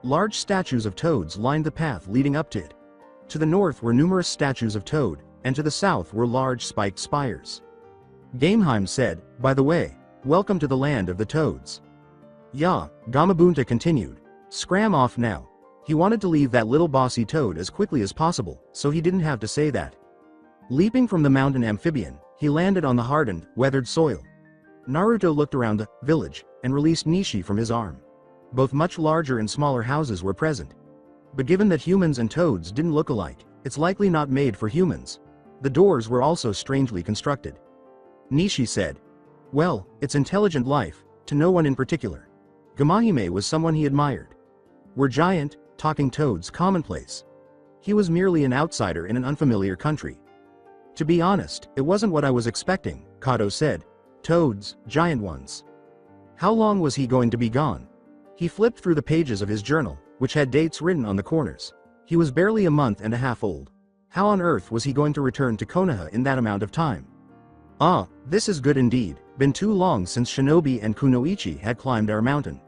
Large statues of toads lined the path leading up to it. To the north were numerous statues of toad, and to the south were large spiked spires. Gameheim said, "By the way, welcome to the land of the toads." "Yeah," Gamabunta continued. "Scram off now." He wanted to leave that little bossy toad as quickly as possible, so he didn't have to say that. Leaping from the mountain amphibian, he landed on the hardened, weathered soil. Naruto looked around the village and released Nishi from his arm. Both much larger and smaller houses were present. But given that humans and toads didn't look alike, it's likely not made for humans. The doors were also strangely constructed. Nishi said, "Well, it's intelligent life, to no one in particular." Gamahime was someone he admired. Were giant, talking toads commonplace? He was merely an outsider in an unfamiliar country. To be honest, it wasn't what I was expecting, Kato said. Toads, giant ones. How long was he going to be gone? He flipped through the pages of his journal, which had dates written on the corners. He was barely a month and a half old. How on earth was he going to return to Konoha in that amount of time? Ah, this is good indeed. Been too long since Shinobi and Kunoichi had climbed our mountain.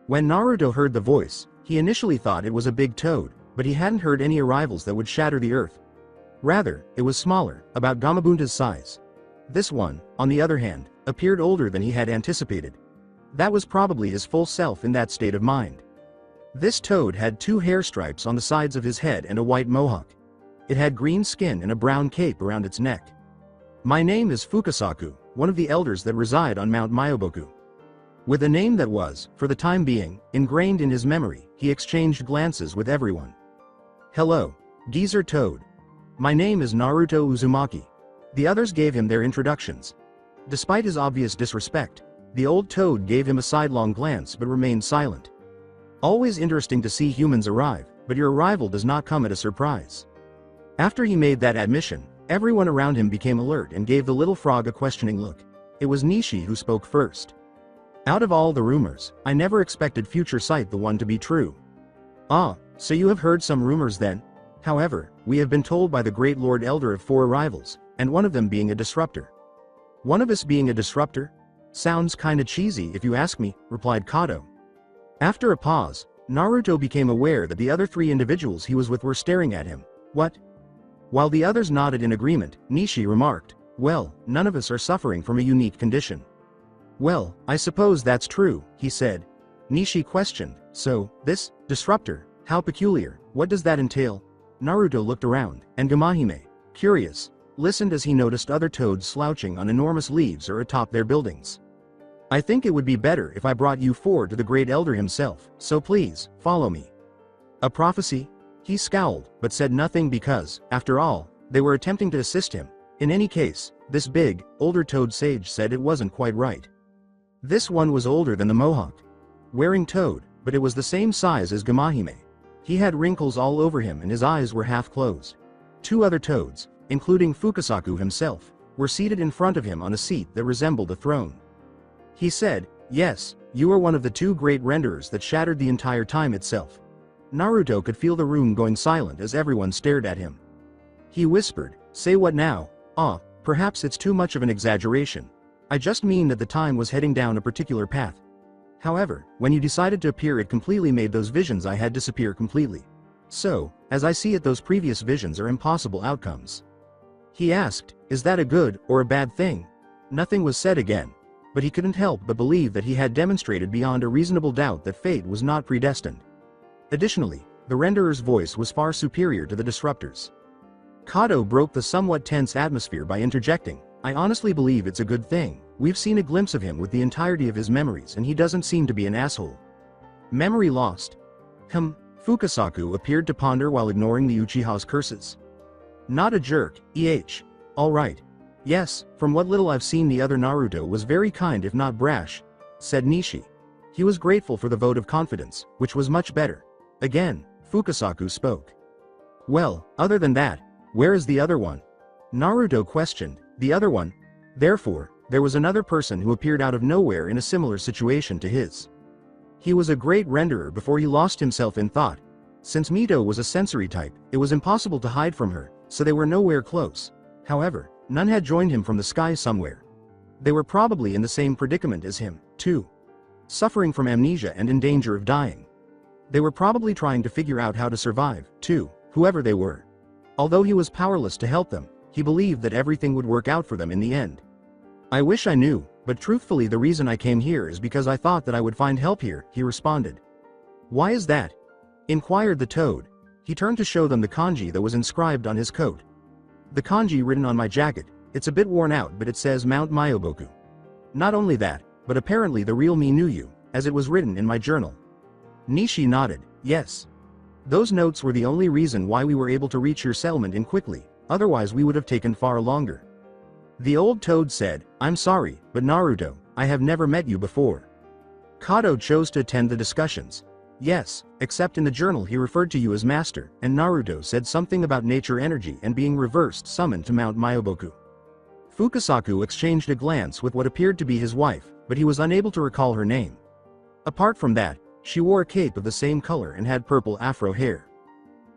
When Naruto heard the voice, he initially thought it was a big toad, but he hadn't heard any arrivals that would shatter the earth. Rather, it was smaller, about Gamabunta's size. This one, on the other hand, appeared older than he had anticipated. That was probably his full self in that state of mind. This toad had 2 hair stripes on the sides of his head and a white mohawk. It had green skin and a brown cape around its neck. My name is Fukasaku, one of the elders that reside on Mount Myoboku. With a name that was, for the time being, ingrained in his memory, he exchanged glances with everyone. Hello, Geezer Toad. My name is Naruto Uzumaki. The others gave him their introductions. Despite his obvious disrespect, the old toad gave him a sidelong glance but remained silent. Always interesting to see humans arrive, but your arrival does not come at a surprise. After he made that admission, everyone around him became alert and gave the little frog a questioning look. It was Nishi who spoke first. Out of all the rumors, I never expected Future Sight the one to be true. Ah, so you have heard some rumors then? However, we have been told by the great Lord Elder of 4 arrivals, and one of them being a disruptor. One of us being a disruptor? Sounds kinda cheesy if you ask me, replied Kato. After a pause, Naruto became aware that the other 3 individuals he was with were staring at him. What? While the others nodded in agreement, Nishi remarked, well, none of us are suffering from a unique condition. Well, I suppose that's true, he said. Nishi questioned, so, this disruptor, how peculiar, what does that entail? Naruto looked around, and Gamahime, curious, listened as he noticed other toads slouching on enormous leaves or atop their buildings. I think it would be better if I brought you 4 to the great elder himself, so please, follow me. A prophecy? He scowled, but said nothing because, after all, they were attempting to assist him. In any case, this big, older toad sage said it wasn't quite right. This one was older than the mohawk. Wearing toad, but it was the same size as Gamahime. He had wrinkles all over him and his eyes were half closed. 2 other toads, including Fukasaku himself, were seated in front of him on a seat that resembled a throne. He said, yes, you are one of the 2 great renderers that shattered the entire time itself. Naruto could feel the room going silent as everyone stared at him. He whispered, say what now? Ah, perhaps it's too much of an exaggeration. I just mean that the time was heading down a particular path. However, when you decided to appear it completely made those visions I had disappear completely. So, as I see it those previous visions are impossible outcomes. He asked, is that a good or a bad thing? Nothing was said again. But he couldn't help but believe that he had demonstrated beyond a reasonable doubt that fate was not predestined. Additionally, the renderer's voice was far superior to the disruptor's. Kato broke the somewhat tense atmosphere by interjecting, I honestly believe it's a good thing. We've seen a glimpse of him with the entirety of his memories and he doesn't seem to be an asshole. Memory lost. Fukasaku appeared to ponder while ignoring the Uchiha's curses. Not a jerk, alright. Yes, from what little I've seen the other Naruto was very kind if not brash, said Nishi. He was grateful for the vote of confidence, which was much better. Again, Fukasaku spoke. Well, other than that, where is the other one? Naruto questioned, the other one? Therefore, there was another person who appeared out of nowhere in a similar situation to his. He was a great renderer before he lost himself in thought. Since Mito was a sensory type, it was impossible to hide from her, so they were nowhere close. However, none had joined him from the sky somewhere. They were probably in the same predicament as him, too. Suffering from amnesia and in danger of dying. They were probably trying to figure out how to survive, too, whoever they were. Although he was powerless to help them, he believed that everything would work out for them in the end. I wish I knew, but truthfully the reason I came here is because I thought that I would find help here, he responded. Why is that? Inquired the toad. He turned to show them the kanji that was inscribed on his coat. The kanji written on my jacket, it's a bit worn out but it says Mount Myoboku. Not only that, but apparently the real me knew you, as it was written in my journal. Nishi nodded, yes. Those notes were the only reason why we were able to reach your settlement in quickly, otherwise we would have taken far longer. The old toad said, I'm sorry, but Naruto, I have never met you before. Kato chose to attend the discussions. Yes, except in the journal he referred to you as master, and Naruto said something about nature energy and being reversed summoned to Mount Myoboku. Fukasaku exchanged a glance with what appeared to be his wife, but he was unable to recall her name. Apart from that, she wore a cape of the same color and had purple afro hair.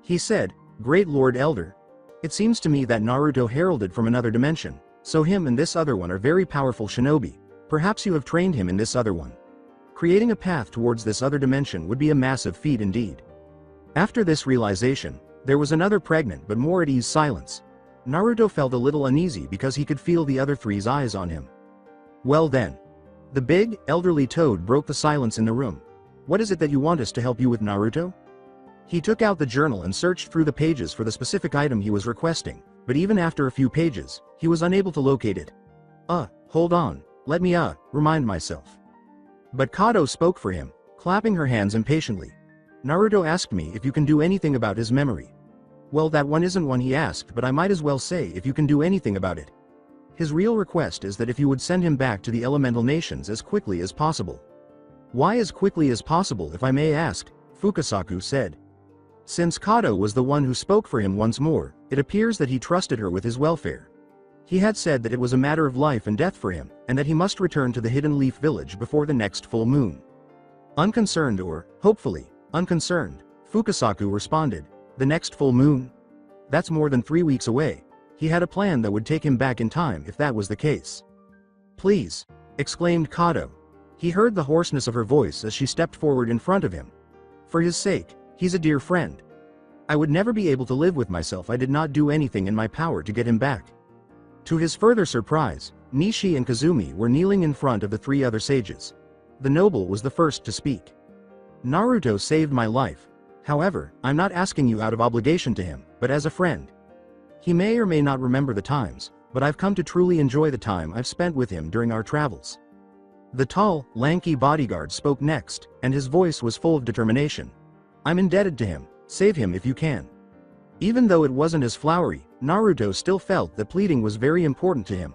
He said, "Great Lord Elder. It seems to me that Naruto heralded from another dimension, so him and this other one are very powerful shinobi. Perhaps you have trained him in this other one. Creating a path towards this other dimension would be a massive feat indeed." After this realization, there was another pregnant but more at ease silence. Naruto felt a little uneasy because he could feel the other three's eyes on him. "Well then." The big, elderly toad broke the silence in the room. "What is it that you want us to help you with, Naruto?" He took out the journal and searched through the pages for the specific item he was requesting, but even after a few pages, he was unable to locate it. Hold on, let me remind myself." But Kato spoke for him, clapping her hands impatiently. "Naruto asked me if you can do anything about his memory." "Well, that one isn't one he asked, but I might as well say if you can do anything about it. His real request is that if you would send him back to the elemental nations as quickly as possible." "Why as quickly as possible, if I may ask?" Fukasaku said. Since Kato was the one who spoke for him once more, it appears that he trusted her with his welfare. He had said that it was a matter of life and death for him, and that he must return to the Hidden Leaf Village before the next full moon. Unconcerned, or, hopefully, unconcerned, Fukasaku responded, "The next full moon? That's more than 3 weeks away." He had a plan that would take him back in time if that was the case. "Please," exclaimed Kato. He heard the hoarseness of her voice as she stepped forward in front of him. "For his sake, he's a dear friend. I would never be able to live with myself. I did not do anything in my power to get him back." To his further surprise, Nishi and Kazumi were kneeling in front of the 3 other sages. The noble was the first to speak. "Naruto saved my life. However, I'm not asking you out of obligation to him, but as a friend. He may or may not remember the times, but I've come to truly enjoy the time I've spent with him during our travels." The tall, lanky bodyguard spoke next, and his voice was full of determination. "I'm indebted to him. Save him if you can." Even though it wasn't as flowery, Naruto still felt that pleading was very important to him.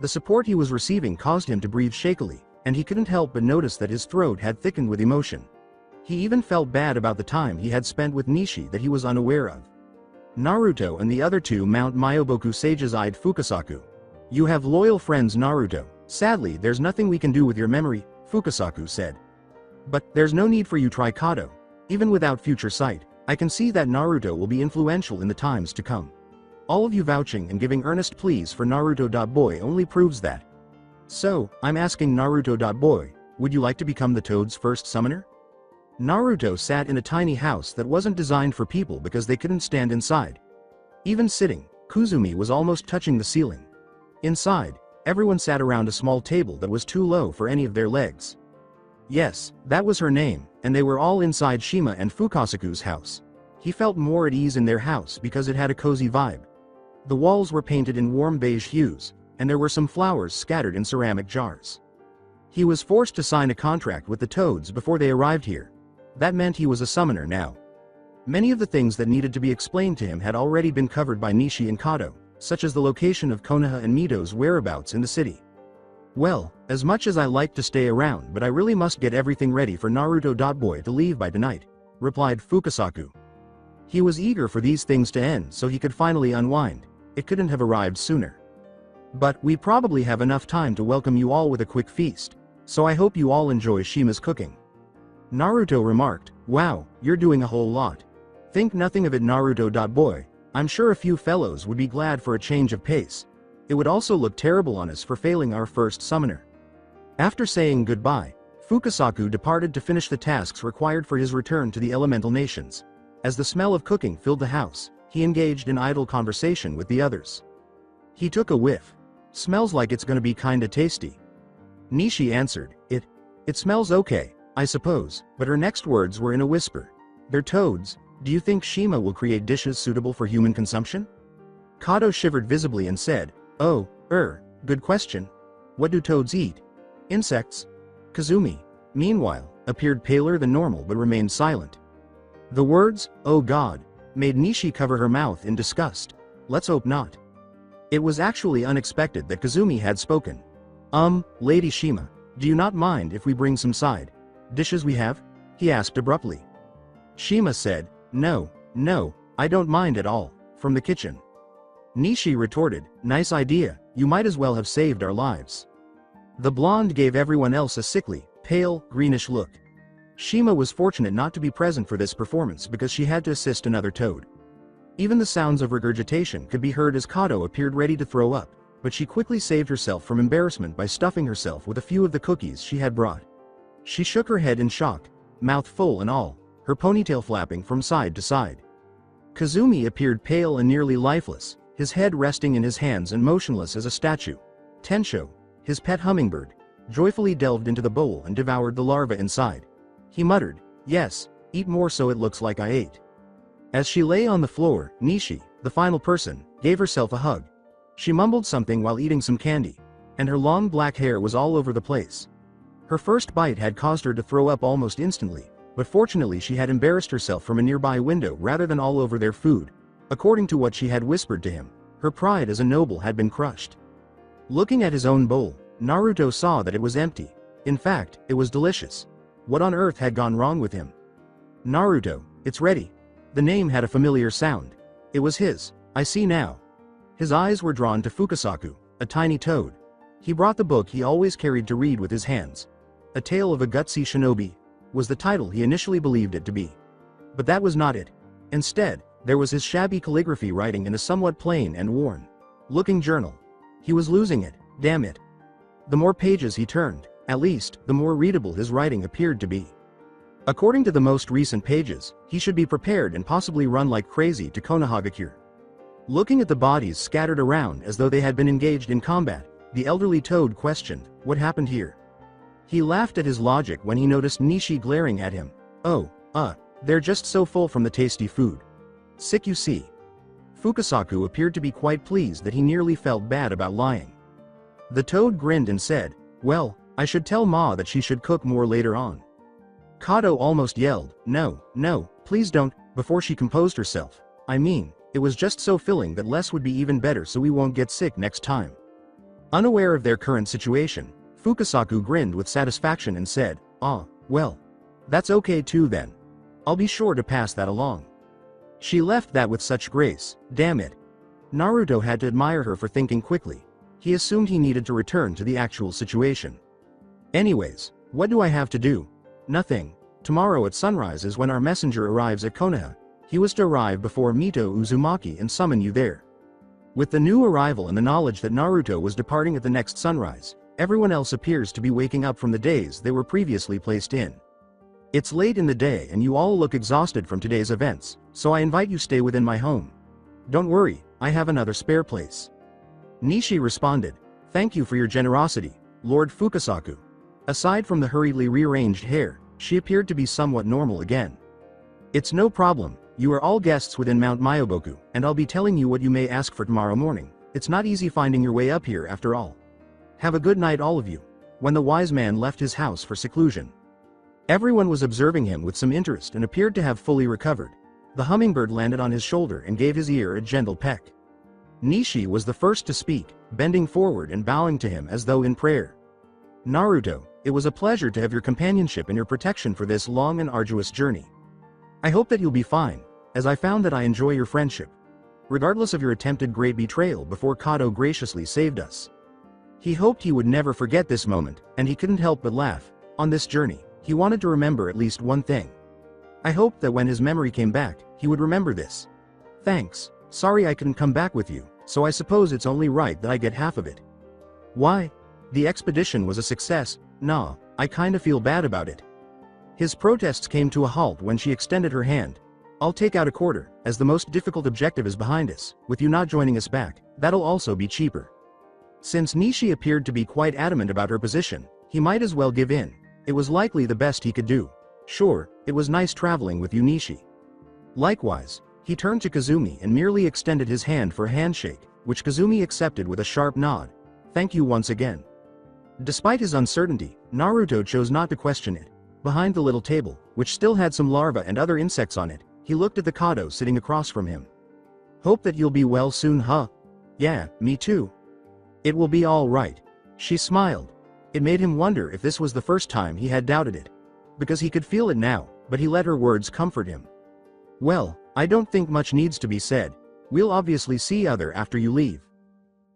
The support he was receiving caused him to breathe shakily, and he couldn't help but notice that his throat had thickened with emotion. He even felt bad about the time he had spent with Nishi that he was unaware of. Naruto and the other 2 Mount Myoboku sages eyed Fukasaku. "You have loyal friends, Naruto. Sadly, there's nothing we can do with your memory," Fukasaku said. "But there's no need for you try, Kato. Even without future sight, I can see that Naruto will be influential in the times to come. All of you vouching and giving earnest pleas for Naruto.boy only proves that. So, I'm asking Naruto.boy, would you like to become the Toad's first summoner?" Naruto sat in a tiny house that wasn't designed for people because they couldn't stand inside. Even sitting, Kuzumi was almost touching the ceiling. Inside, everyone sat around a small table that was too low for any of their legs. Yes, that was her name, and they were all inside Shima and Fukasaku's house. He felt more at ease in their house because it had a cozy vibe. The walls were painted in warm beige hues, and there were some flowers scattered in ceramic jars. He was forced to sign a contract with the Toads before they arrived here. That meant he was a summoner now. Many of the things that needed to be explained to him had already been covered by Nishi and Kato, such as the location of Konoha and Mito's whereabouts in the city. "Well, as much as I like to stay around, but I really must get everything ready for Naruto.boy to leave by tonight," replied Fukasaku. He was eager for these things to end so he could finally unwind. It couldn't have arrived sooner. "But we probably have enough time to welcome you all with a quick feast, so I hope you all enjoy Shima's cooking." Naruto remarked, "Wow, you're doing a whole lot." "Think nothing of it, Naruto.boy. I'm sure a few fellows would be glad for a change of pace. It would also look terrible on us for failing our first summoner." After saying goodbye, Fukasaku departed to finish the tasks required for his return to the elemental nations. As the smell of cooking filled the house, he engaged in idle conversation with the others. He took a whiff. "Smells like it's gonna be kinda tasty." Nishi answered, It smells okay, I suppose," but her next words were in a whisper. "They're toads. Do you think Shima will create dishes suitable for human consumption?" Kato shivered visibly and said, "Oh, good question. What do toads eat? Insects?" Kazumi, meanwhile, appeared paler than normal but remained silent. The words, "Oh God," made Nishi cover her mouth in disgust. "Let's hope not." It was actually unexpected that Kazumi had spoken. Lady Shima, do you not mind if we bring some side dishes we have?" he asked abruptly. Shima said, No, I don't mind at all," from the kitchen. Nishi retorted, "Nice idea, You might as well have saved our lives." The blonde gave everyone else a sickly, pale, greenish look. Shima was fortunate not to be present for this performance because she had to assist another toad. Even the sounds of regurgitation could be heard as Kato appeared ready to throw up, but she quickly saved herself from embarrassment by stuffing herself with a few of the cookies she had brought. She shook her head in shock, mouth full and all, her ponytail flapping from side to side. Kazumi appeared pale and nearly lifeless, his head resting in his hands and motionless as a statue. Tensho, his pet hummingbird, joyfully delved into the bowl and devoured the larva inside. He muttered, "Yes, eat more so it looks like I ate." As she lay on the floor, Nishi, the final person, gave herself a hug. She mumbled something while eating some candy, and her long black hair was all over the place. Her first bite had caused her to throw up almost instantly, but fortunately she had embarrassed herself from a nearby window rather than all over their food. According to what she had whispered to him, her pride as a noble had been crushed. Looking at his own bowl, Naruto saw that it was empty. In fact, it was delicious. What on earth had gone wrong with him? "Naruto, it's ready." The name had a familiar sound. It was his. I see now. His eyes were drawn to Fukasaku, a tiny toad. He brought the book he always carried to read with his hands. A Tale of a Gutsy Shinobi was the title he initially believed it to be. But that was not it. Instead, there was his shabby calligraphy writing in a somewhat plain and worn-looking journal. He was losing it, damn it. The more pages he turned, at least, the more readable his writing appeared to be. According to the most recent pages, he should be prepared and possibly run like crazy to Konohagakure. Looking at the bodies scattered around as though they had been engaged in combat, the elderly toad questioned, "What happened here?" He laughed at his logic when he noticed Nishi glaring at him. "Oh, they're just so full from the tasty food. Sick you see." Fukasaku appeared to be quite pleased that he nearly felt bad about lying. The toad grinned and said, "Well, I should tell Ma that she should cook more later on." Kato almost yelled, "No, no, please don't," before she composed herself. "I mean, it was just so filling that less would be even better so we won't get sick next time." Unaware of their current situation, Fukasaku grinned with satisfaction and said, "Ah, well. That's okay too then. I'll be sure to pass that along." She left that with such grace, damn it. Naruto had to admire her for thinking quickly. He assumed he needed to return to the actual situation. "Anyways, what do I have to do?" "Nothing. Tomorrow at sunrise is when our messenger arrives at Konoha. He was to arrive before Mito Uzumaki and summon you there." With the new arrival and the knowledge that Naruto was departing at the next sunrise, everyone else appears to be waking up from the days they were previously placed in. "It's late in the day and you all look exhausted from today's events, so I invite you stay within my home. Don't worry, I have another spare place." Nishi responded, "Thank you for your generosity, Lord Fukasaku." Aside from the hurriedly rearranged hair, she appeared to be somewhat normal again. "It's no problem, you are all guests within Mount Myoboku, and I'll be telling you what you may ask for tomorrow morning. It's not easy finding your way up here after all. Have a good night all of you." When the wise man left his house for seclusion, everyone was observing him with some interest and appeared to have fully recovered. The hummingbird landed on his shoulder and gave his ear a gentle peck. Nishi was the first to speak, bending forward and bowing to him as though in prayer. "Naruto, it was a pleasure to have your companionship and your protection for this long and arduous journey. I hope that you'll be fine, as I found that I enjoy your friendship. Regardless of your attempted great betrayal before Kato graciously saved us." He hoped he would never forget this moment, and he couldn't help but laugh. On this journey, he wanted to remember at least one thing. I hoped that when his memory came back, he would remember this. "Thanks, sorry I couldn't come back with you, so I suppose it's only right that I get half of it." "Why? The expedition was a success." "Nah, I kinda feel bad about it." His protests came to a halt when she extended her hand. "I'll take out a quarter, as the most difficult objective is behind us, with you not joining us back, that'll also be cheaper." Since Nishi appeared to be quite adamant about her position, he might as well give in. It was likely the best he could do. "Sure, it was nice traveling with you, Nishi." Likewise, he turned to Kazumi and merely extended his hand for a handshake, which Kazumi accepted with a sharp nod. "Thank you once again." Despite his uncertainty, Naruto chose not to question it. Behind the little table, which still had some larvae and other insects on it, he looked at the Kato sitting across from him. "Hope that you'll be well soon, huh?" "Yeah, me too." "It will be all right." She smiled. It made him wonder if this was the first time he had doubted it. Because he could feel it now, but he let her words comfort him. "Well, I don't think much needs to be said. We'll obviously see other after you leave."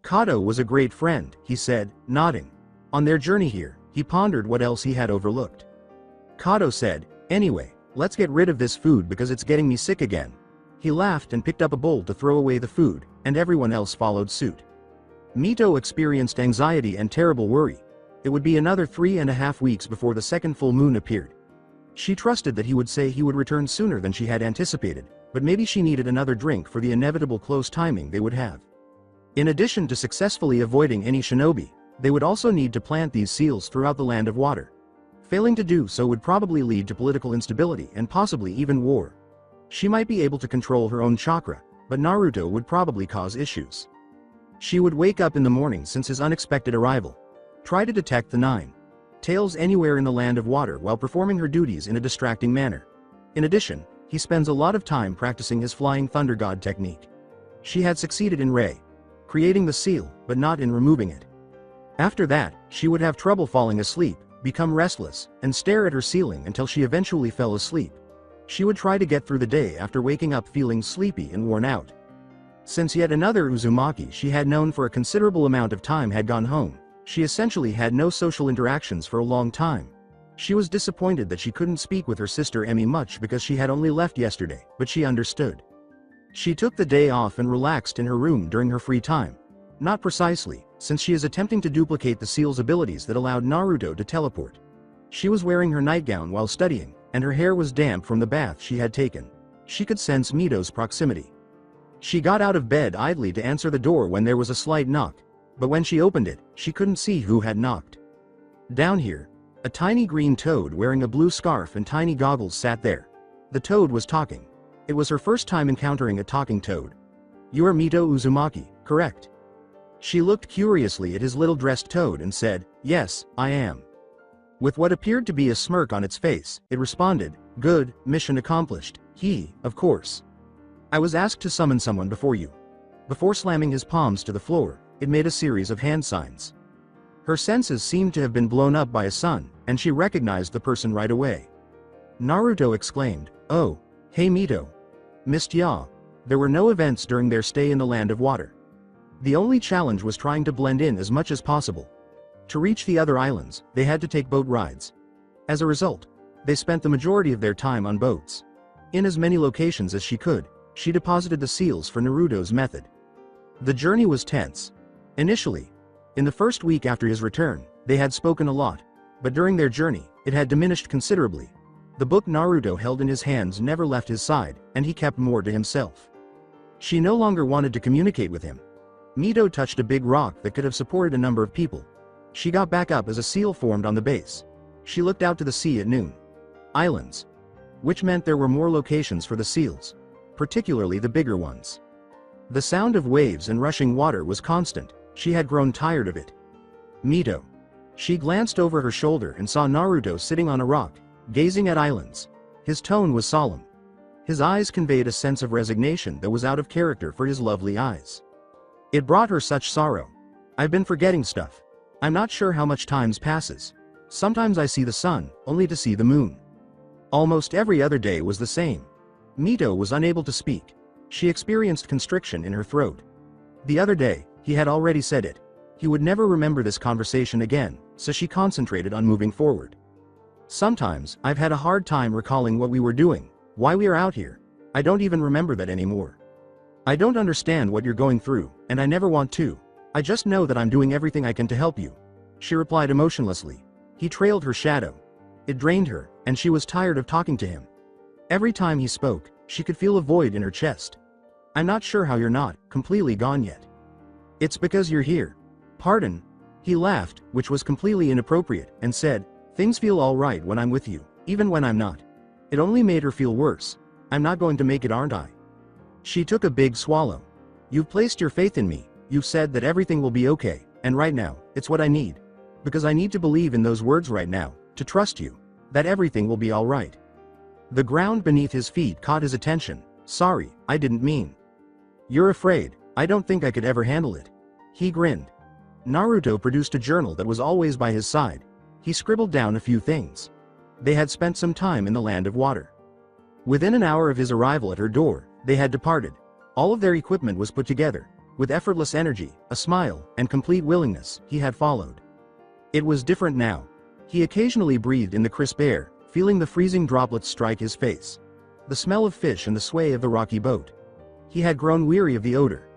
Kato was a great friend, he said, nodding. On their journey here, he pondered what else he had overlooked. Kato said, anyway, let's get rid of this food because it's getting me sick again. He laughed and picked up a bowl to throw away the food, and everyone else followed suit. Mito experienced anxiety and terrible worry. It would be another 3.5 weeks before the second full moon appeared. She trusted that he would say he would return sooner than she had anticipated, but maybe she needed another drink for the inevitable close timing they would have. In addition to successfully avoiding any shinobi, they would also need to plant these seals throughout the land of water. Failing to do so would probably lead to political instability and possibly even war. She might be able to control her own chakra, but Naruto would probably cause issues. She would wake up in the morning since his unexpected arrival. Try to detect the 9 tails anywhere in the land of water while performing her duties in a distracting manner. In addition, he spends a lot of time practicing his flying thunder god technique. She had succeeded in creating the seal, but not in removing it. After that, she would have trouble falling asleep, become restless, and stare at her ceiling until she eventually fell asleep. She would try to get through the day after waking up feeling sleepy and worn out. Since yet another Uzumaki she had known for a considerable amount of time had gone home, she essentially had no social interactions for a long time. She was disappointed that she couldn't speak with her sister Emi much because she had only left yesterday, but she understood. She took the day off and relaxed in her room during her free time. Not precisely, since she is attempting to duplicate the seal's abilities that allowed Naruto to teleport. She was wearing her nightgown while studying, and her hair was damp from the bath she had taken. She could sense Mito's proximity. She got out of bed idly to answer the door when there was a slight knock, but when she opened it, she couldn't see who had knocked. Down here, a tiny green toad wearing a blue scarf and tiny goggles sat there. The toad was talking. It was her first time encountering a talking toad. "You are Mito Uzumaki, correct?" She looked curiously at his little dressed toad and said, "Yes, I am." With what appeared to be a smirk on its face, it responded, "Good, mission accomplished. Of course. I was asked to summon someone before you." Before slamming his palms to the floor, it made a series of hand signs. Her senses seemed to have been blown up by a sun, and she recognized the person right away. Naruto exclaimed, "Oh, hey Mito. Missed ya." There were no events during their stay in the land of water. The only challenge was trying to blend in as much as possible. To reach the other islands, they had to take boat rides. As a result, they spent the majority of their time on boats. In as many locations as she could, she deposited the seals for Naruto's method. The journey was tense. Initially, in the first week after his return, they had spoken a lot, but during their journey, it had diminished considerably. The book Naruto held in his hands never left his side, and he kept more to himself. She no longer wanted to communicate with him. Mito touched a big rock that could have supported a number of people. She got back up as a seal formed on the base. She looked out to the sea at noon. Islands. Which meant there were more locations for the seals. Particularly the bigger ones. The sound of waves and rushing water was constant. She had grown tired of it. Mito. She glanced over her shoulder and saw Naruto sitting on a rock, gazing at islands. His tone was solemn. His eyes conveyed a sense of resignation that was out of character for his lovely eyes. It brought her such sorrow. "I've been forgetting stuff. I'm not sure how much time passes. Sometimes I see the sun, only to see the moon." Almost every other day was the same. Mito was unable to speak. She experienced constriction in her throat. The other day, he had already said it. He would never remember this conversation again, so she concentrated on moving forward. "Sometimes, I've had a hard time recalling what we were doing, why we are out here. I don't even remember that anymore. I don't understand what you're going through, and I never want to. I just know that I'm doing everything I can to help you," she replied emotionlessly. He trailed her shadow. It drained her, and she was tired of talking to him. Every time he spoke, she could feel a void in her chest. "I'm not sure how you're not completely gone yet." "It's because you're here." "Pardon?" He laughed, which was completely inappropriate, and said, "Things feel all right when I'm with you, even when I'm not." It only made her feel worse. "I'm not going to make it, aren't I?" She took a big swallow. "You've placed your faith in me. You've said that everything will be okay, and right now, it's what I need. Because I need to believe in those words right now, to trust you, that everything will be all right." The ground beneath his feet caught his attention. "Sorry, I didn't mean." "You're afraid. I don't think I could ever handle it." He grinned. Naruto produced a journal that was always by his side. He scribbled down a few things. They had spent some time in the land of water. Within an hour of his arrival at her door, they had departed. All of their equipment was put together. With effortless energy, a smile, and complete willingness, he had followed. It was different now. He occasionally breathed in the crisp air, feeling the freezing droplets strike his face. The smell of fish and the sway of the rocky boat. He had grown weary of the odor.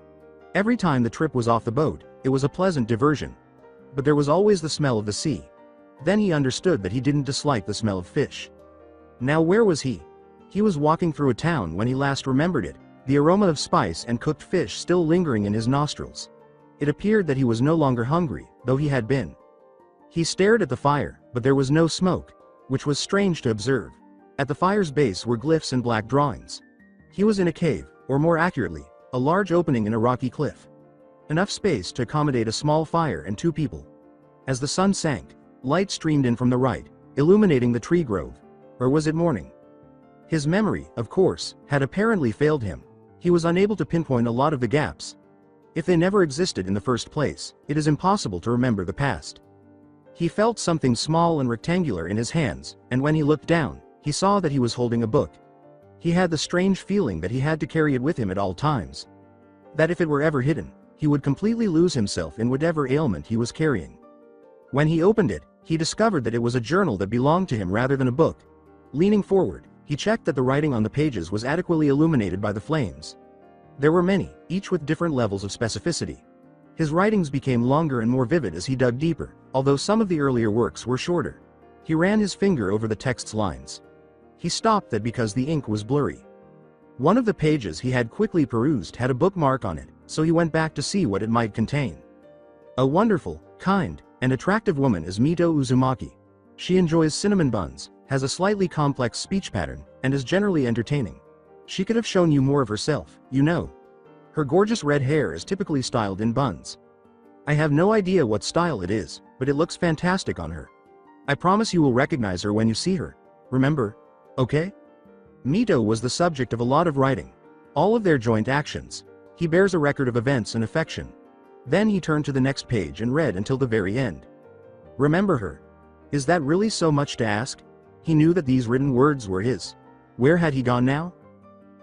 Every time the trip was off the boat, it was a pleasant diversion. But there was always the smell of the sea. Then he understood that he didn't dislike the smell of fish. Now where was he? He was walking through a town when he last remembered it, the aroma of spice and cooked fish still lingering in his nostrils. It appeared that he was no longer hungry, though he had been. He stared at the fire, but there was no smoke, which was strange to observe. At the fire's base were glyphs and black drawings. He was in a cave, or more accurately, a large opening in a rocky cliff. Enough space to accommodate a small fire and 2 people. As the sun sank, light streamed in from the right, illuminating the tree grove. Or was it morning? His memory, of course, had apparently failed him. He was unable to pinpoint a lot of the gaps. If they never existed in the first place, it is impossible to remember the past. He felt something small and rectangular in his hands, and when he looked down, he saw that he was holding a book. He had the strange feeling that he had to carry it with him at all times. That if it were ever hidden, he would completely lose himself in whatever ailment he was carrying. When he opened it, he discovered that it was a journal that belonged to him rather than a book. Leaning forward, he checked that the writing on the pages was adequately illuminated by the flames. There were many, each with different levels of specificity. His writings became longer and more vivid as he dug deeper, although some of the earlier works were shorter. He ran his finger over the text's lines. He stopped that because the ink was blurry. One of the pages he had quickly perused had a bookmark on it, so he went back to see what it might contain. A wonderful, kind, and attractive woman is Mito Uzumaki. She enjoys cinnamon buns, has a slightly complex speech pattern, and is generally entertaining. She could have shown you more of herself, you know. Her gorgeous red hair is typically styled in buns. I have no idea what style it is, but it looks fantastic on her. I promise you will recognize her when you see her. Remember? Okay? Mito was the subject of a lot of writing. All of their joint actions. He bears a record of events and affection. Then he turned to the next page and read until the very end. Remember her? Is that really so much to ask? He knew that these written words were his. Where had he gone now?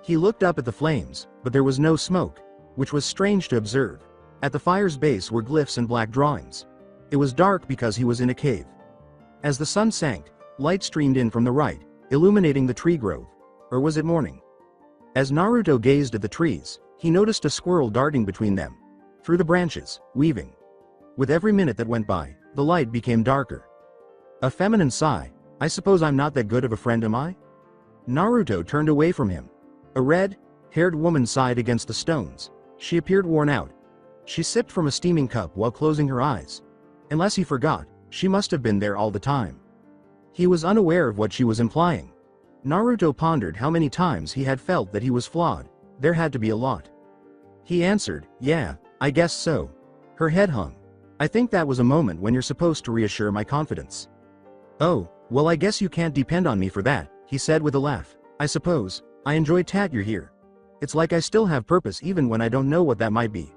He looked up at the flames, but there was no smoke, which was strange to observe. At the fire's base were glyphs and black drawings. It was dark because he was in a cave. As the sun sank, light streamed in from the right, illuminating the tree grove. Or was it morning? As Naruto gazed at the trees, he noticed a squirrel darting between them. Through the branches, weaving. With every minute that went by, the light became darker. A feminine sigh. I suppose I'm not that good of a friend, am I? Naruto turned away from him. A red-haired woman sighed against the stones. She appeared worn out. She sipped from a steaming cup while closing her eyes. Unless he forgot, she must have been there all the time. He was unaware of what she was implying. Naruto pondered how many times he had felt that he was flawed. There had to be a lot. He answered, yeah, I guess so. Her head hung. I think that was a moment when you're supposed to reassure my confidence. Oh, well, I guess you can't depend on me for that, he said with a laugh. I suppose. I enjoy you're here. It's like I still have purpose even when I don't know what that might be.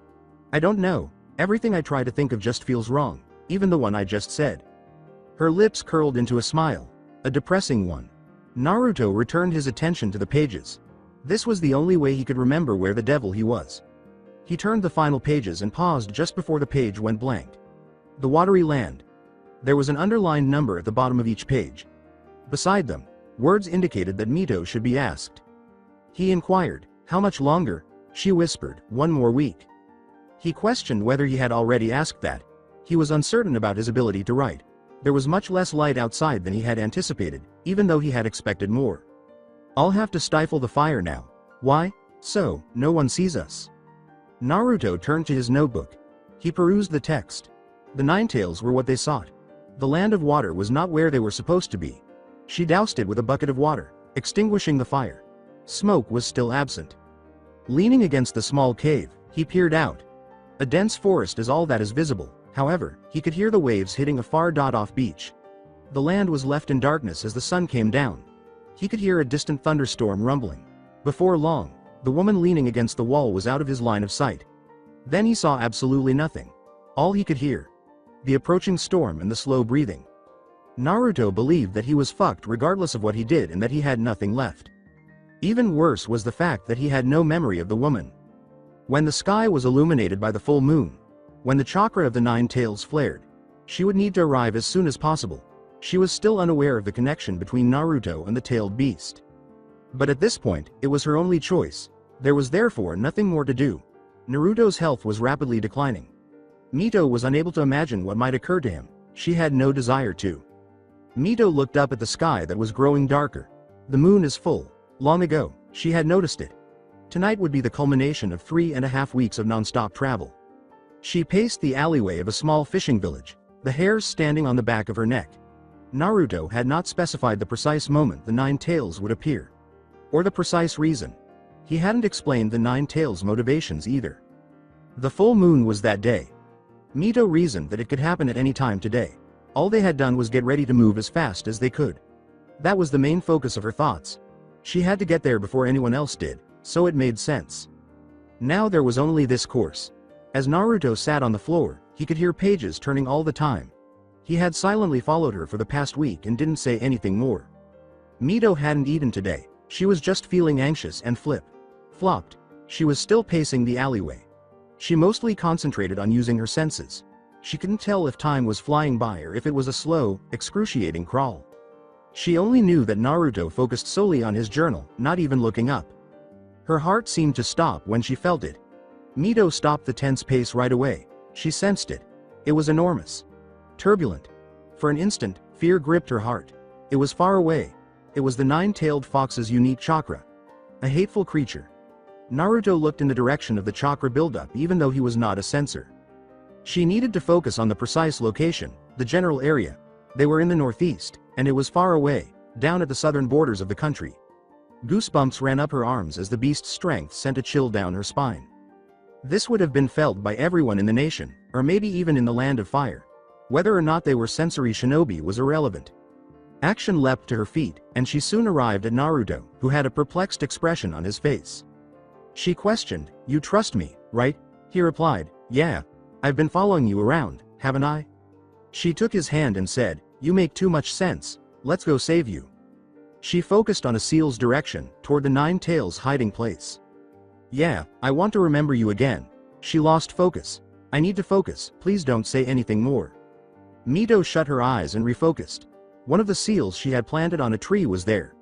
I don't know. Everything I try to think of just feels wrong, even the one I just said. Her lips curled into a smile. A depressing one. Naruto returned his attention to the pages. This was the only way he could remember where the devil he was. He turned the final pages and paused just before the page went blank. The watery land. There was an underlined number at the bottom of each page. Beside them, words indicated that Mito should be asked. He inquired, how much longer? She whispered, 1 more week. He questioned whether he had already asked that. He was uncertain about his ability to write. There was much less light outside than he had anticipated, even though he had expected more. I'll have to stifle the fire now. Why? So, no one sees us. Naruto turned to his notebook. He perused the text. The Nine Tails were what they sought. The land of water was not where they were supposed to be. She doused it with a bucket of water, extinguishing the fire. Smoke was still absent. Leaning against the small cave, he peered out. A dense forest is all that is visible, however, he could hear the waves hitting a far-off beach. The land was left in darkness as the sun came down. He could hear a distant thunderstorm rumbling. Before long, the woman leaning against the wall was out of his line of sight. Then he saw absolutely nothing. All he could hear. The approaching storm and the slow breathing. Naruto believed that he was fucked regardless of what he did and that he had nothing left. Even worse was the fact that he had no memory of the woman. When the sky was illuminated by the full moon, when the chakra of the nine tails flared, she would need to arrive as soon as possible. She was still unaware of the connection between Naruto and the tailed beast. But at this point, it was her only choice. There was therefore nothing more to do. Naruto's health was rapidly declining. Mito was unable to imagine what might occur to him. She had no desire to. Mito looked up at the sky that was growing darker. The moon is full. Long ago, she had noticed it. Tonight would be the culmination of 3.5 weeks of non-stop travel. She paced the alleyway of a small fishing village, the hairs standing on the back of her neck. Naruto had not specified the precise moment the nine tails would appear. Or the precise reason. He hadn't explained the nine tails' motivations either. The full moon was that day. Mito reasoned that it could happen at any time today. All they had done was get ready to move as fast as they could. That was the main focus of her thoughts. She had to get there before anyone else did, so it made sense. Now there was only this course. As Naruto sat on the floor, he could hear pages turning all the time. He had silently followed her for the past week and didn't say anything more. Mito hadn't eaten today. She was just feeling anxious and flopped. She was still pacing the alleyway. She mostly concentrated on using her senses. She couldn't tell if time was flying by or if it was a slow, excruciating crawl. She only knew that Naruto focused solely on his journal, not even looking up. Her heart seemed to stop when she felt it. Mito stopped the tense pace right away. She sensed it. It was enormous. Turbulent. For an instant, fear gripped her heart. It was far away. It was the nine-tailed fox's unique chakra. A hateful creature. Naruto looked in the direction of the chakra buildup even though he was not a sensor. She needed to focus on the precise location, the general area. They were in the northeast, and it was far away, down at the southern borders of the country. Goosebumps ran up her arms as the beast's strength sent a chill down her spine. This would have been felt by everyone in the nation, or maybe even in the land of fire. Whether or not they were sensory shinobi was irrelevant. Action leapt to her feet, and she soon arrived at Naruto, who had a perplexed expression on his face. She questioned, "You trust me, right?" He replied, "Yeah. I've been following you around, haven't I?" She took his hand and said, "You make too much sense. Let's go save you." She focused on a seal's direction, toward the nine tails' hiding place. "Yeah, I want to remember you again." She lost focus. "I need to focus, please don't say anything more." Mito shut her eyes and refocused. One of the seals she had planted on a tree was there.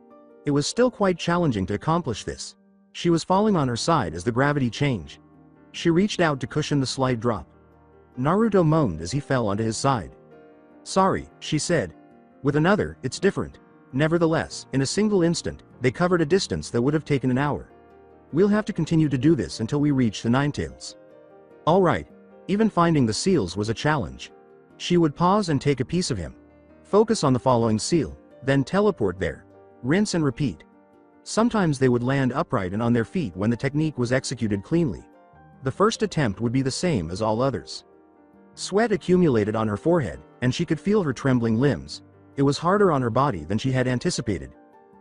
It was still quite challenging to accomplish this. She was falling on her side as the gravity changed. She reached out to cushion the slight drop. Naruto moaned as he fell onto his side. "Sorry," she said. With another, "It's different." Nevertheless, in a single instant, they covered a distance that would have taken an hour. "We'll have to continue to do this until we reach the nine tails." All right. Even finding the seals was a challenge. She would pause and take a piece of him. Focus on the following seal, then teleport there. Rinse and repeat. Sometimes they would land upright and on their feet when the technique was executed cleanly. The first attempt would be the same as all others. Sweat accumulated on her forehead, and she could feel her trembling limbs. It was harder on her body than she had anticipated.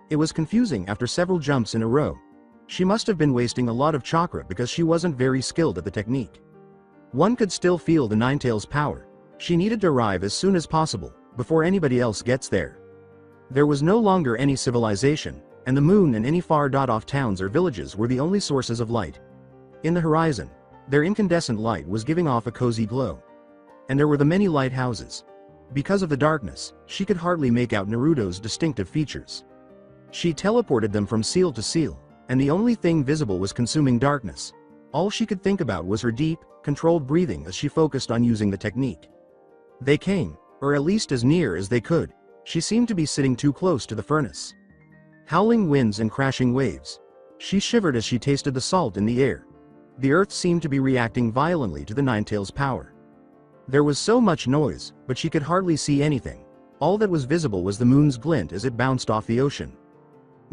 It was confusing after several jumps in a row. She must have been wasting a lot of chakra because she wasn't very skilled at the technique. One could still feel the Ninetail's power. She needed to arrive as soon as possible, before anybody else gets there. There was no longer any civilization, and the moon and any far-off towns or villages were the only sources of light. In the horizon, their incandescent light was giving off a cozy glow. And there were the many lighthouses. Because of the darkness, she could hardly make out Naruto's distinctive features. She teleported them from seal to seal, and the only thing visible was consuming darkness. All she could think about was her deep, controlled breathing as she focused on using the technique. They came, or at least as near as they could. She seemed to be sitting too close to the furnace. Howling winds and crashing waves. She shivered as she tasted the salt in the air. The earth seemed to be reacting violently to the Ninetail's power. There was so much noise, but she could hardly see anything. All that was visible was the moon's glint as it bounced off the ocean.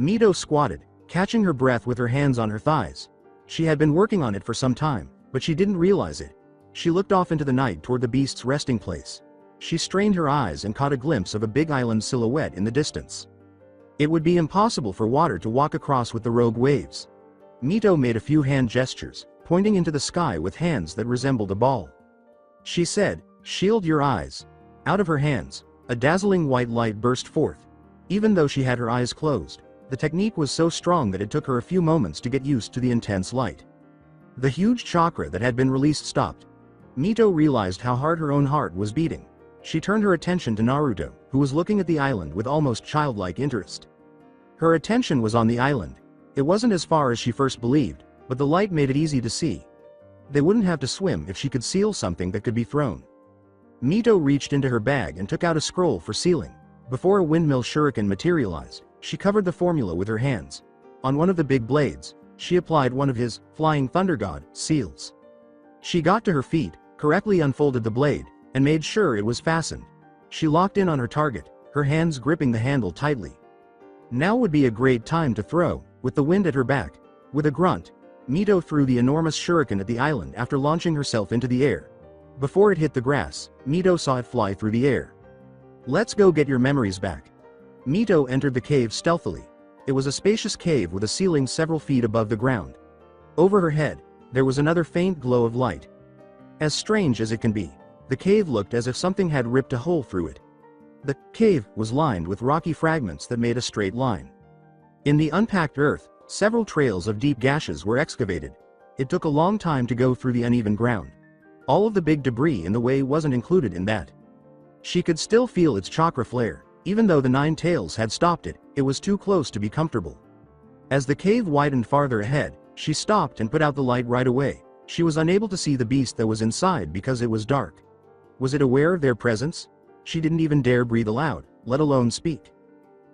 Mito squatted, catching her breath with her hands on her thighs. She had been working on it for some time, but she didn't realize it. She looked off into the night toward the beast's resting place. She strained her eyes and caught a glimpse of a big island silhouette in the distance. It would be impossible for water to walk across with the rogue waves. Mito made a few hand gestures, pointing into the sky with hands that resembled a ball. She said, "Shield your eyes." Out of her hands, a dazzling white light burst forth. Even though she had her eyes closed, the technique was so strong that it took her a few moments to get used to the intense light. The huge chakra that had been released stopped. Mito realized how hard her own heart was beating. She turned her attention to Naruto, who was looking at the island with almost childlike interest. Her attention was on the island. It wasn't as far as she first believed, but the light made it easy to see. They wouldn't have to swim if she could seal something that could be thrown. Mito reached into her bag and took out a scroll for sealing. Before a windmill shuriken materialized, she covered the formula with her hands. On one of the big blades, she applied one of his flying thunder god seals. She got to her feet, correctly unfolded the blade, and made sure it was fastened. She locked in on her target, her hands gripping the handle tightly. Now would be a great time to throw, with the wind at her back. With a grunt, Mito threw the enormous shuriken at the island after launching herself into the air. Before it hit the grass, Mito saw it fly through the air. Let's go get your memories back. Mito entered the cave stealthily. It was a spacious cave with a ceiling several feet above the ground. Over her head, there was another faint glow of light. As strange as it can be, the cave looked as if something had ripped a hole through it. The cave was lined with rocky fragments that made a straight line. In the unpacked earth, several trails of deep gashes were excavated. It took a long time to go through the uneven ground. All of the big debris in the way wasn't included in that. She could still feel its chakra flare. Even though the nine tails had stopped it, it was too close to be comfortable. As the cave widened farther ahead, she stopped and put out the light right away. She was unable to see the beast that was inside because it was dark. Was it aware of their presence? She didn't even dare breathe aloud, let alone speak.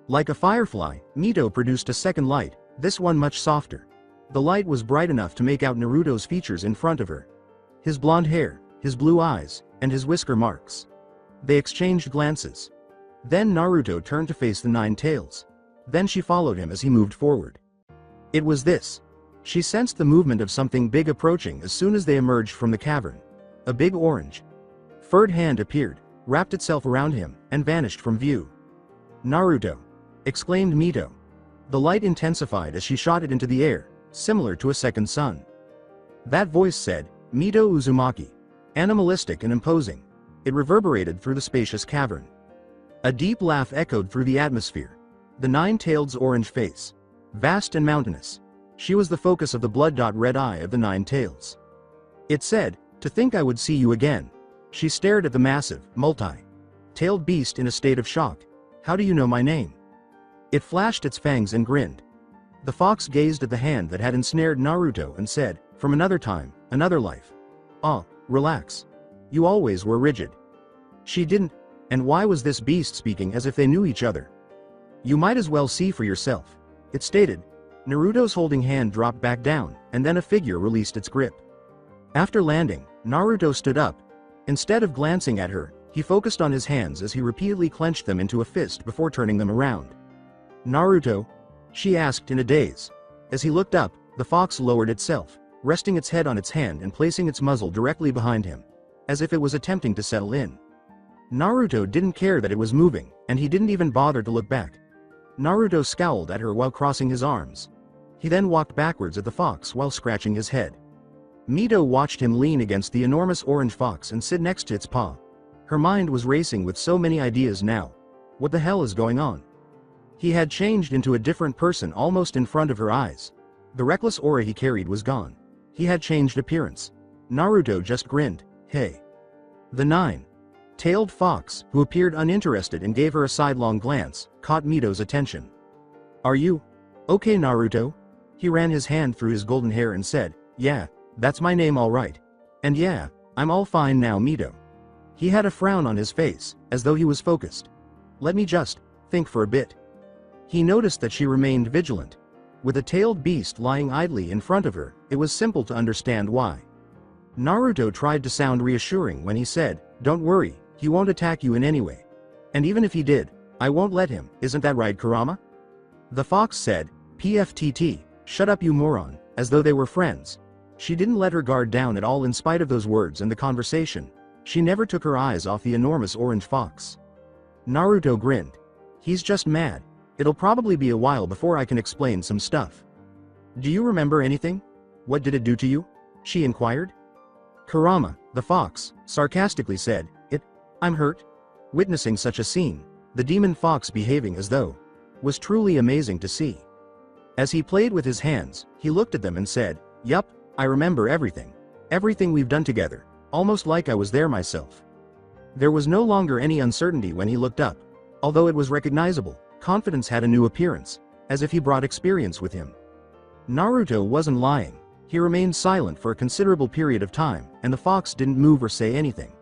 Like a firefly, Mito produced a second light, this one much softer. The light was bright enough to make out Naruto's features in front of her. His blonde hair, his blue eyes, and his whisker marks. They exchanged glances. Then Naruto turned to face the nine tails. Then she followed him as he moved forward. It was this. She sensed the movement of something big approaching as soon as they emerged from the cavern. A big orange, furred hand appeared, wrapped itself around him, and vanished from view. Naruto! Exclaimed Mito. The light intensified as she shot it into the air, similar to a second sun. That voice said, Mito Uzumaki. Animalistic and imposing. It reverberated through the spacious cavern. A deep laugh echoed through the atmosphere. The nine-tailed orange face. Vast and mountainous. She was the focus of the blood-red eye of the nine tails. It said, to think I would see you again. She stared at the massive, multi-tailed beast in a state of shock. How do you know my name? It flashed its fangs and grinned. The fox gazed at the hand that had ensnared Naruto and said, from another time, another life. Ah, relax. You always were rigid. She didn't. And why was this beast speaking as if they knew each other? You might as well see for yourself. It stated. Naruto's holding hand dropped back down, and then a figure released its grip. After landing, Naruto stood up. Instead of glancing at her, he focused on his hands as he repeatedly clenched them into a fist before turning them around. Naruto? She asked in a daze. As he looked up, the fox lowered itself, resting its head on its hand and placing its muzzle directly behind him, as if it was attempting to settle in. Naruto didn't care that it was moving, and he didn't even bother to look back. Naruto scowled at her while crossing his arms. He then walked backwards at the fox while scratching his head. Mito watched him lean against the enormous orange fox and sit next to its paw. Her mind was racing with so many ideas now. What the hell is going on? He had changed into a different person almost in front of her eyes. The reckless aura he carried was gone. He had changed appearance. Naruto just grinned. Hey. The nine-tailed fox, who appeared uninterested and gave her a sidelong glance, caught Mito's attention. Are you okay, Naruto? He ran his hand through his golden hair and said, yeah, that's my name all right. And yeah, I'm all fine now, Mito. He had a frown on his face, as though he was focused. Let me just think for a bit. He noticed that she remained vigilant. With a tailed beast lying idly in front of her, it was simple to understand why. Naruto tried to sound reassuring when he said, don't worry, he won't attack you in any way. And even if he did, I won't let him, isn't that right, Kurama? The fox said, PFTT, shut up you moron, as though they were friends. She didn't let her guard down at all in spite of those words and the conversation. She never took her eyes off the enormous orange fox. Naruto grinned. He's just mad. It'll probably be a while before I can explain some stuff. Do you remember anything? What did it do to you? She inquired. Kurama, the fox, sarcastically said, I'm hurt. Witnessing such a scene, the demon fox behaving as though, was truly amazing to see. As he played with his hands, he looked at them and said, yup, I remember everything. Everything we've done together, almost like I was there myself. There was no longer any uncertainty when he looked up. Although it was recognizable, confidence had a new appearance, as if he brought experience with him. Naruto wasn't lying. He remained silent for a considerable period of time, and the fox didn't move or say anything.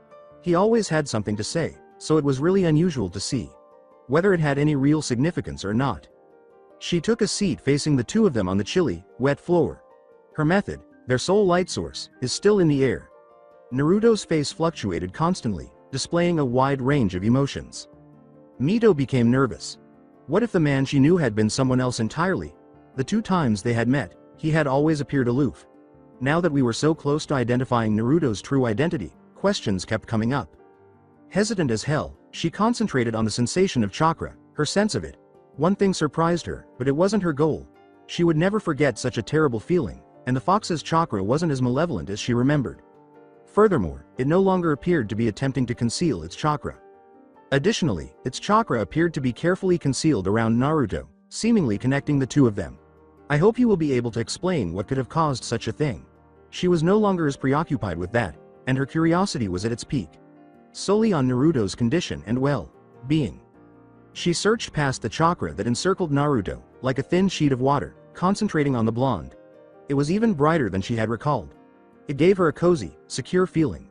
He always had something to say, so it was really unusual to see whether it had any real significance or not. She took a seat facing the two of them on the chilly, wet floor. Her method, their sole light source, is still in the air. Naruto's face fluctuated constantly, displaying a wide range of emotions. Mito became nervous. What if the man she knew had been someone else entirely? The 2 times they had met, he had always appeared aloof. Now that we were so close to identifying Naruto's true identity, questions kept coming up. Hesitant as hell, she concentrated on the sensation of chakra, her sense of it. One thing surprised her, but it wasn't her goal. She would never forget such a terrible feeling, and the fox's chakra wasn't as malevolent as she remembered. Furthermore, it no longer appeared to be attempting to conceal its chakra. Additionally, its chakra appeared to be carefully concealed around Naruto, seemingly connecting the two of them. I hope you will be able to explain what could have caused such a thing. She was no longer as preoccupied with that, and her curiosity was at its peak. Solely on Naruto's condition and well-being. She searched past the chakra that encircled Naruto, like a thin sheet of water, concentrating on the blonde. It was even brighter than she had recalled. It gave her a cozy, secure feeling.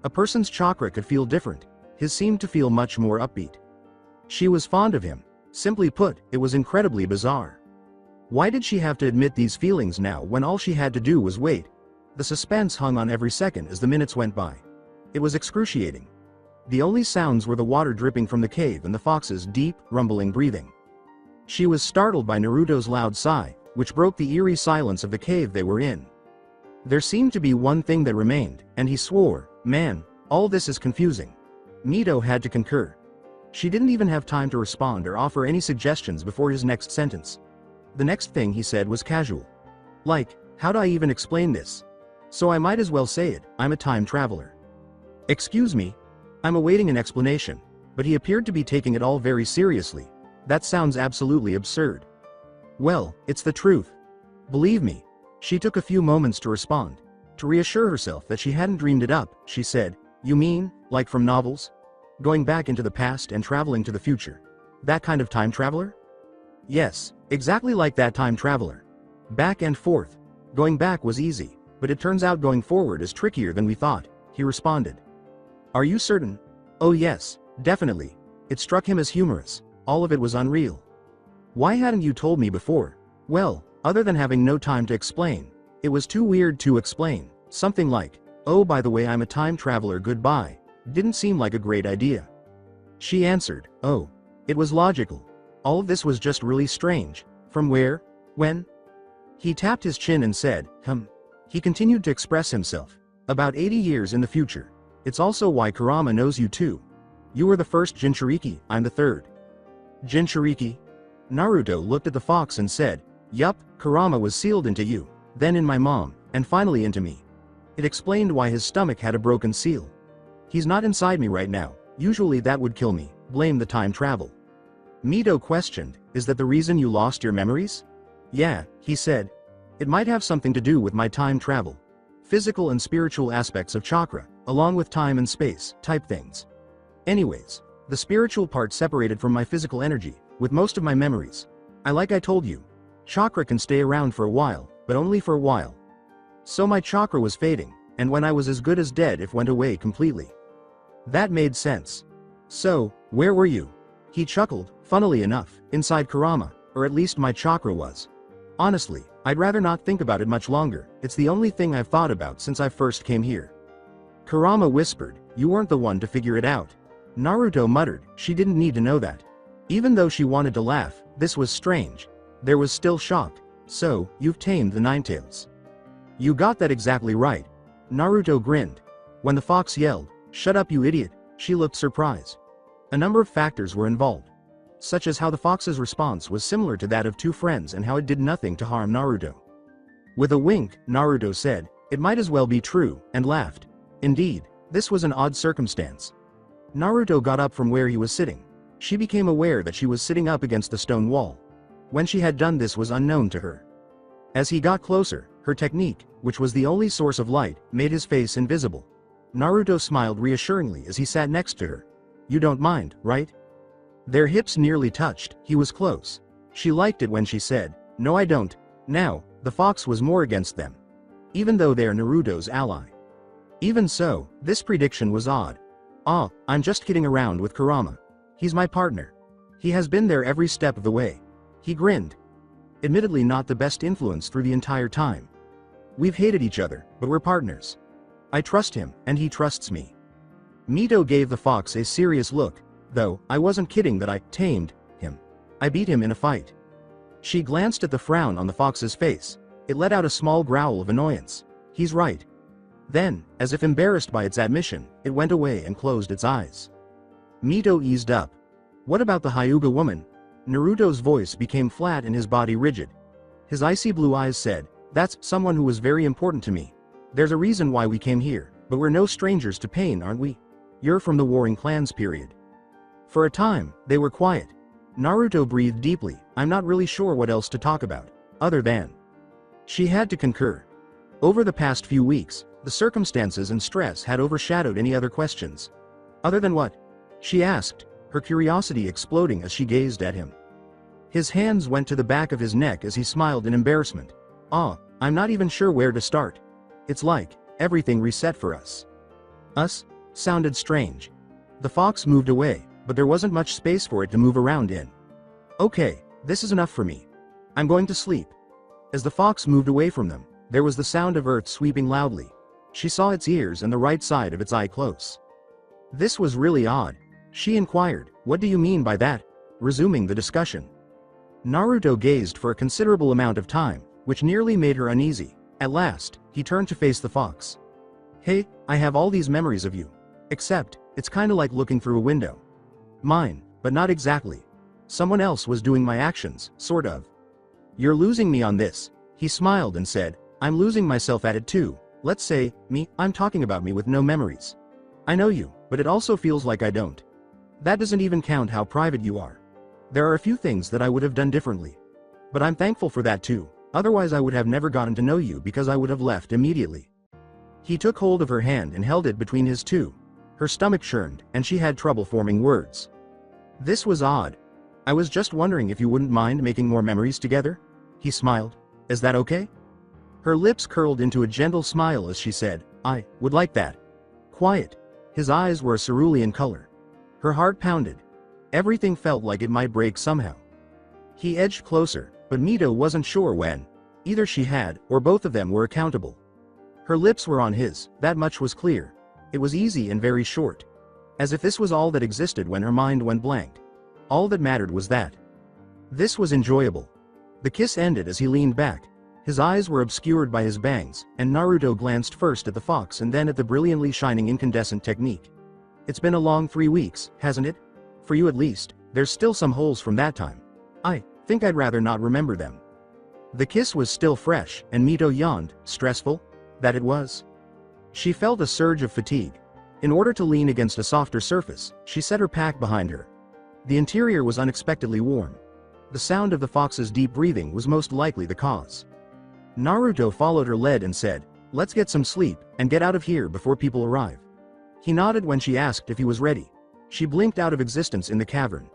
A person's chakra could feel different. His seemed to feel much more upbeat. She was fond of him. Simply put, it was incredibly bizarre. Why did she have to admit these feelings now when all she had to do was wait? The suspense hung on every second as the minutes went by. It was excruciating. The only sounds were the water dripping from the cave and the fox's deep, rumbling breathing. She was startled by Naruto's loud sigh, which broke the eerie silence of the cave they were in. There seemed to be one thing that remained, and he swore, "Man, all this is confusing." Mito had to concur. She didn't even have time to respond or offer any suggestions before his next sentence. The next thing he said was casual. Like, how do I even explain this? So I might as well say it, I'm a time traveler. Excuse me? I'm awaiting an explanation, but he appeared to be taking it all very seriously. That sounds absolutely absurd. Well, it's the truth. Believe me. She took a few moments to respond. To reassure herself that she hadn't dreamed it up, she said, "You mean, like from novels? Going back into the past and traveling to the future? That kind of time traveler?" "Yes, exactly like that time traveler. Back and forth. Going back was easy, but it turns out going forward is trickier than we thought," he responded. "Are you certain?" "Oh yes, definitely." It struck him as humorous. All of it was unreal. "Why hadn't you told me before?" "Well, other than having no time to explain, it was too weird to explain. Something like, 'Oh, by the way, I'm a time traveler, goodbye,' didn't seem like a great idea." She answered, "Oh." It was logical. All of this was just really strange. From where? When? He tapped his chin and said, He continued to express himself. "About 80 years in the future. It's also why Kurama knows you too. You were the first Jinchuriki, I'm the third." "Jinchuriki?" Naruto looked at the fox and said, "Yup, Kurama was sealed into you, then in my mom, and finally into me." It explained why his stomach had a broken seal. "He's not inside me right now, usually that would kill me, blame the time travel." Mito questioned, "Is that the reason you lost your memories?" "Yeah," he said. "It might have something to do with my time travel. Physical and spiritual aspects of chakra, along with time and space, type things. Anyways, the spiritual part separated from my physical energy, with most of my memories. Like I told you, chakra can stay around for a while, but only for a while. So my chakra was fading, and when I was as good as dead it went away completely." That made sense. "So, where were you?" He chuckled, "Funnily enough, inside Kurama, or at least my chakra was. Honestly, I'd rather not think about it much longer, it's the only thing I've thought about since I first came here." Kurama whispered, "You weren't the one to figure it out." Naruto muttered, she didn't need to know that. Even though she wanted to laugh, this was strange. There was still shock. "So, you've tamed the Ninetales." "You got that exactly right." Naruto grinned. When the fox yelled, "Shut up you idiot," she looked surprised. A number of factors were involved, such as how the fox's response was similar to that of two friends and how it did nothing to harm Naruto. With a wink, Naruto said, "It might as well be true," and laughed. Indeed, this was an odd circumstance. Naruto got up from where he was sitting. She became aware that she was sitting up against the stone wall. When she had done this was unknown to her. As he got closer, her technique, which was the only source of light, made his face invisible. Naruto smiled reassuringly as he sat next to her. You don't mind, right? Their hips nearly touched, he was close. She liked it when she said, no I don't. Now, the fox was more against them. Even though they're Naruto's ally. Even so, this prediction was odd. Ah, I'm just kidding around with Kurama. He's my partner. He has been there every step of the way. He grinned. Admittedly not the best influence through the entire time. We've hated each other, but we're partners. I trust him, and he trusts me. Mito gave the fox a serious look, though, I wasn't kidding that I tamed him. I beat him in a fight. She glanced at the frown on the fox's face. It let out a small growl of annoyance. He's right. Then, as if embarrassed by its admission, it went away and closed its eyes. Mito eased up. What about the Hyuga woman? Naruto's voice became flat and his body rigid. His icy blue eyes said, that's someone who was very important to me. There's a reason why we came here, but we're no strangers to pain, aren't we? You're from the Warring Clans period. For a time, they were quiet. Naruto breathed deeply. I'm not really sure what else to talk about, other than. She had to concur. Over the past few weeks, the circumstances and stress had overshadowed any other questions. Other than what? She asked, her curiosity exploding as she gazed at him. His hands went to the back of his neck as he smiled in embarrassment. Ah, I'm not even sure where to start. It's like, everything reset for us. Us? Sounded strange. The fox moved away, but there wasn't much space for it to move around in. Okay, this is enough for me. I'm going to sleep. As the fox moved away from them, there was the sound of earth sweeping loudly. She saw its ears and the right side of its eye close. This was really odd. She inquired, what do you mean by that? Resuming the discussion. Naruto gazed for a considerable amount of time, which nearly made her uneasy. At last, he turned to face the fox. Hey, I have all these memories of you. Except, it's kinda like looking through a window. Mine, but not exactly. Someone else was doing my actions, sort of. You're losing me on this. He smiled and said, I'm losing myself at it too. Let's say, I'm talking about me with no memories. I know you, but it also feels like I don't. That doesn't even count how private you are. There are a few things that I would have done differently. But I'm thankful for that too, otherwise I would have never gotten to know you because I would have left immediately. He took hold of her hand and held it between his two. Her stomach churned, and she had trouble forming words. This was odd. I was just wondering if you wouldn't mind making more memories together? He smiled. Is that okay? Her lips curled into a gentle smile as she said, I would like that. Quiet. His eyes were a cerulean color. Her heart pounded. Everything felt like it might break somehow. He edged closer, but Mito wasn't sure when. Either she had, or both of them were accountable. Her lips were on his, that much was clear. It was easy and very short. As if this was all that existed when her mind went blank. All that mattered was that. This was enjoyable. The kiss ended as he leaned back. His eyes were obscured by his bangs, and Naruto glanced first at the fox and then at the brilliantly shining incandescent technique. It's been a long 3 weeks, hasn't it? For you at least, there's still some holes from that time. I think I'd rather not remember them. The kiss was still fresh, and Mito yawned, stressful? That it was. She felt a surge of fatigue. In order to lean against a softer surface, she set her pack behind her. The interior was unexpectedly warm. The sound of the fox's deep breathing was most likely the cause. Naruto followed her lead and said, let's get some sleep, and get out of here before people arrive. He nodded when she asked if he was ready. She blinked out of existence in the cavern.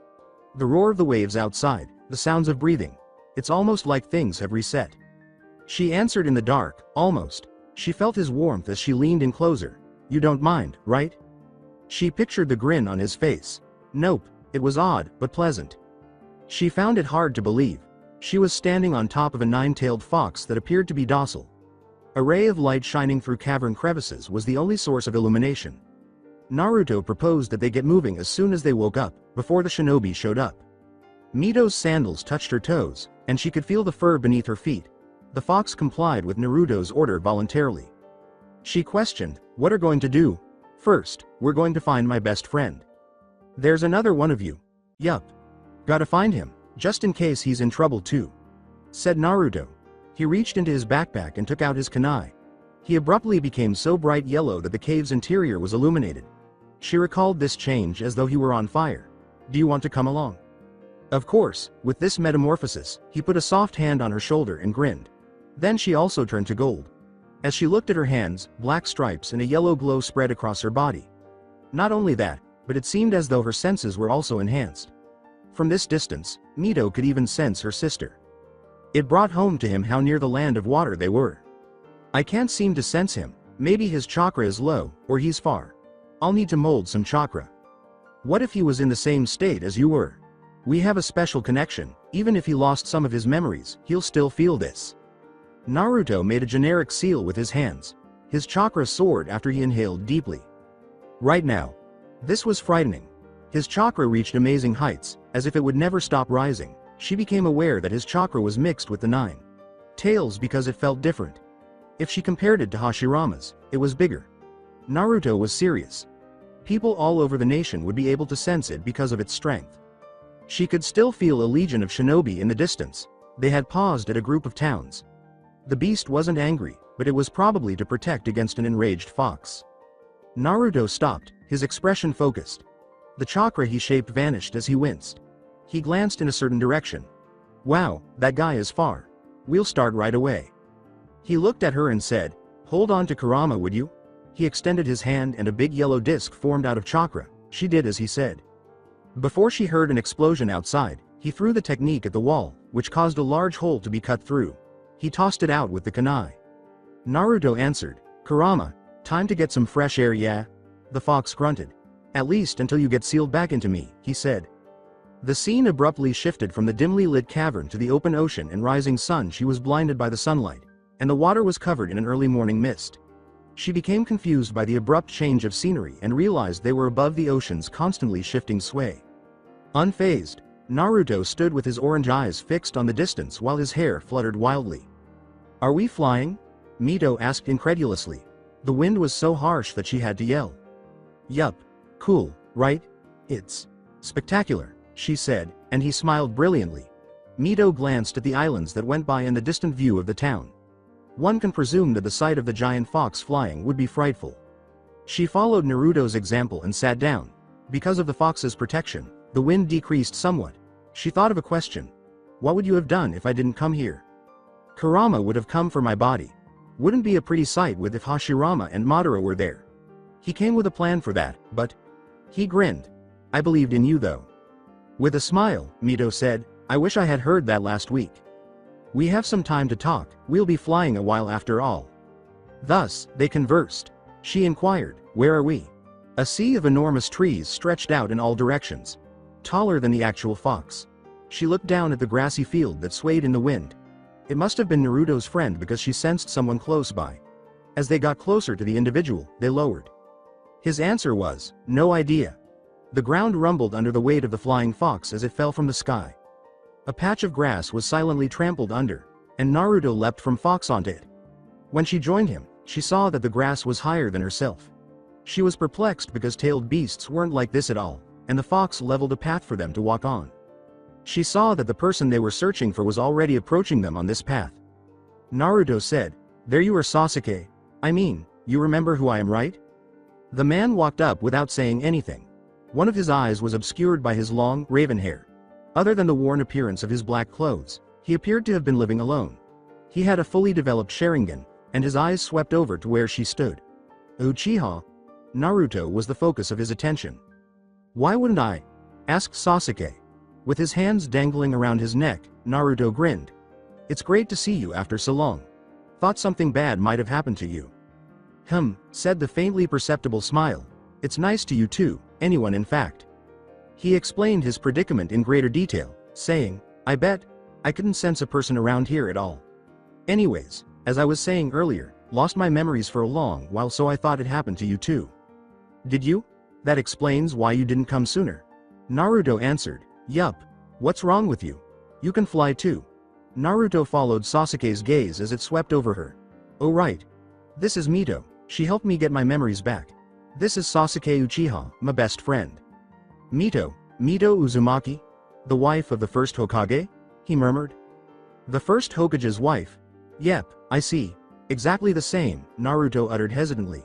The roar of the waves outside, the sounds of breathing. It's almost like things have reset. She answered in the dark, almost. She felt his warmth as she leaned in closer. You don't mind, right? She pictured the grin on his face. Nope, it was odd, but pleasant. She found it hard to believe. She was standing on top of a 9-tailed fox that appeared to be docile. A ray of light shining through cavern crevices was the only source of illumination. Naruto proposed that they get moving as soon as they woke up, before the shinobi showed up. Mito's sandals touched her toes, and she could feel the fur beneath her feet. The fox complied with Naruto's order voluntarily. She questioned, what are going to do? First, we're going to find my best friend. There's another one of you. Yup. Gotta find him, just in case he's in trouble too. Said Naruto. He reached into his backpack and took out his kunai. He abruptly became so bright yellow that the cave's interior was illuminated. She recalled this change as though he were on fire. Do you want to come along? Of course, with this metamorphosis, he put a soft hand on her shoulder and grinned. Then she also turned to gold. As she looked at her hands, black stripes and a yellow glow spread across her body. Not only that, but it seemed as though her senses were also enhanced. From this distance, Mito could even sense her sister. It brought home to him how near the land of water they were. I can't seem to sense him, maybe his chakra is low, or he's far. I'll need to mold some chakra. What if he was in the same state as you were? We have a special connection, even if he lost some of his memories, he'll still feel this. Naruto made a generic seal with his hands. His chakra soared after he inhaled deeply. Right now. This was frightening. His chakra reached amazing heights, as if it would never stop rising. She became aware that his chakra was mixed with the 9 tails because it felt different. If she compared it to Hashirama's, it was bigger. Naruto was serious. People all over the nation would be able to sense it because of its strength. She could still feel a legion of shinobi in the distance. They had paused at a group of towns. The beast wasn't angry, but it was probably to protect against an enraged fox. Naruto stopped, his expression focused. The chakra he shaped vanished as he winced. He glanced in a certain direction. Wow, that guy is far. We'll start right away. He looked at her and said, "Hold on to Kurama, would you?" He extended his hand and a big yellow disc formed out of chakra. She did as he said. Before she heard an explosion outside, he threw the technique at the wall, which caused a large hole to be cut through. He tossed it out with the kunai. Naruto answered, "Kurama, time to get some fresh air, yeah?" The fox grunted. "At least until you get sealed back into me," he said. The scene abruptly shifted from the dimly lit cavern to the open ocean and rising sun. She was blinded by the sunlight, and the water was covered in an early morning mist. She became confused by the abrupt change of scenery and realized they were above the ocean's constantly shifting sway. Unfazed, Naruto stood with his orange eyes fixed on the distance while his hair fluttered wildly. "Are we flying?" Mito asked incredulously. The wind was so harsh that she had to yell. "Yup. Cool, right? It's spectacular," she said, and he smiled brilliantly. Mito glanced at the islands that went by and the distant view of the town. One can presume that the sight of the giant fox flying would be frightful. She followed Naruto's example and sat down. Because of the fox's protection, the wind decreased somewhat. She thought of a question. "What would you have done if I didn't come here?" "Kurama would have come for my body. Wouldn't be a pretty sight with if Hashirama and Madara were there. He came with a plan for that, but..." He grinned. "I believed in you though." With a smile, Mito said, "I wish I had heard that last week. We have some time to talk, we'll be flying a while after all." Thus, they conversed. She inquired, "Where are we?" A sea of enormous trees stretched out in all directions. Taller than the actual fox. She looked down at the grassy field that swayed in the wind. It must have been Naruto's friend because she sensed someone close by. As they got closer to the individual, they lowered. His answer was, "No idea." The ground rumbled under the weight of the flying fox as it fell from the sky. A patch of grass was silently trampled under, and Naruto leapt from fox onto it. When she joined him, she saw that the grass was higher than herself. She was perplexed because tailed beasts weren't like this at all, and the fox leveled a path for them to walk on. She saw that the person they were searching for was already approaching them on this path. Naruto said, "There you are, Sasuke. I mean, you remember who I am, right?" The man walked up without saying anything. One of his eyes was obscured by his long, raven hair. Other than the worn appearance of his black clothes, he appeared to have been living alone. He had a fully developed Sharingan, and his eyes swept over to where she stood. Uchiha? Naruto was the focus of his attention. "Why wouldn't I?" asked Sasuke. With his hands dangling around his neck, Naruto grinned. "It's great to see you after so long. Thought something bad might have happened to you." Said the faintly perceptible smile. "It's nice to you too, anyone in fact." He explained his predicament in greater detail, saying, "I bet I couldn't sense a person around here at all. Anyways, as I was saying earlier, lost my memories for a long while, so I thought it happened to you too." "Did you? That explains why you didn't come sooner." Naruto answered, "Yup. What's wrong with you? You can fly too." Naruto followed Sasuke's gaze as it swept over her. "Oh right. This is Mito, she helped me get my memories back. This is Sasuke Uchiha, my best friend." "Mito Uzumaki? The wife of the first Hokage?" he murmured. "The first Hokage's wife? Yep, I see. Exactly the same," Naruto uttered hesitantly.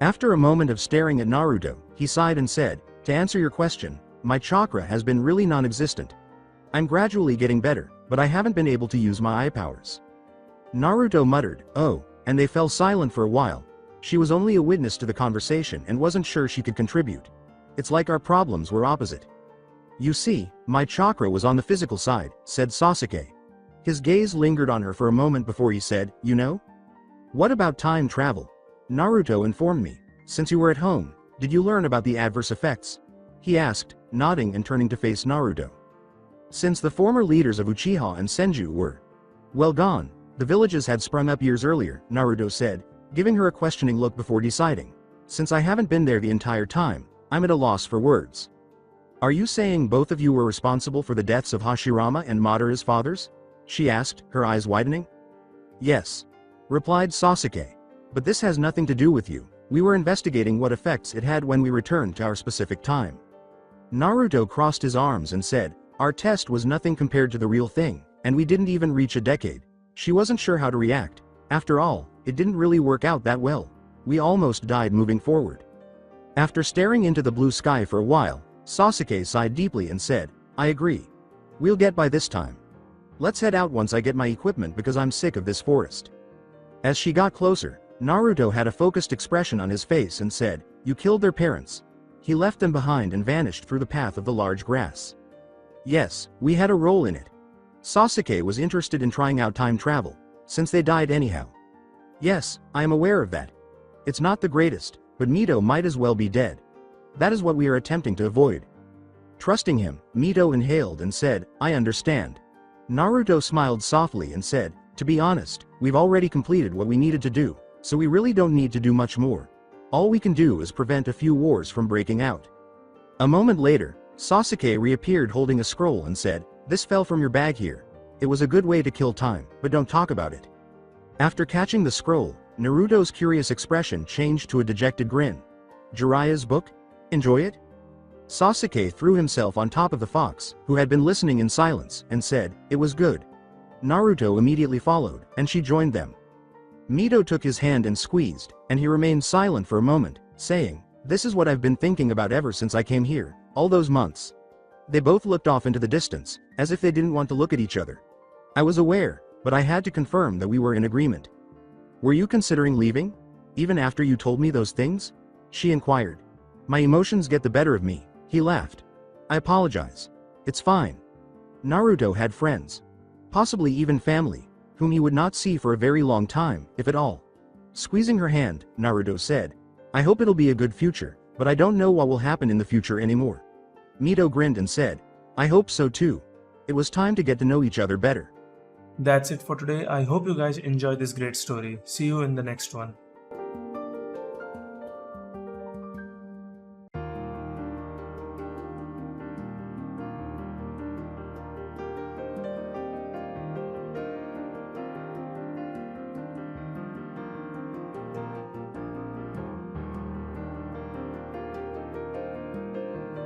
After a moment of staring at Naruto, he sighed and said, "To answer your question, my chakra has been really non-existent. I'm gradually getting better, but I haven't been able to use my eye powers." Naruto muttered, "Oh," and they fell silent for a while. She was only a witness to the conversation and wasn't sure she could contribute. It's like our problems were opposite. "You see, my chakra was on the physical side," said Sasuke. His gaze lingered on her for a moment before he said, "You know? What about time travel? Naruto informed me. Since you were at home, did you learn about the adverse effects?" He asked, nodding and turning to face Naruto. Since the former leaders of Uchiha and Senju were well gone, the villages had sprung up years earlier, Naruto said, giving her a questioning look before deciding. "Since I haven't been there the entire time, I'm at a loss for words." "Are you saying both of you were responsible for the deaths of Hashirama and Madara's fathers?" she asked, her eyes widening. "Yes," replied Sasuke. "But this has nothing to do with you. We were investigating what effects it had when we returned to our specific time." Naruto crossed his arms and said, "Our test was nothing compared to the real thing, and we didn't even reach a decade." She wasn't sure how to react. After all, it didn't really work out that well. We almost died moving forward. After staring into the blue sky for a while, Sasuke sighed deeply and said, "I agree. We'll get by this time. Let's head out once I get my equipment because I'm sick of this forest." As she got closer, Naruto had a focused expression on his face and said, "You killed their parents." He left them behind and vanished through the path of the large grass. "Yes, we had a role in it." Sasuke was interested in trying out time travel, since they died anyhow. "Yes, I am aware of that. It's not the greatest, but Mito might as well be dead. That is what we are attempting to avoid." Trusting him, Mito inhaled and said, "I understand." Naruto smiled softly and said, "To be honest, we've already completed what we needed to do, so we really don't need to do much more. All we can do is prevent a few wars from breaking out." A moment later, Sasuke reappeared holding a scroll and said, "This fell from your bag here. It was a good way to kill time, but don't talk about it." After catching the scroll, Naruto's curious expression changed to a dejected grin. "Jiraiya's book? Enjoy it?" Sasuke threw himself on top of the fox, who had been listening in silence, and said, "It was good." Naruto immediately followed, and she joined them. Mito took his hand and squeezed, and he remained silent for a moment, saying, "This is what I've been thinking about ever since I came here, all those months." They both looked off into the distance, as if they didn't want to look at each other. "I was aware, but I had to confirm that we were in agreement." "Were you considering leaving? Even after you told me those things?" she inquired. "My emotions get the better of me," he laughed. "I apologize. It's fine." Naruto had friends. Possibly even family, whom he would not see for a very long time, if at all. Squeezing her hand, Naruto said, "I hope it'll be a good future, but I don't know what will happen in the future anymore." Mito grinned and said, "I hope so too. It was time to get to know each other better." That's it for today. I hope you guys enjoyed this great story. See you in the next one.